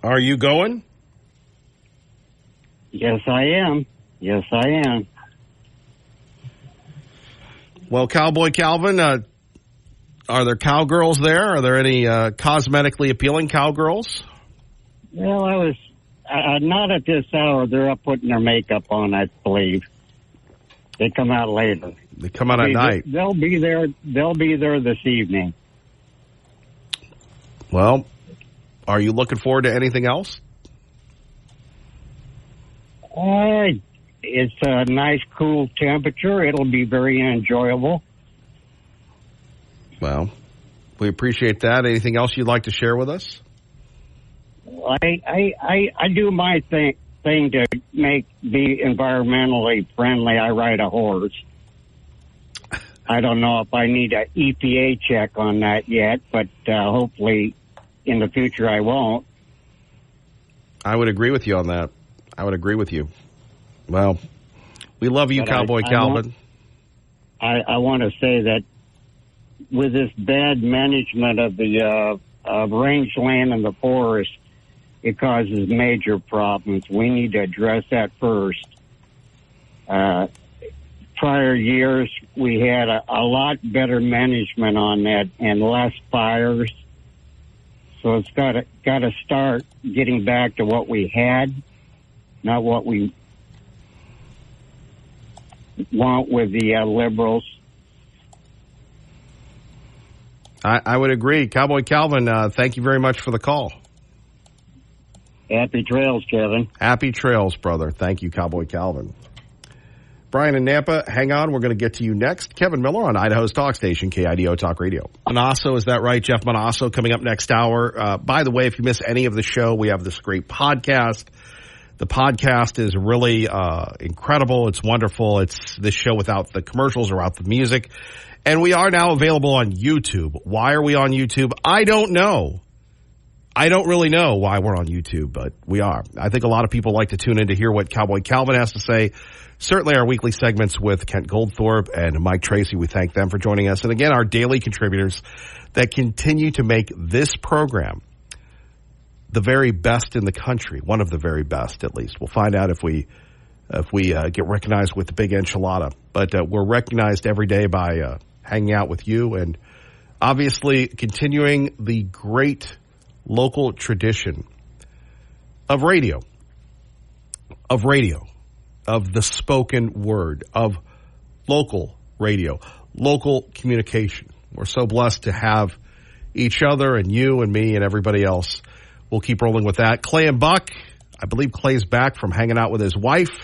Are you going? Yes, I am. Well, Cowboy Calvin, are there cowgirls there? Are there any cosmetically appealing cowgirls? Well, I was not at this hour. They're up putting their makeup on, I believe. They come out later. They come out at night. They'll be there. They'll be there this evening. Well, are you looking forward to anything else? It's a nice, cool temperature. It'll be very enjoyable. Well, we appreciate that. Anything else you'd like to share with us? I do my thing to be environmentally friendly. I ride a horse. I don't know if I need an EPA check on that yet, but hopefully in the future I won't. I would agree with you on that. I would agree with you. Well, we love you, Cowboy Calvin. I want to say that with this bad management of the rangeland and the forest, it causes major problems. We need to address that first. Prior years, we had a lot better management on that and less fires. So it's got to start getting back to what we had, not what we want with the liberals. I would agree. Cowboy Calvin, thank you very much for the call. Happy trails, Kevin. Happy trails, brother. Thank you, Cowboy Calvin. Brian in Nampa, hang on. We're going to get to you next. Kevin Miller on Idaho's talk station, KIDO Talk Radio. Manasso, is that right? Jeff Manasso coming up next hour. By the way, if you miss any of the show, we have this great podcast. The podcast is really incredible. It's wonderful. It's this show without the commercials or without the music. And we are now available on YouTube. Why are we on YouTube? I don't know. I don't really know why we're on YouTube, but we are. I think a lot of people like to tune in to hear what Cowboy Calvin has to say. Certainly our weekly segments with Kent Goldthorpe and Mike Tracy, we thank them for joining us. And again, our daily contributors that continue to make this program the very best in the country, one of the very best at least. We'll find out if we get recognized with the big enchilada. But we're recognized every day by hanging out with you and obviously continuing the great local tradition of radio, of the spoken word, of local radio, local communication. We're so blessed to have each other and you and me and everybody else. We'll keep rolling with that. Clay and Buck, I believe Clay's back from hanging out with his wife.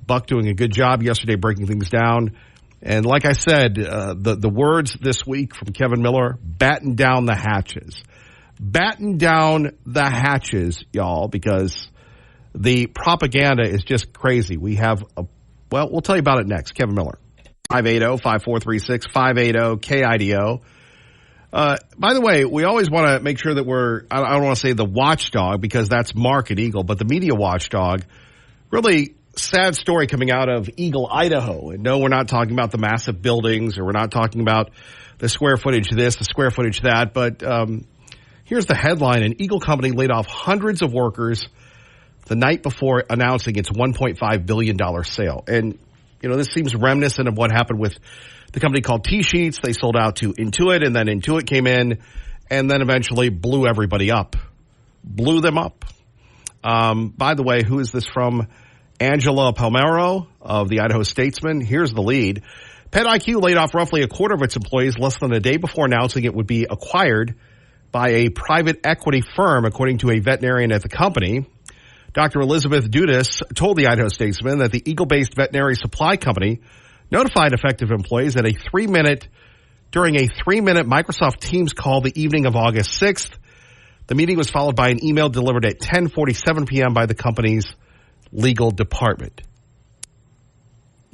Buck doing a good job yesterday breaking things down. And like I said, the words this week from Kevin Miller, batten down the hatches. Batten down the hatches, y'all, because the propaganda is just crazy. We have we'll tell you about it next. Kevin Miller. 580-5436, 580-KIDO. By the way, we always want to make sure that I don't want to say the watchdog because that's Mark at Eagle, but the media watchdog. Really sad story coming out of Eagle, Idaho. And no, we're not talking about the massive buildings or we're not talking about the square footage this, the square footage that, but here's the headline. An Eagle company laid off hundreds of workers the night before announcing its $1.5 billion sale. And, this seems reminiscent of what happened with the company called T-Sheets. They sold out to Intuit, and then Intuit came in and then eventually blew everybody up. Blew them up. By the way, who is this from? Angela Palmero of the Idaho Statesman. Here's the lead. PetIQ laid off roughly a quarter of its employees less than a day before announcing it would be acquired by a private equity firm, according to a veterinarian at the company. Dr. Elizabeth Dudas told the Idaho Statesman that the Eagle-based veterinary supply company notified affected employees that during a 3-minute Microsoft Teams call the evening of August 6th, the meeting was followed by an email delivered at 10:47 p.m. by the company's legal department.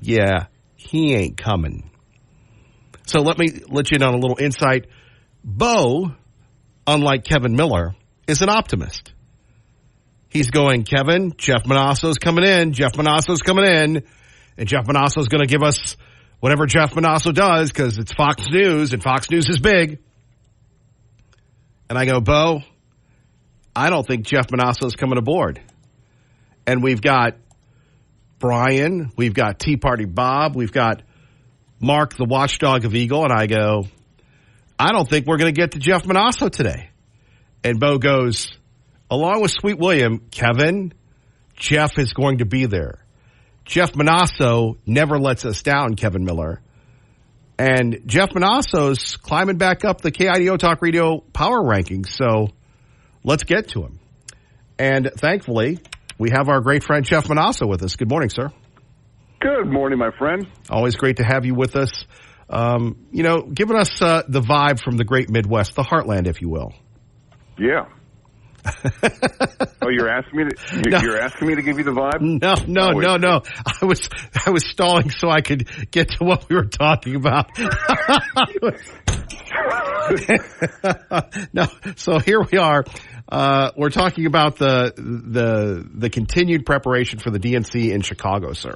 Yeah, he ain't coming. So let me let you in on a little insight. Bo, unlike Kevin Miller, is an optimist. He's going, Kevin, Jeff Manasso's coming in. Jeff Manasso's coming in. And Jeff Manasso's going to give us whatever Jeff Manasso does because it's Fox News, and Fox News is big. And I go, Bo, I don't think Jeff Manasso's coming aboard. And we've got Brian, we've got Tea Party Bob, we've got Mark, the watchdog of Eagle, and I go, I don't think we're going to get to Jeff Manasso today. And Bo goes, along with Sweet William, Kevin, Jeff is going to be there. Jeff Manasso never lets us down, Kevin Miller. And Jeff Manasso's climbing back up the KIDO Talk Radio power rankings, so let's get to him. And thankfully, we have our great friend Jeff Manasso with us. Good morning, sir. Good morning, my friend. Always great to have you with us. Giving us the vibe from the great Midwest, the heartland, if you will. Yeah. Oh, you're asking me to give you the vibe? No. I was stalling so I could get to what we were talking about. No, so here we are. We're talking about the continued preparation for the DNC in Chicago, sir.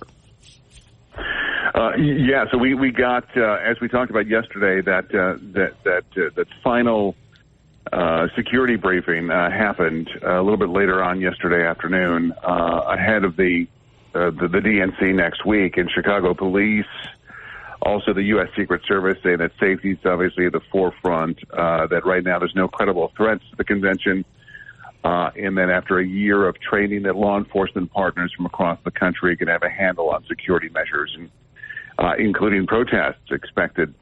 Yeah, so we got as we talked about yesterday that final security briefing happened a little bit later on yesterday afternoon ahead of the DNC next week. And Chicago police, also the U.S. Secret Service, saying that safety is obviously at the forefront, that right now there's no credible threats to the convention, and then after a year of training that law enforcement partners from across the country can have a handle on security measures, and including protests expected,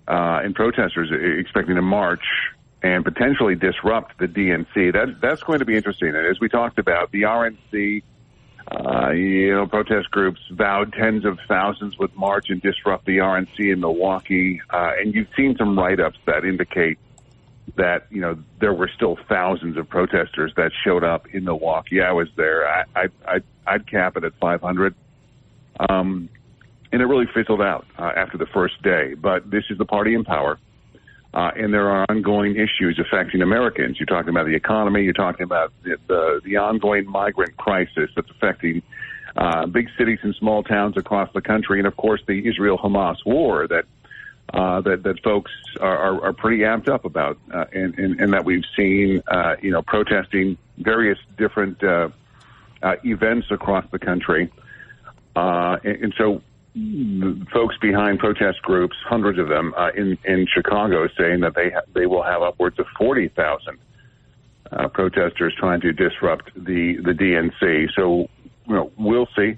and protesters expecting to march and potentially disrupt the DNC. That's going to be interesting. And as we talked about, the RNC, protest groups vowed tens of thousands would march and disrupt the RNC in Milwaukee. And you've seen some write-ups that indicate that, there were still thousands of protesters that showed up in Milwaukee. I was there. I'd cap it at 500. And it really fizzled out after the first day. But this is the party in power. And there are ongoing issues affecting Americans. You're talking about the economy. You're talking about the ongoing migrant crisis that's affecting big cities and small towns across the country, and of course the Israel-Hamas war that folks are pretty amped up about, and that we've seen, protesting various different events across the country, and so. Folks behind protest groups, hundreds of them in Chicago, saying that they will have upwards of 40,000 protesters trying to disrupt the DNC. So we'll see.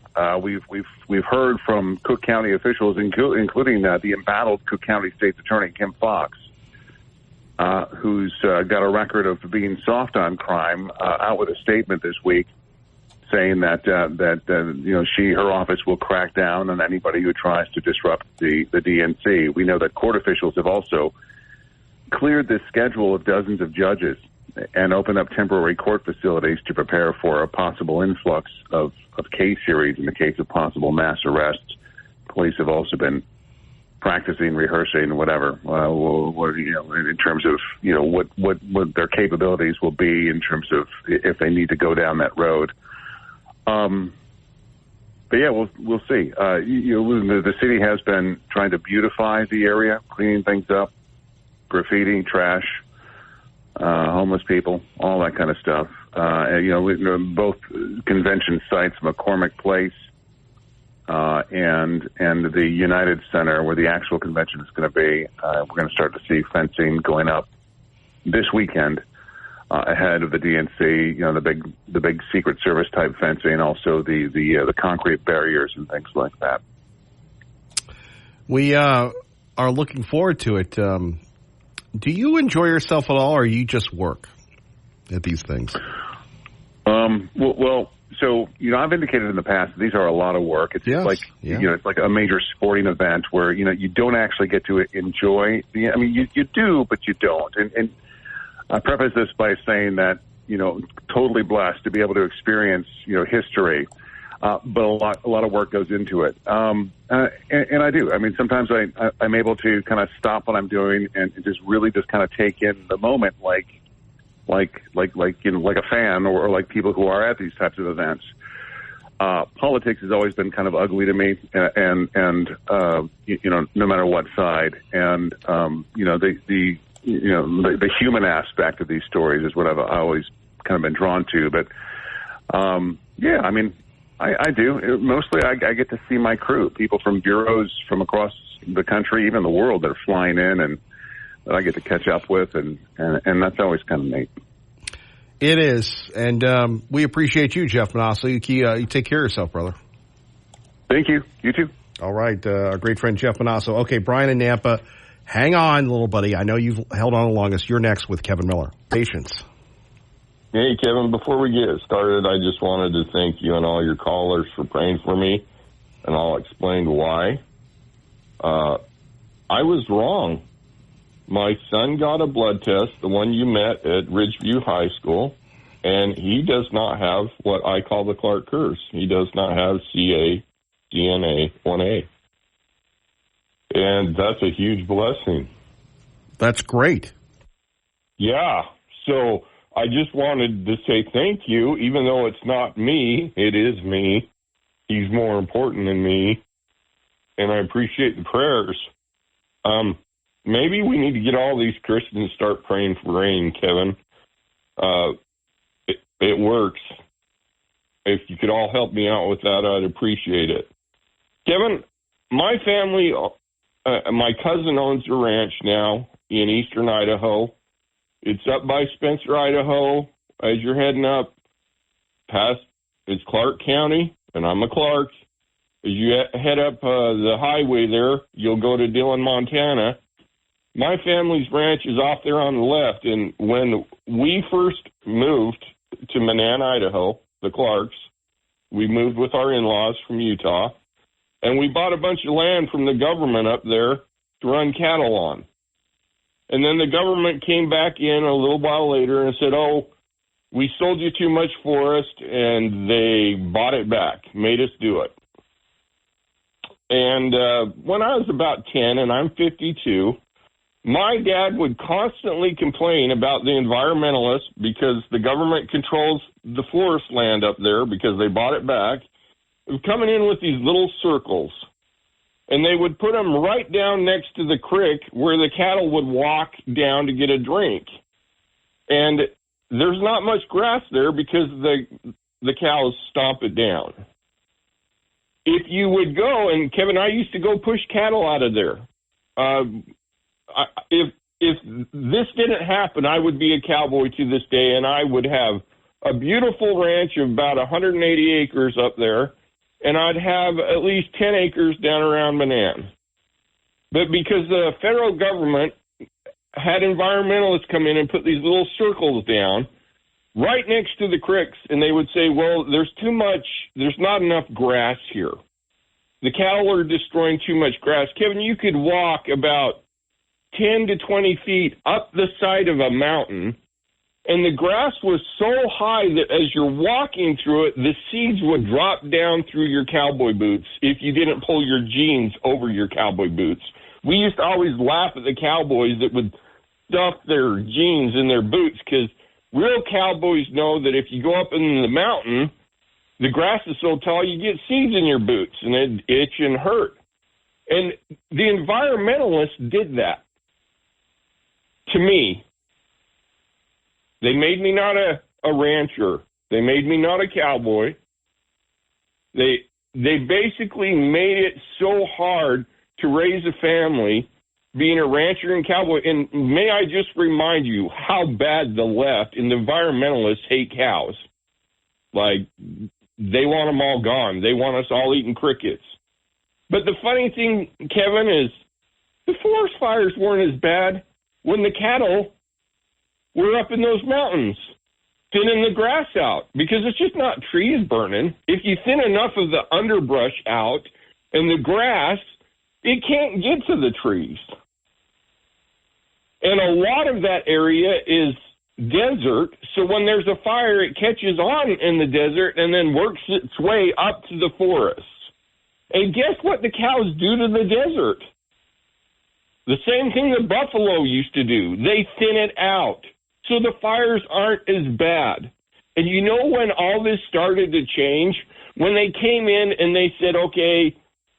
We've heard from Cook County officials, including the embattled Cook County State's Attorney Kim Foxx, who's got a record of being soft on crime, out with a statement this week, saying that her office will crack down on anybody who tries to disrupt the DNC. We know that court officials have also cleared the schedule of dozens of judges and opened up temporary court facilities to prepare for a possible influx of case series in the case of possible mass arrests. Police have also been practicing, rehearsing, whatever, in terms of what their capabilities will be in terms of if they need to go down that road. But yeah, we'll see. The city has been trying to beautify the area, cleaning things up, graffiti, trash, homeless people, all that kind of stuff. Both convention sites, McCormick Place, and the United Center, where the actual convention is going to be. We're going to start to see fencing going up this weekend. Ahead of the DNC, the big Secret Service type fencing, also the concrete barriers and things like that. We are looking forward to it. Do you enjoy yourself at all, or you just work at these things? Well, So, I've indicated in the past that these are a lot of work. It's it's like a major sporting event where, you don't actually get to enjoy you do, but you don't. And I preface this by saying that, totally blessed to be able to experience, history. But a lot of work goes into it. And I do. I mean, sometimes I'm able to kind of stop what I'm doing and just really just kind of take in the moment like a fan or like people who are at these types of events. Politics has always been kind of ugly to me, and no matter what side. And the human aspect of these stories is what I've always kind of been drawn to. But I do. Mostly I get to see my crew, people from bureaus from across the country, even the world, that are flying in and that I get to catch up with, and that's always kind of neat. It is, and we appreciate you, Jeff Manasso. You take care of yourself, brother. Thank you. You too. All right, our great friend Jeff Manasso. Okay, Brian in Nampa, hang on, little buddy. I know you've held on the longest. You're next with Kevin Miller. Patience. Hey, Kevin, before we get started, I just wanted to thank you and all your callers for praying for me, and I'll explain why. I was wrong. My son got a blood test, the one you met at Ridgeview High School, and he does not have what I call the Clark curse. He does not have CA-DNA 1A. And that's a huge blessing. That's great. Yeah, so I just wanted to say thank you, even though it's not me, it is me. He's more important than me, and I appreciate the prayers. Maybe we need to get all these Christians to start praying for rain, Kevin. It works. If you could all help me out with that, I'd appreciate it. Kevin, my family, my cousin owns a ranch now in eastern Idaho. It's up by Spencer, Idaho. As you're heading up past, it's Clark County, and I'm a Clark. As you head up the highway there, you'll go to Dillon, Montana. My family's ranch is off there on the left, and when we first moved to Manan, Idaho, the Clarks, we moved with our in-laws from Utah, and we bought a bunch of land from the government up there to run cattle on. And then the government came back in a little while later and said, oh, we sold you too much forest, and they bought it back, made us do it. And when I was about 10, and I'm 52, my dad would constantly complain about the environmentalists because the government controls the forest land up there because they bought it back, coming in with these little circles. And they would put them right down next to the creek where the cattle would walk down to get a drink. And there's not much grass there because the cows stomp it down. If you would go, and Kevin, I used to go push cattle out of there. If this didn't happen, I would be a cowboy to this day, and I would have a beautiful ranch of about 180 acres up there, and I'd have at least 10 acres down around Manan. But because the federal government had environmentalists come in and put these little circles down right next to the creeks, and they would say, well, there's not enough grass here. The cattle are destroying too much grass. Kevin, you could walk about 10 to 20 feet up the side of a mountain, and the grass was so high that as you're walking through it, the seeds would drop down through your cowboy boots if you didn't pull your jeans over your cowboy boots. We used to always laugh at the cowboys that would stuff their jeans in their boots because real cowboys know that if you go up in the mountain, the grass is so tall you get seeds in your boots and it itch and hurt. And the environmentalists did that to me. They made me not a rancher. They made me not a cowboy. They basically made it so hard to raise a family being a rancher and cowboy. And may I just remind you how bad the left and the environmentalists hate cows. Like, they want them all gone. They want us all eating crickets. But the funny thing, Kevin, is the forest fires weren't as bad when the cattle were up in those mountains. thinning the grass out, because it's just not trees burning. If you thin enough of the underbrush out and the grass, it can't get to the trees. And a lot of that area is desert, so when there's a fire, it catches on in the desert and then works its way up to the forest. And guess what the cows do to the desert? The same thing the buffalo used to do. They thin it out, so the fires aren't as bad. And you know when all this started to change? When they came in and they said, okay,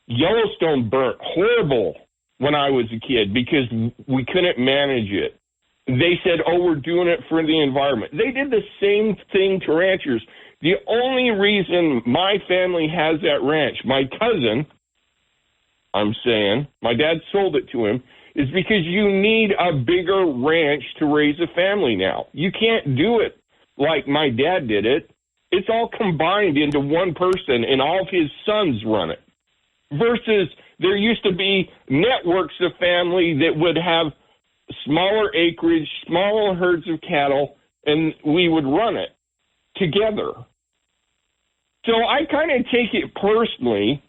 Yellowstone burnt horrible when I was a kid because we couldn't manage it. They said, oh, we're doing it for the environment. They did the same thing to ranchers. The only reason my family has that ranch, my cousin, I'm saying, my dad sold it to him, is because you need a bigger ranch to raise a family now. You can't do it like my dad did it. It's all combined into one person, and all of his sons run it. Versus there used to be networks of family that would have smaller acreage, smaller herds of cattle, and we would run it together. So I kind of take it personally,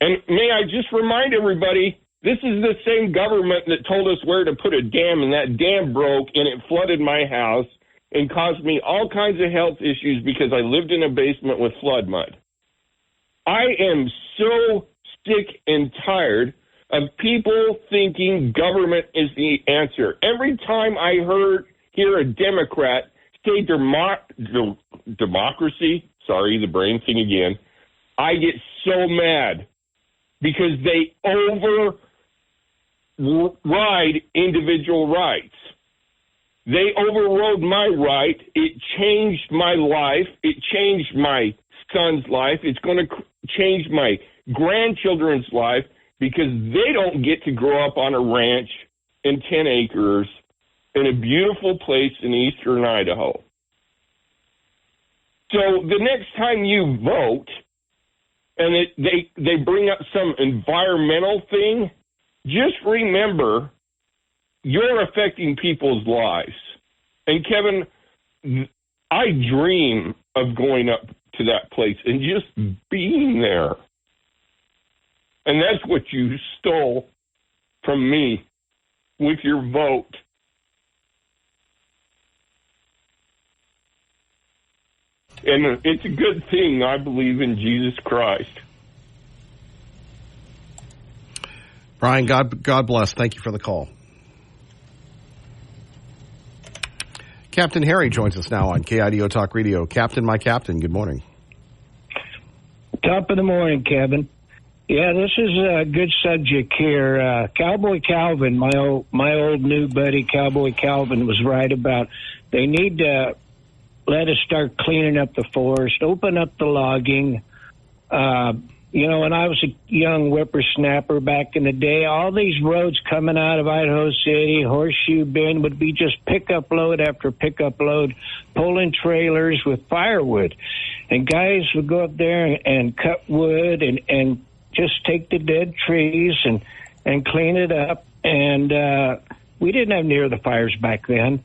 and may I just remind everybody, this is the same government that told us where to put a dam, and that dam broke, and it flooded my house and caused me all kinds of health issues because I lived in a basement with flood mud. I am so sick and tired of people thinking government is the answer. Every time I hear a Democrat say democracy, sorry, the brain thing again, I get so mad because they override individual rights. They overrode my right. It changed my life. It changed my son's life. It's going to change my grandchildren's life because they don't get to grow up on a ranch in 10 acres in a beautiful place in eastern Idaho. So the next time you vote and they bring up some environmental thing, just remember you're affecting people's lives. And Kevin, I dream of going up to that place and just being there. And that's what you stole from me with your vote. And it's a good thing I believe in Jesus Christ. Brian, God bless. Thank you for the call. Captain Harry joins us now on KIDO Talk Radio. Captain, my captain, good morning. Top of the morning, Kevin. Yeah, this is a good subject here. Cowboy Calvin, my old new buddy Cowboy Calvin, was right about they need to let us start cleaning up the forest, open up the logging. When I was a young whippersnapper back in the day, all these roads coming out of Idaho City, Horseshoe Bend, would be just pickup load after pickup load, pulling trailers with firewood. And guys would go up there and cut wood and just take the dead trees and clean it up. And we didn't have near the fires back then.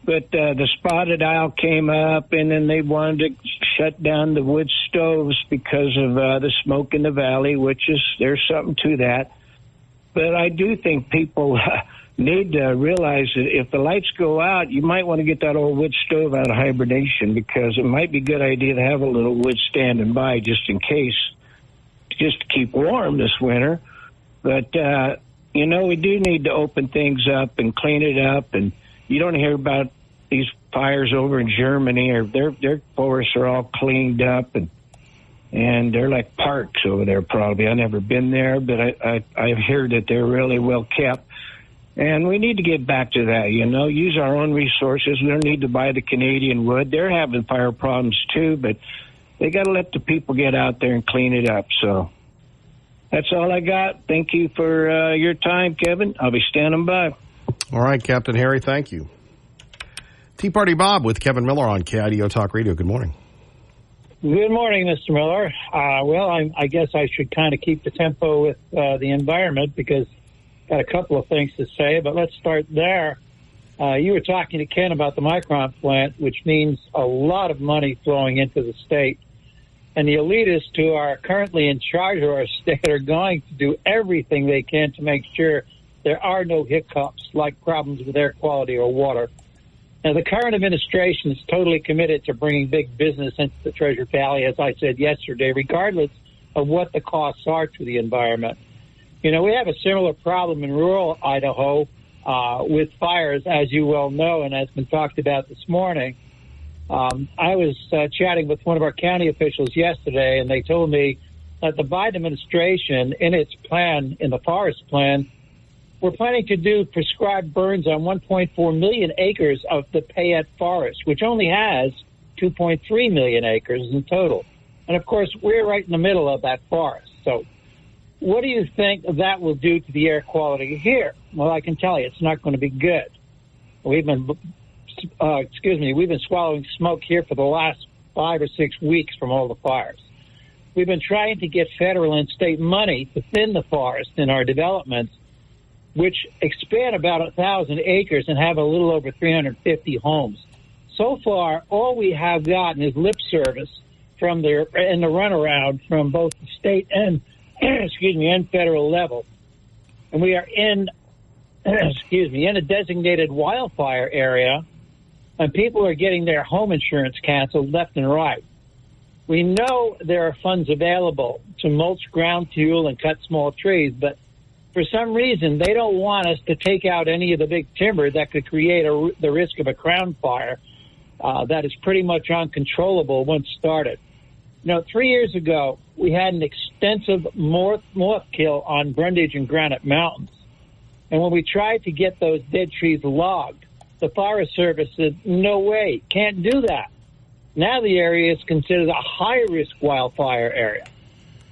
But the spotted owl came up, and then they wanted to shut down the wood stoves because of the smoke in the valley, which is, there's something to that. But I do think people need to realize that if the lights go out, you might want to get that old wood stove out of hibernation, because it might be a good idea to have a little wood standing by just in case, just to keep warm this winter. But, we do need to open things up and clean it up, and you don't hear about these fires over in Germany, or their forests are all cleaned up and they're like parks over there. Probably I've never been there, but I've heard that they're really well kept. And we need to get back to that. Use our own resources. We don't need to buy the Canadian wood. They're having fire problems too, but they got to let the people get out there and clean it up. So that's all I got. Thank you for your time, Kevin. I'll be standing by. All right, Captain Harry, thank you. Tea Party Bob with Kevin Miller on KIDO Talk Radio. Good morning. Good morning, Mr. Miller. I guess I should kind of keep the tempo with the environment because I've got a couple of things to say, but let's start there. You were talking to Ken about the Micron plant, which means a lot of money flowing into the state. And the elitists who are currently in charge of our state are going to do everything they can to make sure there are no hiccups like problems with air quality or water. Now, the current administration is totally committed to bringing big business into the Treasure Valley, as I said yesterday, regardless of what the costs are to the environment. You know, we have a similar problem in rural Idaho with fires, as you well know, and has been talked about this morning. I was chatting with one of our county officials yesterday, and they told me that the Biden administration, in its plan, in the forest plan, we're planning to do prescribed burns on 1.4 million acres of the Payette Forest, which only has 2.3 million acres in total. And, of course, we're right in the middle of that forest. So what do you think that will do to the air quality here? Well, I can tell you it's not going to be good. We've been swallowing smoke here for the last 5 or 6 weeks from all the fires. We've been trying to get federal and state money to thin the forest in our developments, which expand about 1,000 acres and have a little over 350 homes. So far, all we have gotten is lip service from the runaround from both the state and and federal level. And we are in a designated wildfire area, and people are getting their home insurance canceled left and right. We know there are funds available to mulch ground fuel and cut small trees, but for some reason, they don't want us to take out any of the big timber that could create the risk of a crown fire that is pretty much uncontrollable once started. You know, 3 years ago, we had an extensive moth kill on Brundage and Granite Mountains. And when we tried to get those dead trees logged, the Forest Service said, no way, can't do that. Now the area is considered a high-risk wildfire area.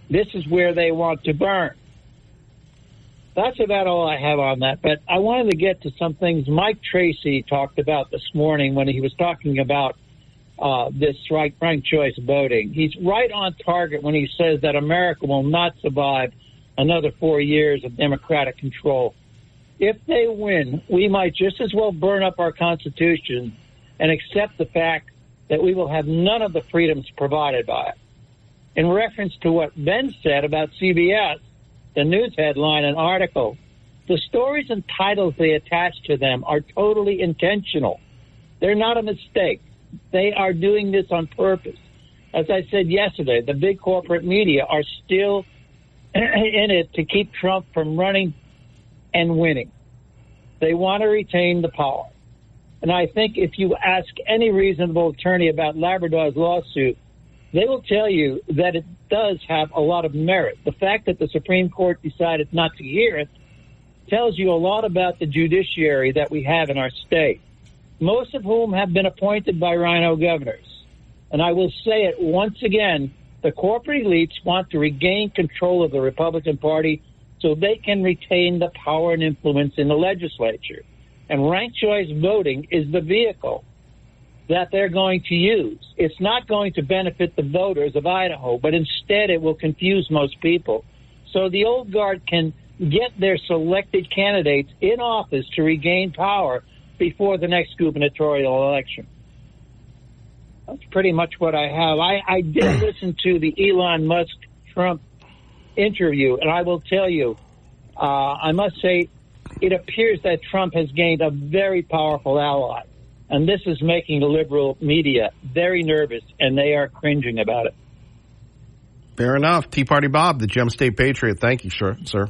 This is where they want to burn. That's about all I have on that. But I wanted to get to some things Mike Tracy talked about this morning when he was talking about this ranked choice voting. He's right on target when he says that America will not survive another 4 years of Democratic control. If they win, we might just as well burn up our Constitution and accept the fact that we will have none of the freedoms provided by it. In reference to what Ben said about CBS, the news headline and article, the stories and titles they attach to them are totally intentional. They're not a mistake. They are doing this on purpose. As I said yesterday, the big corporate media are still in it to keep Trump from running and winning. They want to retain the power. And I think if you ask any reasonable attorney about Labrador's lawsuit, they will tell you that it does have a lot of merit. The fact that the Supreme Court decided not to hear it tells you a lot about the judiciary that we have in our state, most of whom have been appointed by rhino governors. And I will say it once again, the corporate elites want to regain control of the Republican Party so they can retain the power and influence in the legislature. And ranked choice voting is the vehicle that they're going to use. It's not going to benefit the voters of Idaho, but instead it will confuse most people. So the old guard can get their selected candidates in office to regain power before the next gubernatorial election. That's pretty much what I have. I did listen to the Elon Musk-Trump interview, and I will tell you, I must say, it appears that Trump has gained a very powerful ally. And this is making the liberal media very nervous, and they are cringing about it. Fair enough. Tea Party Bob, the Gem State Patriot. Thank you, sir.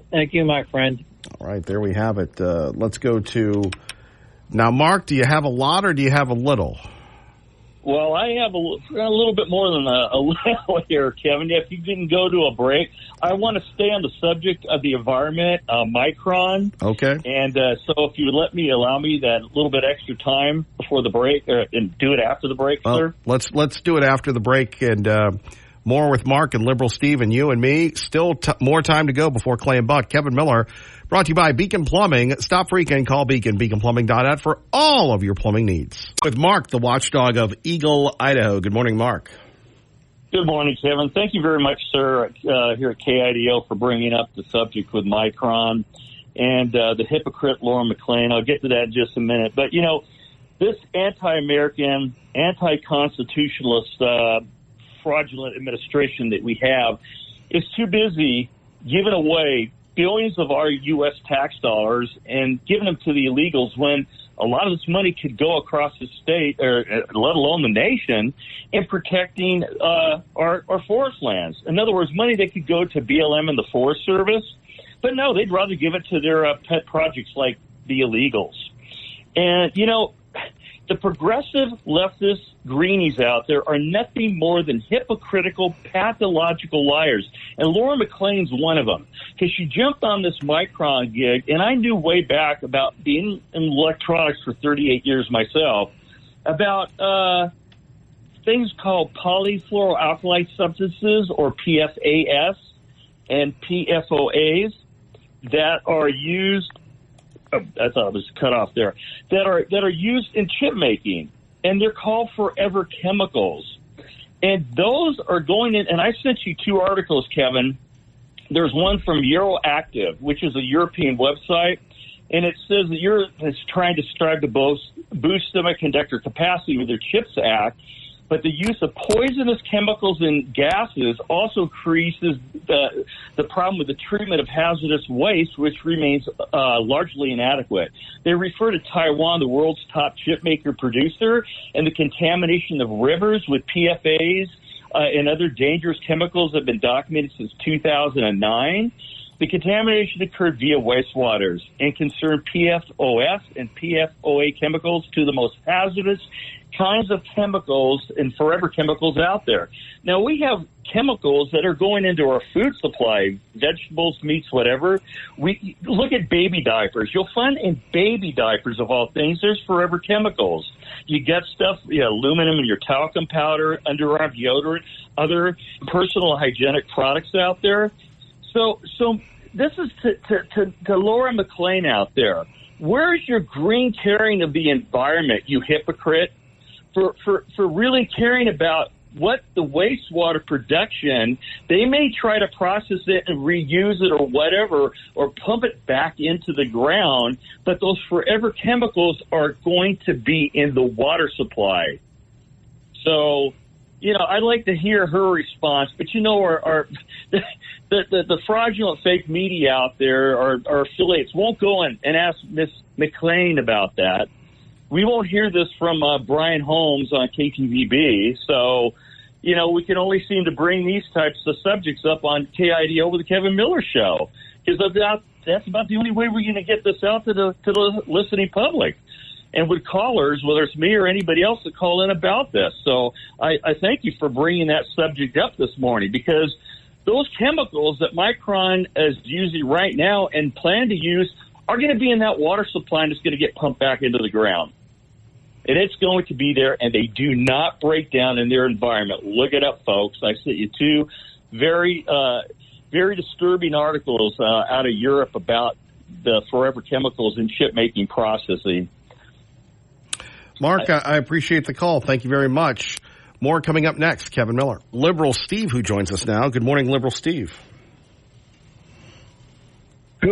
Thank you, my friend. All right, there we have it. Let's go to... Now, Mark, do you have a lot or do you have a little? Well, I have a little bit more than a little here, Kevin. If you can go to a break, I want to stay on the subject of the environment, Micron. Okay. And so if you would allow me that little bit extra time before the break, and do it after the break, sir. Let's do it after the break, and more with Mark and Liberal Steve and you and me. Still more time to go before Clay and Buck. Kevin Miller, brought to you by Beacon Plumbing. Stop freaking, call Beacon, beaconplumbing.net for all of your plumbing needs. With Mark, the watchdog of Eagle, Idaho. Good morning, Mark. Good morning, Kevin. Thank you very much, sir, here at KIDO for bringing up the subject with Micron. and the hypocrite Laura McClain. I'll get to that in just a minute. But, you know, this anti-American, anti-constitutionalist, fraudulent administration that we have is too busy giving away billions of our U.S. tax dollars and giving them to the illegals when a lot of this money could go across the state, or let alone the nation, in protecting our forest lands. In other words, money that could go to BLM and the Forest Service. But no, they'd rather give it to their pet projects like the illegals. And, you know, the progressive leftist greenies out there are nothing more than hypocritical, pathological liars. And Laura McClain's one of them, because she jumped on this Micron gig, and I knew way back about being in electronics for 38 years myself, about things called polyfluoroalkyl substances, or PFAS, and PFOAs that are used. I thought it was cut off there. That are used in chip making, and they're called forever chemicals. And those are going in. And I sent you 2 articles, Kevin. There's one from Euroactive, which is a European website, and it says that Europe is trying to strive to boost semiconductor capacity with their CHIPS Act. But the use of poisonous chemicals and gases also increases the problem with the treatment of hazardous waste, which remains largely inadequate. They refer to Taiwan, the world's top chip maker producer, and the contamination of rivers with PFAS and other dangerous chemicals have been documented since 2009. The contamination occurred via wastewaters and concerned PFOS and PFOA chemicals, two of the most hazardous kinds of chemicals and forever chemicals out there. Now, we have chemicals that are going into our food supply, vegetables, meats, whatever. We look at baby diapers. You'll find in baby diapers, of all things, there's forever chemicals. You get stuff, aluminum in your talcum powder, underarm deodorant, other personal hygienic products out there. So this is to Laura McClain out there. Where's your green caring of the environment, you hypocrite? For really caring about what the wastewater production, they may try to process it and reuse it or whatever, or pump it back into the ground, but those forever chemicals are going to be in the water supply. So, I'd like to hear her response, but the fraudulent fake media out there, our affiliates, won't go and ask Miss McClain about that. We won't hear this from Brian Holmes on KTVB, so, we can only seem to bring these types of subjects up on KIDO with the Kevin Miller Show, because that's about the only way we're going to get this out to the listening public. And with callers, whether it's me or anybody else, that call in about this. So I thank you for bringing that subject up this morning, because those chemicals that Micron is using right now and plan to use are going to be in that water supply, and it's going to get pumped back into the ground. And it's going to be there, and they do not break down in their environment. Look it up, folks. I sent you 2 very disturbing articles out of Europe about the forever chemicals in chip-making processing. Mark, I appreciate the call. Thank you very much. More coming up next. Kevin Miller. Liberal Steve, who joins us now. Good morning, Liberal Steve. Good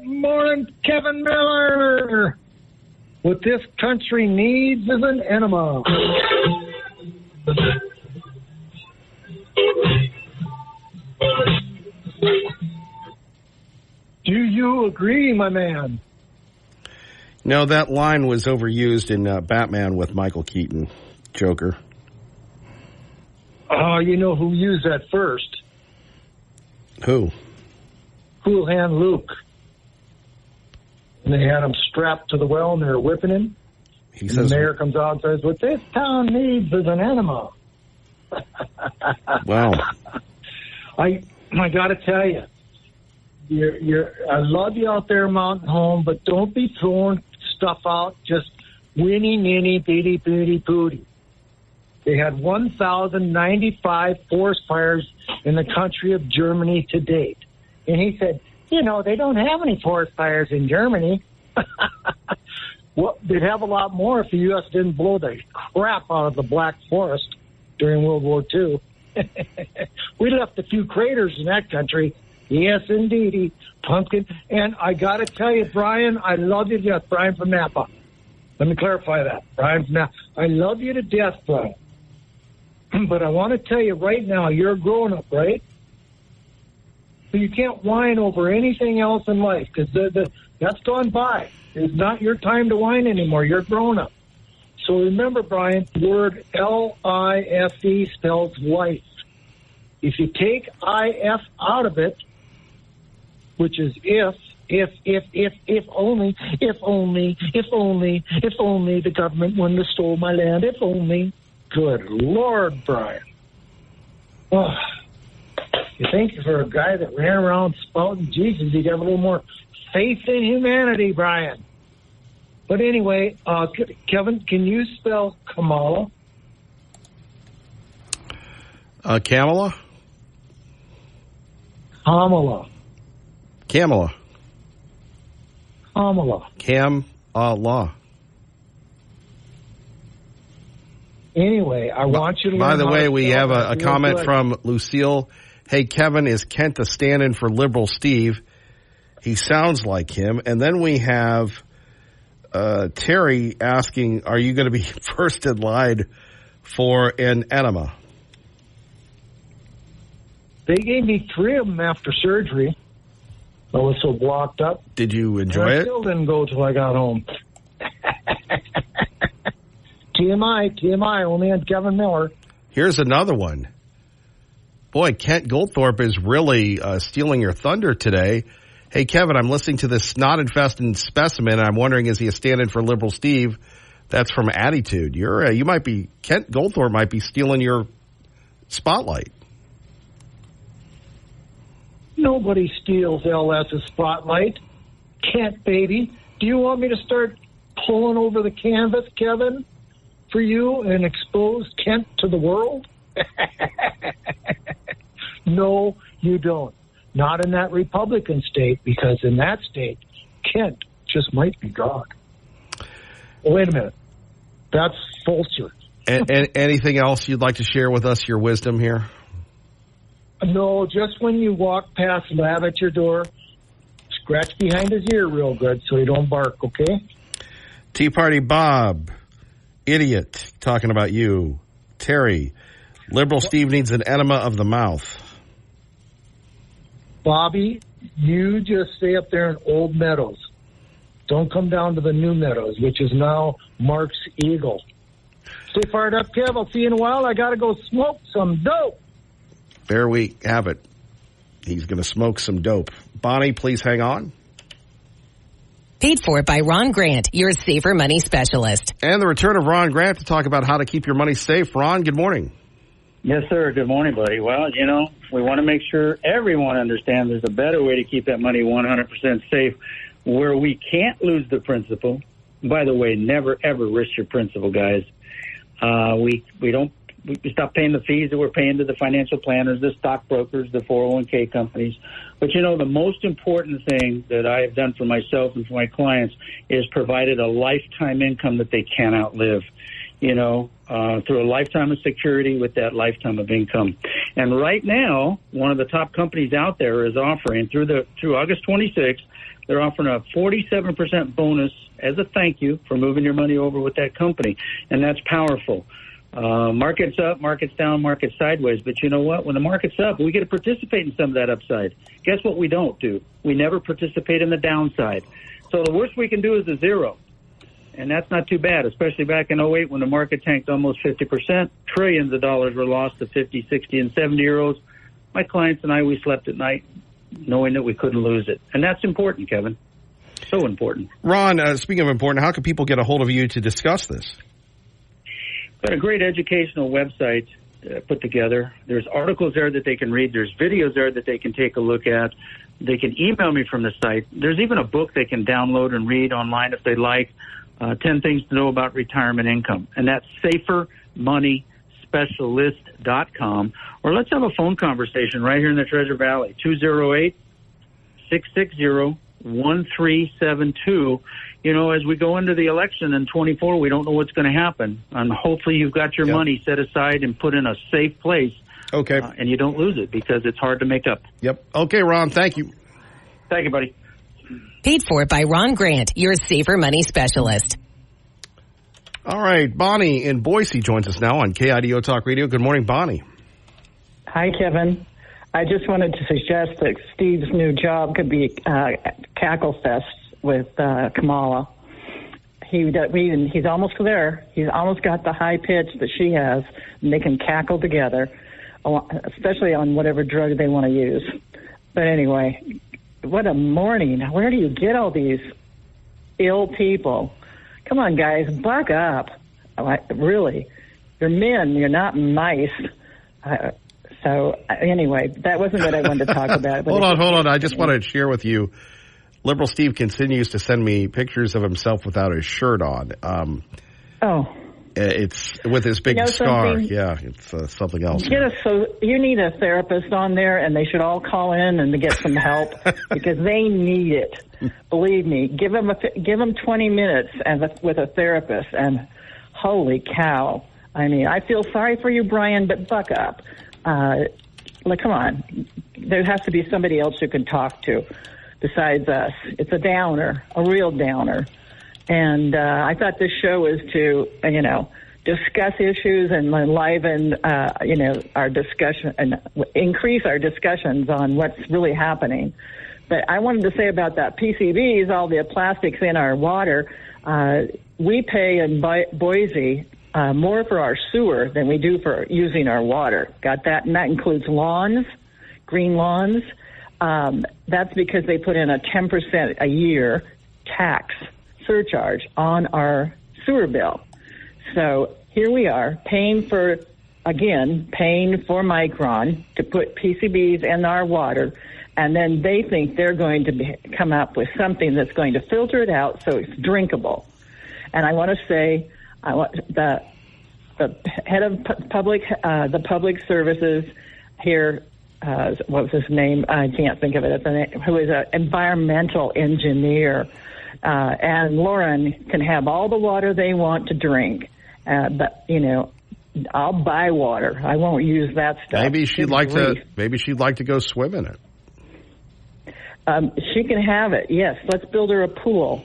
morning, Kevin Miller. What this country needs is an enema. Do you agree, my man? No, that line was overused in Batman with Michael Keaton, Joker. Oh, you know who used that first? Who? Cool Hand Luke. And they had him strapped to the well, and they were whipping him. The mayor comes out and says, what this town needs is an enema. Wow. I got to tell you, I love you out there, Mountain Home, but don't be throwing stuff out just winny, ninny, bitty, bitty, booty. They had 1,095 forest fires in the country of Germany to date. And he said, they don't have any forest fires in Germany. Well, they'd have a lot more if the U.S. didn't blow the crap out of the Black Forest during World War II. We left a few craters in that country, Yes, indeedy. Pumpkin. And I got to tell you, Brian, I love you to death. Brian from Napa. Let me clarify that. Brian from Napa. I love you to death, Brian. But I want to tell you right now, you're a grown-up, right? So you can't whine over anything else in life because that's gone by. It's not your time to whine anymore. You're grown up. So remember, Brian, the word L-I-F-E spells life. If you take I-F out of it, which is if only the government wouldn't have stole my land, if only. Good Lord, Brian. Oh, you think for a guy that ran around spouting Jesus, he'd have a little more faith in humanity, Brian. But anyway, Kevin, can you spell Kamala? Kamala? Kamala. Kamala. Kamala. Kam-Allah. Anyway, I want you to By learn the how way, to we spell have that a real comment good. from Lucille. Hey, Kevin, is Kent a stand-in for Liberal Steve? He sounds like him. And then we have Terry asking, are you going to be first in line for an enema? They gave me 3 of them after surgery. I was so blocked up. Did you enjoy I it? still didn't go till I got home. TMI, only on Kevin Miller. Here's another one. Boy, Kent Goldthorpe is really stealing your thunder today. Hey, Kevin, I'm listening to this snot-infested specimen, and I'm wondering, is he a stand-in for Liberal Steve? That's from Attitude. Kent Goldthorpe might be stealing your spotlight. Nobody steals LS's spotlight. Kent, baby. Do you want me to start pulling over the canvas, Kevin, for you and expose Kent to the world? No, you don't. Not in that Republican state, because in that state, Kent just might be God. Wait a minute. That's falser. And anything else you'd like to share with us, your wisdom here? No, just when you walk past Lav at your door, scratch behind his ear real good so he don't bark, okay? Tea Party Bob, idiot, talking about you. Terry, Liberal Steve needs an enema of the mouth. Bobby, you just stay up there in Old Meadows. Don't come down to the New Meadows, which is now Mark's Eagle. Stay fired up, Kev. I'll see you in a while. I got to go smoke some dope. There we have it. He's going to smoke some dope. Bonnie, please hang on. Paid for by Ron Grant, your safer money specialist. And the return of Ron Grant to talk about how to keep your money safe. Ron, good morning. Yes, sir. Good morning, buddy. Well, we want to make sure everyone understands there's a better way to keep that money 100% safe where we can't lose the principal. By the way, never, ever risk your principal, guys. We stop paying the fees that we're paying to the financial planners, the stockbrokers, the 401k companies. But, the most important thing that I have done for myself and for my clients is provided a lifetime income that they can't outlive, through a lifetime of security with that lifetime of income. And right now, one of the top companies out there is offering, through August 26th, they're offering a 47% bonus as a thank you for moving your money over with that company. And that's powerful. Market's up, market's down, market's sideways. But you know what? When the market's up, we get to participate in some of that upside. Guess what we don't do? We never participate in the downside. So the worst we can do is a zero. And that's not too bad, especially back in 2008 when the market tanked almost 50%. Trillions of dollars were lost to 50, 60, and 70-year-olds. My clients and I, we slept at night knowing that we couldn't lose it. And that's important, Kevin. So important. Ron, speaking of important, how can people get a hold of you to discuss this? Got a great educational website put together. There's articles there that they can read. There's videos there that they can take a look at. They can email me from the site. There's even a book they can download and read online if they like. 10 things to know about retirement income. And that's safermoneyspecialist.com. Or let's have a phone conversation right here in the Treasure Valley, 208-660-1372. As we go into the election in 24, we don't know what's going to happen. And hopefully you've got your money set aside and put in a safe place Okay. And you don't lose it because it's hard to make up. Yep. Okay, Ron, thank you. Thank you, buddy. Paid for by Ron Grant, your safer money specialist. All right, Bonnie in Boise joins us now on KIDO Talk Radio. Good morning, Bonnie. Hi, Kevin. I just wanted to suggest that Steve's new job could be Cackle Fest with Kamala. He's almost there. He's almost got the high pitch that she has, and they can cackle together, especially on whatever drug they want to use. But anyway, what a morning. Where do you get all these ill people? Come on, guys, buck up. Really. You're men. You're not mice. So anyway, that wasn't what I wanted to talk about. But hold on. I just wanted to share with you, Liberal Steve continues to send me pictures of himself without his shirt on. It's with his big scar. Yeah, it's something else. You need a therapist on there, and they should all call in and to get some help because they need it. Believe me, give them 20 minutes with a therapist, and holy cow! I mean, I feel sorry for you, Brian, but buck up. Come on. There has to be somebody else you can talk to besides us. It's a downer, a real downer. And I thought this show was to, discuss issues and enliven, our discussion and increase our discussions on what's really happening. But I wanted to say about that PCBs, all the plastics in our water. We pay in Boise more for our sewer than we do for using our water. Got that? And that includes lawns, green lawns. That's because they put in a 10% a year tax surcharge on our sewer bill. So here we are paying for Micron to put PCBs in our water, and then they think they're going to come up with something that's going to filter it out so it's drinkable. And I want to say, the head of the public services here, what was his name? I can't think of it. Who is an environmental engineer, and Lauren can have all the water they want to drink, but I'll buy water. I won't use that stuff. Maybe she'd like to go swim in it. She can have it. Yes, let's build her a pool.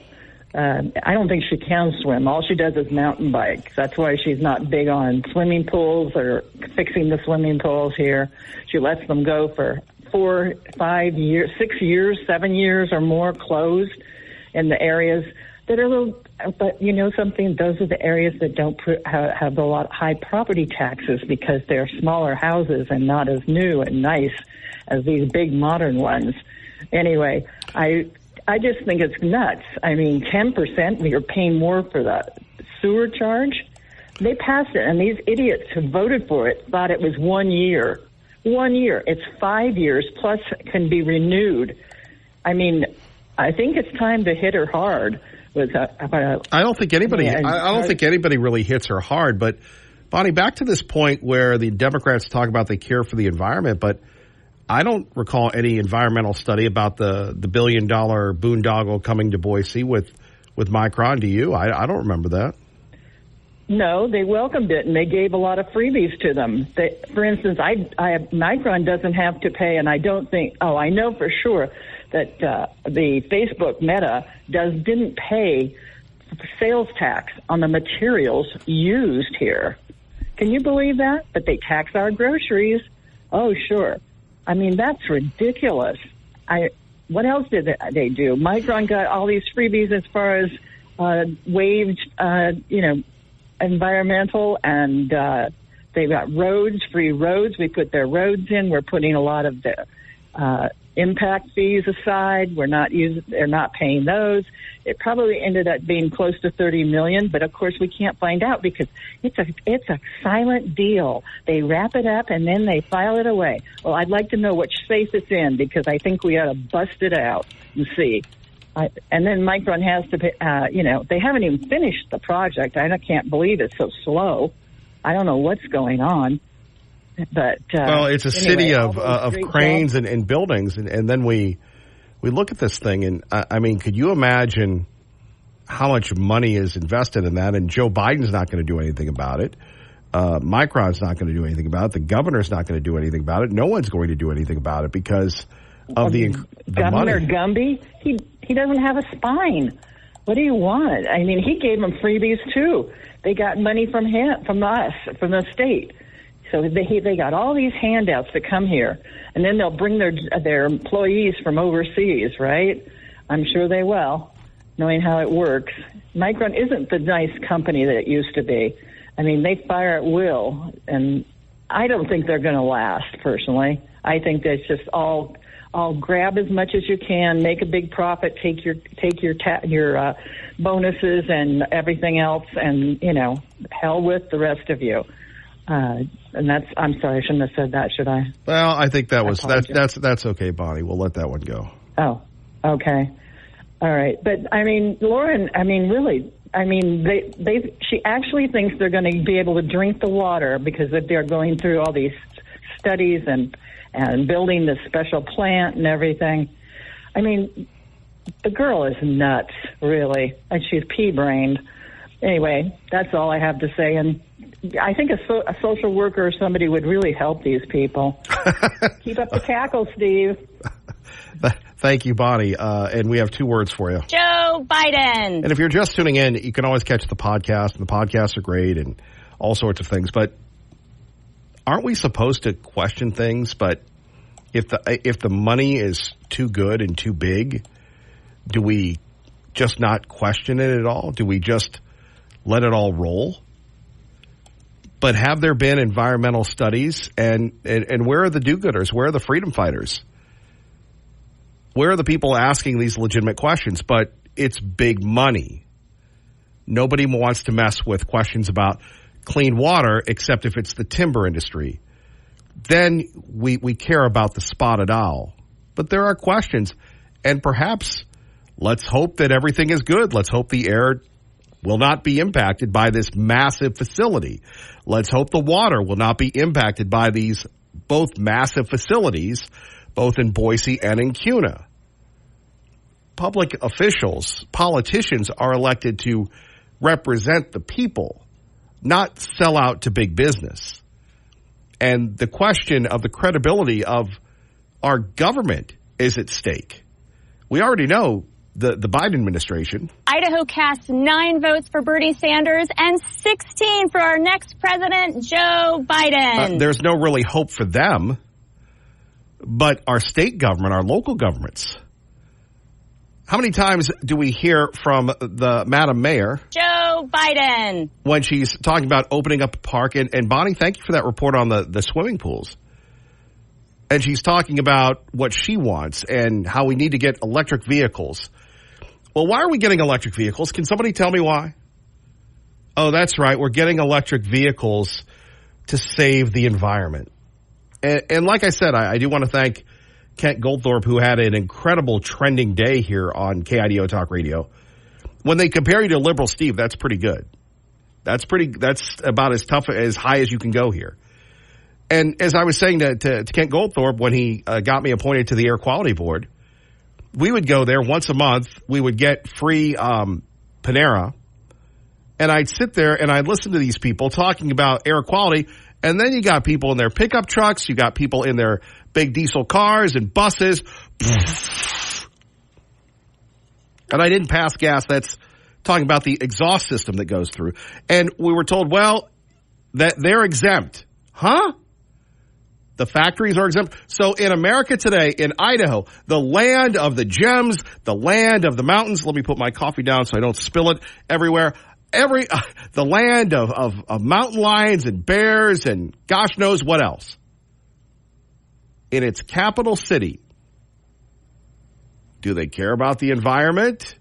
I don't think she can swim. All she does is mountain bike. That's why she's not big on swimming pools or fixing the swimming pools here. She lets them go for 4, 5 years, 6 years, 7 years or more closed in the areas that are little. But you know something? Those are the areas that don't have a lot of high property taxes because they're smaller houses and not as new and nice as these big modern ones. Anyway, I just think it's nuts. I mean, 10%, you're paying more for the sewer charge. They passed it, and these idiots who voted for it thought it was 1 year. 1 year. It's 5 years, plus can be renewed. I mean, I think it's time to hit her hard. I don't think anybody really hits her hard. But, Bonnie, back to this point where the Democrats talk about they care for the environment, but I don't recall any environmental study about the $1 billion boondoggle coming to Boise with Micron. Do you? I don't remember that. No, they welcomed it, and they gave a lot of freebies to them. For instance, Micron doesn't have to pay, and I don't think, I know for sure that the Facebook Meta didn't pay sales tax on the materials used here. Can you believe that? But they tax our groceries. Oh, sure. I mean, that's ridiculous. What else did they do? Micron got all these freebies as far as waived, environmental, and they got roads, free roads. We put their roads in. We're putting a lot of the impact fees aside. They're not paying those. It probably ended up being close to $30 million, but of course we can't find out because it's a silent deal. They wrap it up and then they file it away. Well, I'd like to know which safe it's in because I think we ought to bust it out and see. And then Micron has to pay, they haven't even finished the project. I can't believe it's so slow. I don't know what's going on. But it's a city of cranes and buildings, and then we look at this thing, and I mean, could you imagine how much money is invested in that? And Joe Biden's not going to do anything about it. Micron's not going to do anything about it. The governor's not going to do anything about it. No one's going to do anything about it because of the Governor money. Gumby, he doesn't have a spine. What do you want? I mean, he gave them freebies too. They got money from him, from us, from the state. So they got all these handouts to come here, and then they'll bring their employees from overseas, right? I'm sure they will, knowing how it works. Micron isn't the nice company that it used to be. I mean, they fire at will, and I don't think they're going to last, personally. I think that's just all grab as much as you can, make a big profit, take your bonuses and everything else, and, hell with the rest of you. And I'm sorry, I shouldn't have said that, should I? Well, I think that's okay, Bonnie. We'll let that one go. Oh, okay. All right. But, I mean, Lauren, really, she actually thinks they're going to be able to drink the water because they're going through all these studies and building this special plant and everything. I mean, the girl is nuts, really, and she's pea-brained. Anyway, that's all I have to say. And I think a social worker or somebody would really help these people. Keep up the cackle, Steve. Thank you, Bonnie. And we have 2 words for you. Joe Biden. And if you're just tuning in, you can always catch the podcast, and the podcasts are great and all sorts of things. But aren't we supposed to question things? But if the money is too good and too big, do we just not question it at all? Do we just let it all roll? But have there been environmental studies? And where are the do-gooders? Where are the freedom fighters? Where are the people asking these legitimate questions? But it's big money. Nobody wants to mess with questions about clean water except if it's the timber industry. Then we care about the spotted owl. But there are questions. And perhaps let's hope that everything is good. Let's hope the air will not be impacted by this massive facility. Let's hope the water will not be impacted by these both massive facilities, both in Boise and in Kuna. Public officials, politicians are elected to represent the people, not sell out to big business. And the question of the credibility of our government is at stake. We already know the Biden administration. Idaho cast 9 votes for Bernie Sanders and 16 for our next president, Joe Biden. There's no really hope for them. But our state government, our local governments, how many times do we hear from the Madam Mayor, Joe Biden, when she's talking about opening up a park? And Bonnie, thank you for that report on the swimming pools. And she's talking about what she wants and how we need to get electric vehicles. Well, why are we getting electric vehicles? Can somebody tell me why? Oh, that's right. We're getting electric vehicles to save the environment. And like I said, I do want to thank Kent Goldthorpe, who had an incredible trending day here on KIDO Talk Radio. When they compare you to Liberal Steve, that's pretty good. That's about as tough, as high as you can go here. And as I was saying to Kent Goldthorpe when he got me appointed to the Air Quality Board, we would go there once a month. We would get free Panera. And I'd sit there and I'd listen to these people talking about air quality. And then you got people in their pickup trucks. You got people in their big diesel cars and buses. And I didn't pass gas. That's talking about the exhaust system that goes through. And we were told, well, that they're exempt. Huh? The factories are exempt. So in America today, in Idaho, the land of the gems, the land of the mountains. Let me put my coffee down so I don't spill it everywhere. The land of mountain lions and bears and gosh knows what else. In its capital city, do they care about the environment?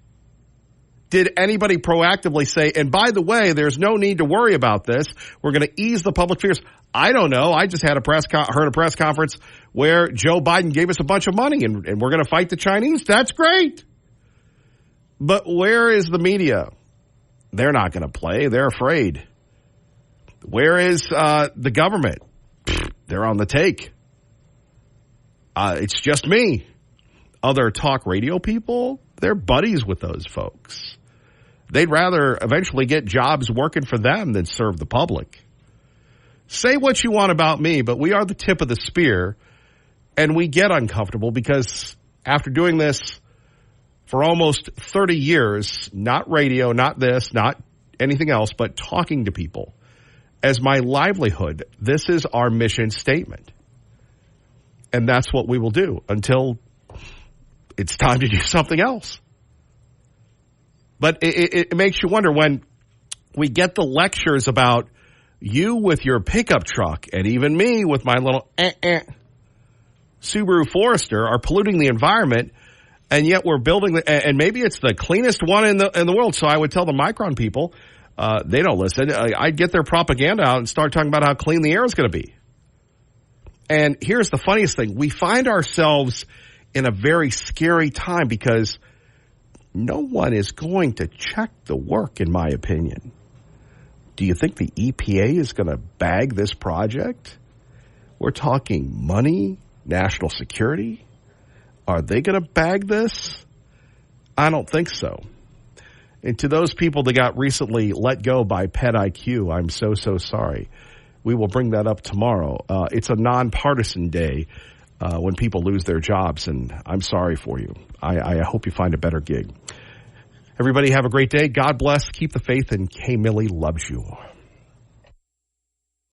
Did anybody proactively say, and by the way, there's no need to worry about this. We're going to ease the public fears. I don't know. I just had heard a press conference where Joe Biden gave us a bunch of money and we're going to fight the Chinese. That's great. But where is the media? They're not going to play. They're afraid. Where is the government? They're on the take. It's just me. Other talk radio people, they're buddies with those folks. They'd rather eventually get jobs working for them than serve the public. Say what you want about me, but we are the tip of the spear, and we get uncomfortable because after doing this for almost 30 years, not radio, not this, not anything else, but talking to people as my livelihood, this is our mission statement. And that's what we will do until it's time to do something else. But it makes you wonder when we get the lectures about you with your pickup truck and even me with my little Subaru Forester are polluting the environment, and yet we're building and maybe it's the cleanest one in the world. So I would tell the Micron people, they don't listen. I'd get their propaganda out and start talking about how clean the air is going to be. And here's the funniest thing. We find ourselves in a very scary time because no one is going to check the work, in my opinion. Do you think the EPA is going to bag this project? We're talking money, national security. Are they going to bag this? I don't think so. And to those people that got recently let go by PetIQ, I'm so sorry. We will bring that up tomorrow. It's a nonpartisan day when people lose their jobs, and I'm sorry for you. I hope you find a better gig. Everybody have a great day. God bless. Keep the faith, and Kay Millie loves you.